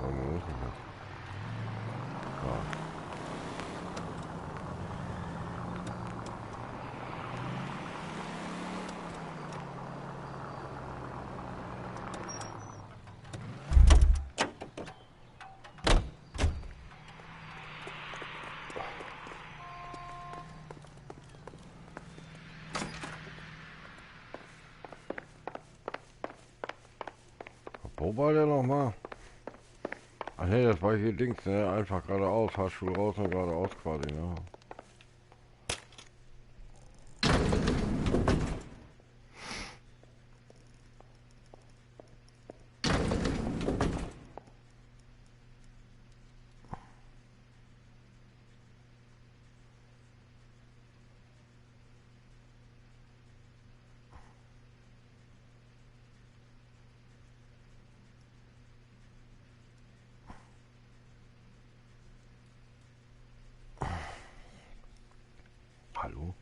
Warum muss ich das? Ja. Wo war der nochmal? Ach ne, das war hier Dings, ne? Einfach geradeaus, Fahrschuh raus und geradeaus quasi, ne? Hallo?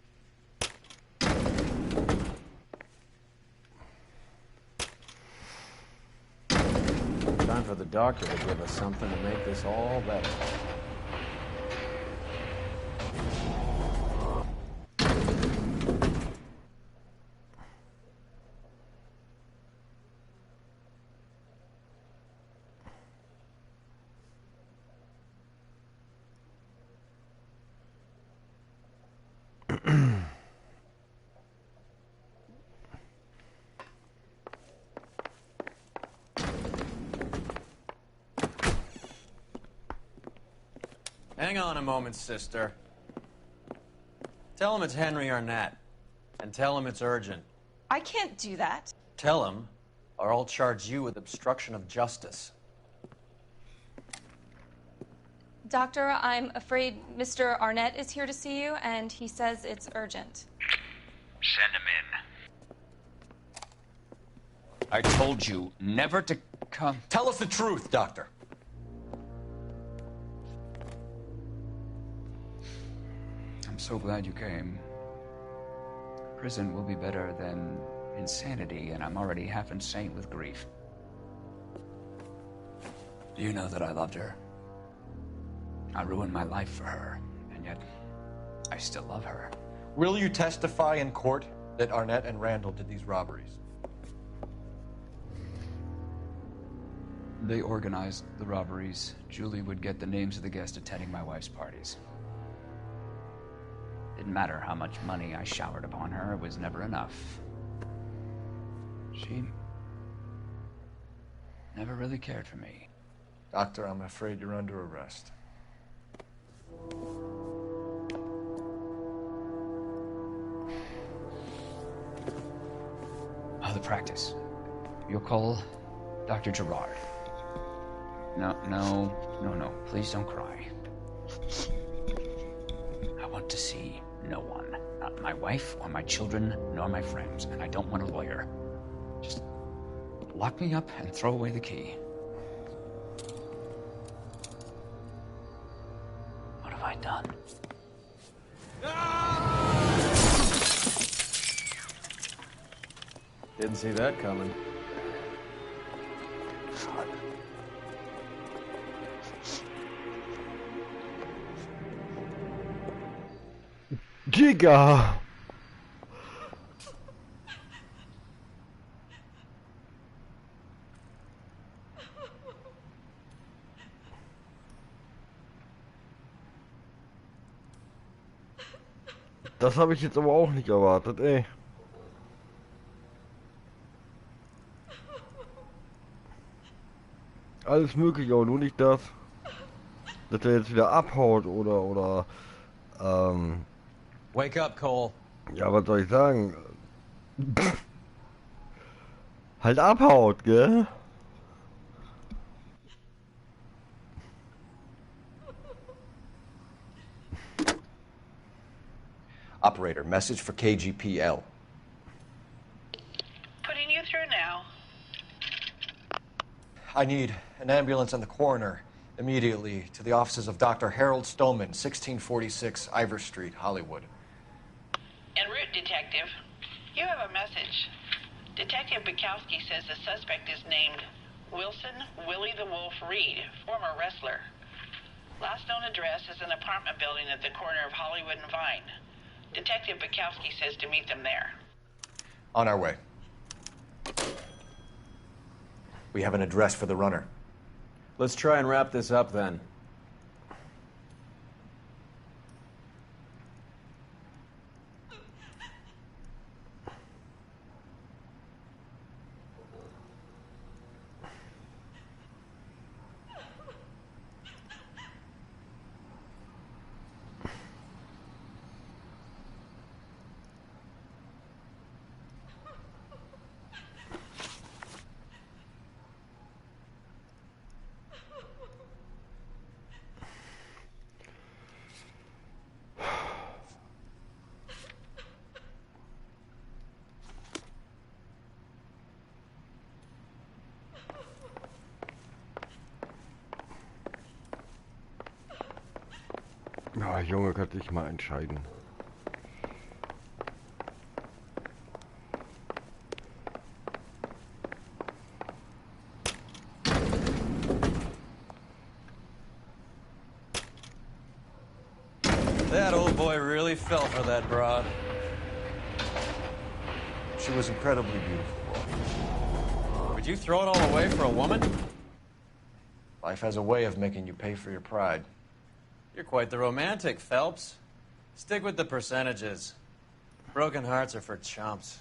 Time for the doctor to give us something to make this all better. Hang on a moment, sister. Tell him it's Henry Arnett. And tell him it's urgent. I can't do that. Tell him, or I'll charge you with obstruction of justice. Doctor, I'm afraid Mr. Arnett is here to see you, and he says it's urgent. Send him in. I told you never to come. Tell us the truth, Doctor. I'm so glad you came. Prison will be better than insanity, and I'm already half insane with grief. Do you know that I loved her? I ruined my life for her, and yet I still love her. Will you testify in court that Arnett and Randall did these robberies? They organized the robberies. Julie would get the names of the guests attending my wife's parties. Didn't matter how much money I showered upon her, it was never enough. She never really cared for me. Doctor, I'm afraid you're under arrest. Oh, the practice. You'll call Dr. Gerard. No. Please don't cry. I want to see no one. Not my wife or my children, nor my friends. And I don't want a lawyer. Just lock me up and throw away the key. What have I done? Didn't see that coming. Giga! Das habe ich jetzt aber auch nicht erwartet, ey. Alles mögliche, aber nur nicht das. Dass er jetzt wieder abhaut oder Wake up, Cole. Ja, was soll ich sagen? Halt abhaut, gell? Operator, message for KGPL. Putting you through now. I need an ambulance and the coroner immediately to the offices of Dr. Harold Stoneman, 1646 Ivor Street, Hollywood. En route, Detective. You have a message. Detective Bukowski says the suspect is named Wilson Willie the Wolf Reed, former wrestler. Last known address is an apartment building at the corner of Hollywood and Vine. Detective Bukowski says to meet them there. On our way. We have an address for the runner. Let's try and wrap this up then. Ja, Junge, kann sich mal entscheiden. That old boy really fell for that broad. She was incredibly beautiful. Would you throw it all away for a woman? Life has a way of making you pay for your pride. You're quite the romantic, Phelps. Stick with the percentages. Broken hearts are for chumps.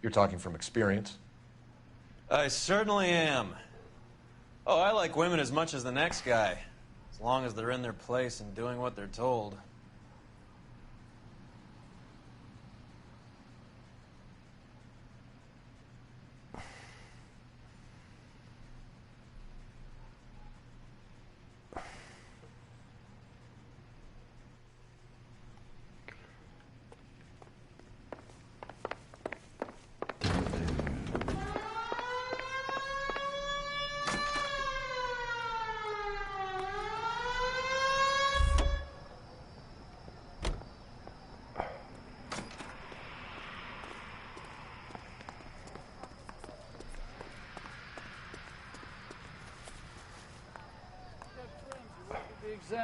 You're talking from experience. I certainly am. Oh, I like women as much as the next guy. As long as they're in their place and doing what they're told.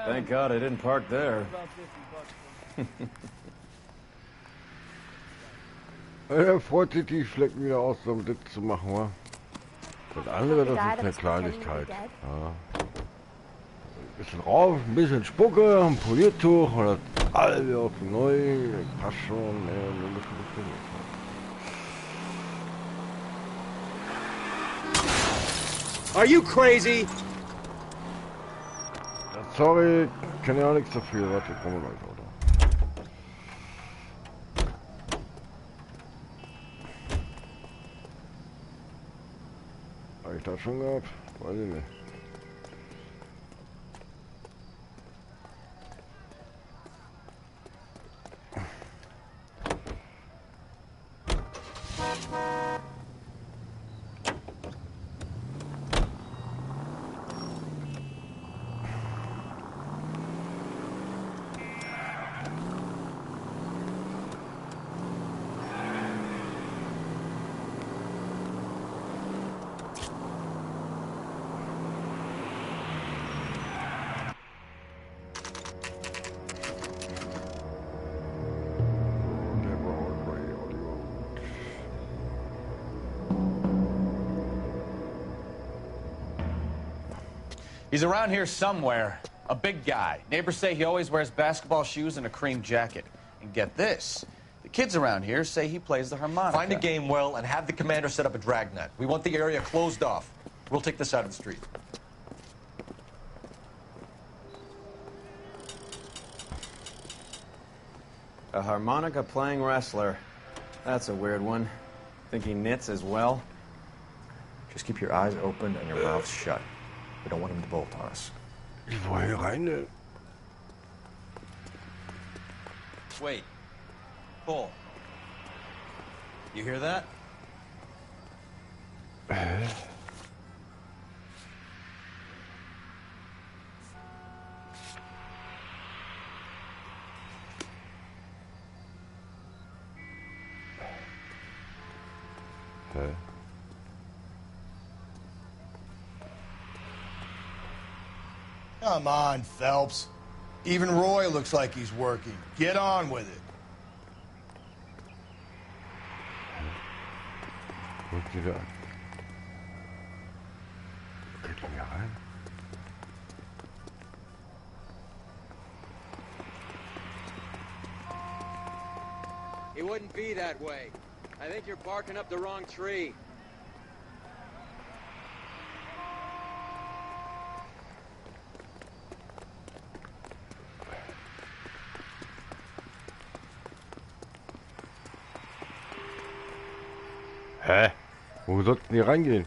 Thank God I didn't park there. Er freut sich, die Flecken wieder aus so einem Sitz zu machen, wa? Das andere, das ist eine Kleinigkeit. Ja. Ein bisschen rauf, ein bisschen Spucke, ein Poliertuch und das alles wieder auf neu. Passt schon, ein bisschen. Are you crazy? Sorry, kann ja auch nichts dafür. Warte, komm mal gleich, Auto. Habe ich das schon gehabt? Weiß ich nicht. He's around here somewhere. A big guy. Neighbors say he always wears basketball shoes and a cream jacket. And get this, the kids around here say he plays the harmonica. Find a game well and have the commander set up a dragnet. We want the area closed off. We'll take this out of the street. A harmonica-playing wrestler. That's a weird one. Think he knits as well? Just keep your eyes open and your mouth shut. We don't want him to bolt on us. Ich wollte hier rein. Wait. Pull. You hear that? Hä? Come on, Phelps. Even Roy looks like he's working. Get on with it. Wo ist die da? Geht die hier rein? He wouldn't be that way. I think you're barking up the wrong tree. Hä? Wo sollten die reingehen?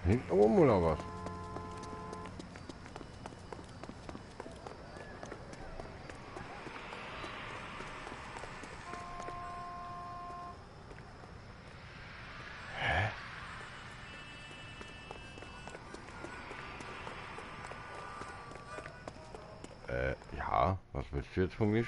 Hinten oben oder was? Ja, was willst du jetzt von mir?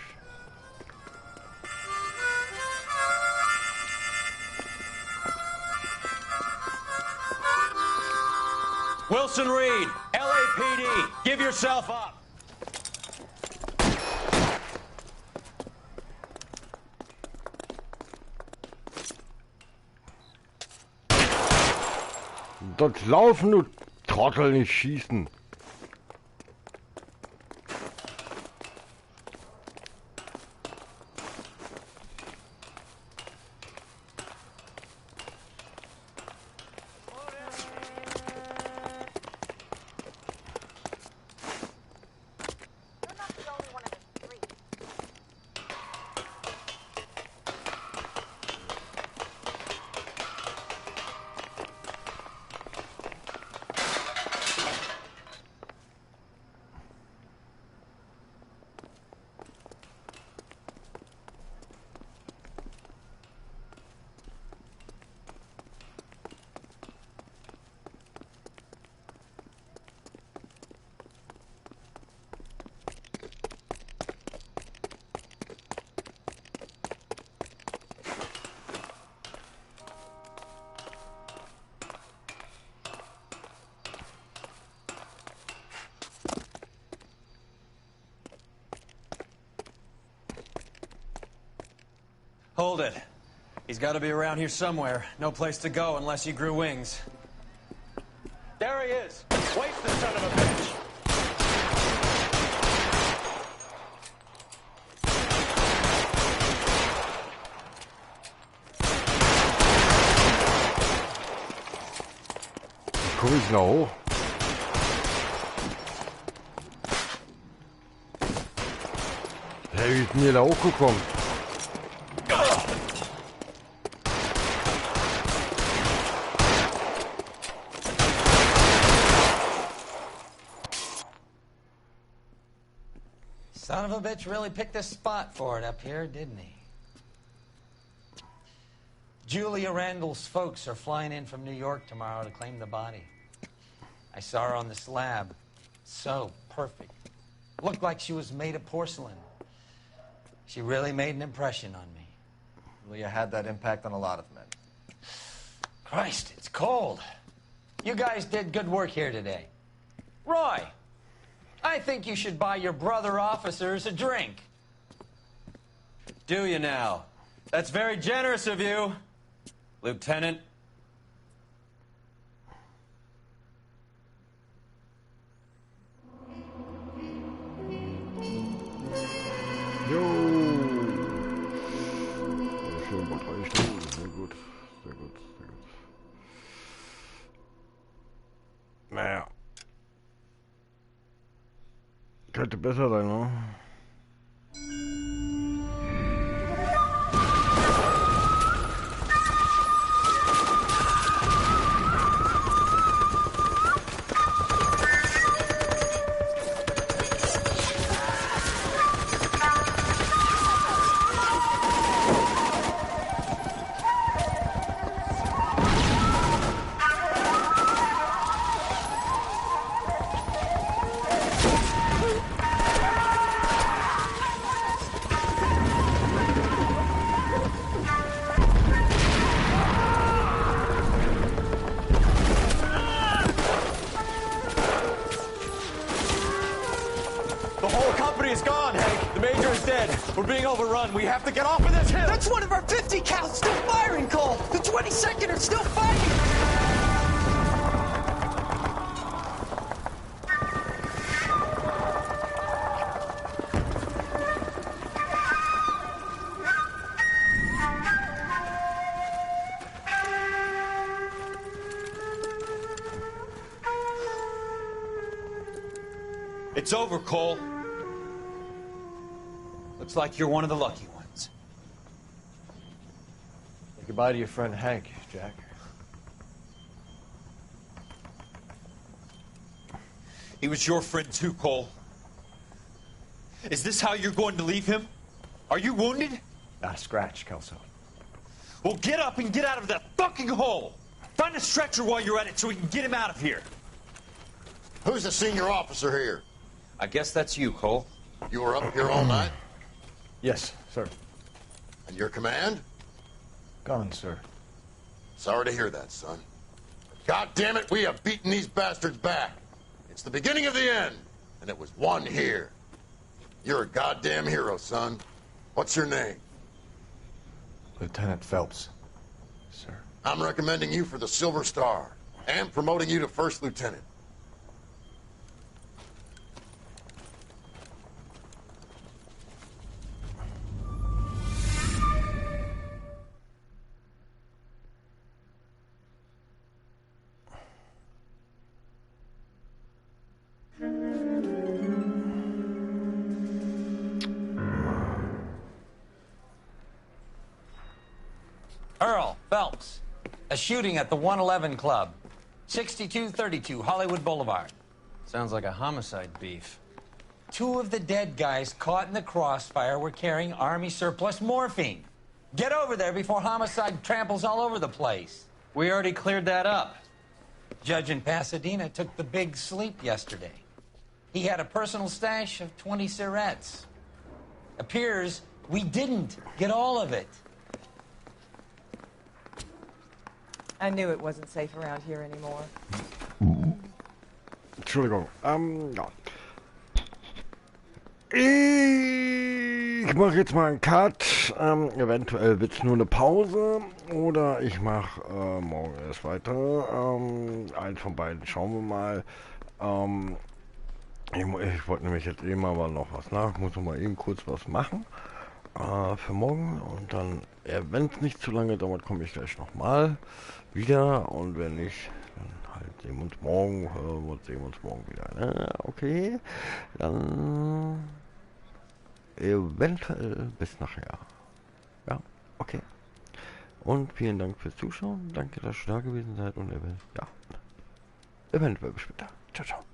Wilson Reed, LAPD, give yourself up. Dort laufen, du Trottel, nicht schießen. Hold it. He's got to be around here somewhere. No place to go unless he grew wings. There he is. Waste the son of a bitch. Komm ich noch hoch? Hey, wie ist denn hier da hochgekommen? Son of a bitch really picked a spot for it up here, didn't he? Julia Randall's folks are flying in from New York tomorrow to claim the body. I saw her on the slab. So perfect. Looked like she was made of porcelain. She really made an impression on me. Julia had that impact on a lot of men. Christ, it's cold. You guys did good work here today. Roy, I think you should buy your brother officers a drink. Do you now? That's very generous of you, Lieutenant. Jo. Schon mal 3 Stunden. gut. Sehr gut, sehr gut. Naja. Könnte besser sein, ne? We're being overrun. We have to get off of this hill. That's one of our 50 cals still firing, Cole. The 22nd are still fighting. It's over, Cole. Looks like you're one of the lucky ones. Say goodbye to your friend Hank, Jack. He was your friend too, Cole. Is this how you're going to leave him? Are you wounded? Not a scratch, Kelso. Well, get up and get out of that fucking hole! Find a stretcher while you're at it so we can get him out of here. Who's the senior officer here? I guess that's you, Cole. You were up here all night? Yes, sir. And your command? Gone, sir. Sorry to hear that, son. God damn it, we have beaten these bastards back. It's the beginning of the end, and it was one here. You're a goddamn hero, son. What's your name? Lieutenant Phelps, sir. I'm recommending you for the Silver Star, and promoting you to First Lieutenant. Earl Phelps, a shooting at the 111 Club, 6232 Hollywood Boulevard. Sounds like a homicide beef. Two of the dead guys caught in the crossfire were carrying Army surplus morphine. Get over there before homicide tramples all over the place. We already cleared that up. Judge in Pasadena took the big sleep yesterday. He had a personal stash of 20 cigarettes. Appears we didn't get all of it. I knew it wasn't safe around here anymore. Entschuldigung. Ja. Ich mache jetzt mal einen Cut. Eventuell wird es nur eine Pause. Oder ich mache morgen erst weiter. Eins von beiden schauen wir mal. Ich wollte nämlich jetzt eben aber noch was nach. Muss noch mal eben kurz was machen. Für morgen. Und dann, wenn es nicht zu lange dauert, komme ich gleich nochmal wieder. Und wenn nicht, dann halt sehen wir uns morgen. Hören wir uns, sehen wir uns morgen wieder. Okay. Dann eventuell bis nachher. Ja, okay. Und vielen Dank fürs Zuschauen. Danke, dass ihr da gewesen seid. Und ja, eventuell bis später. Ciao, ciao.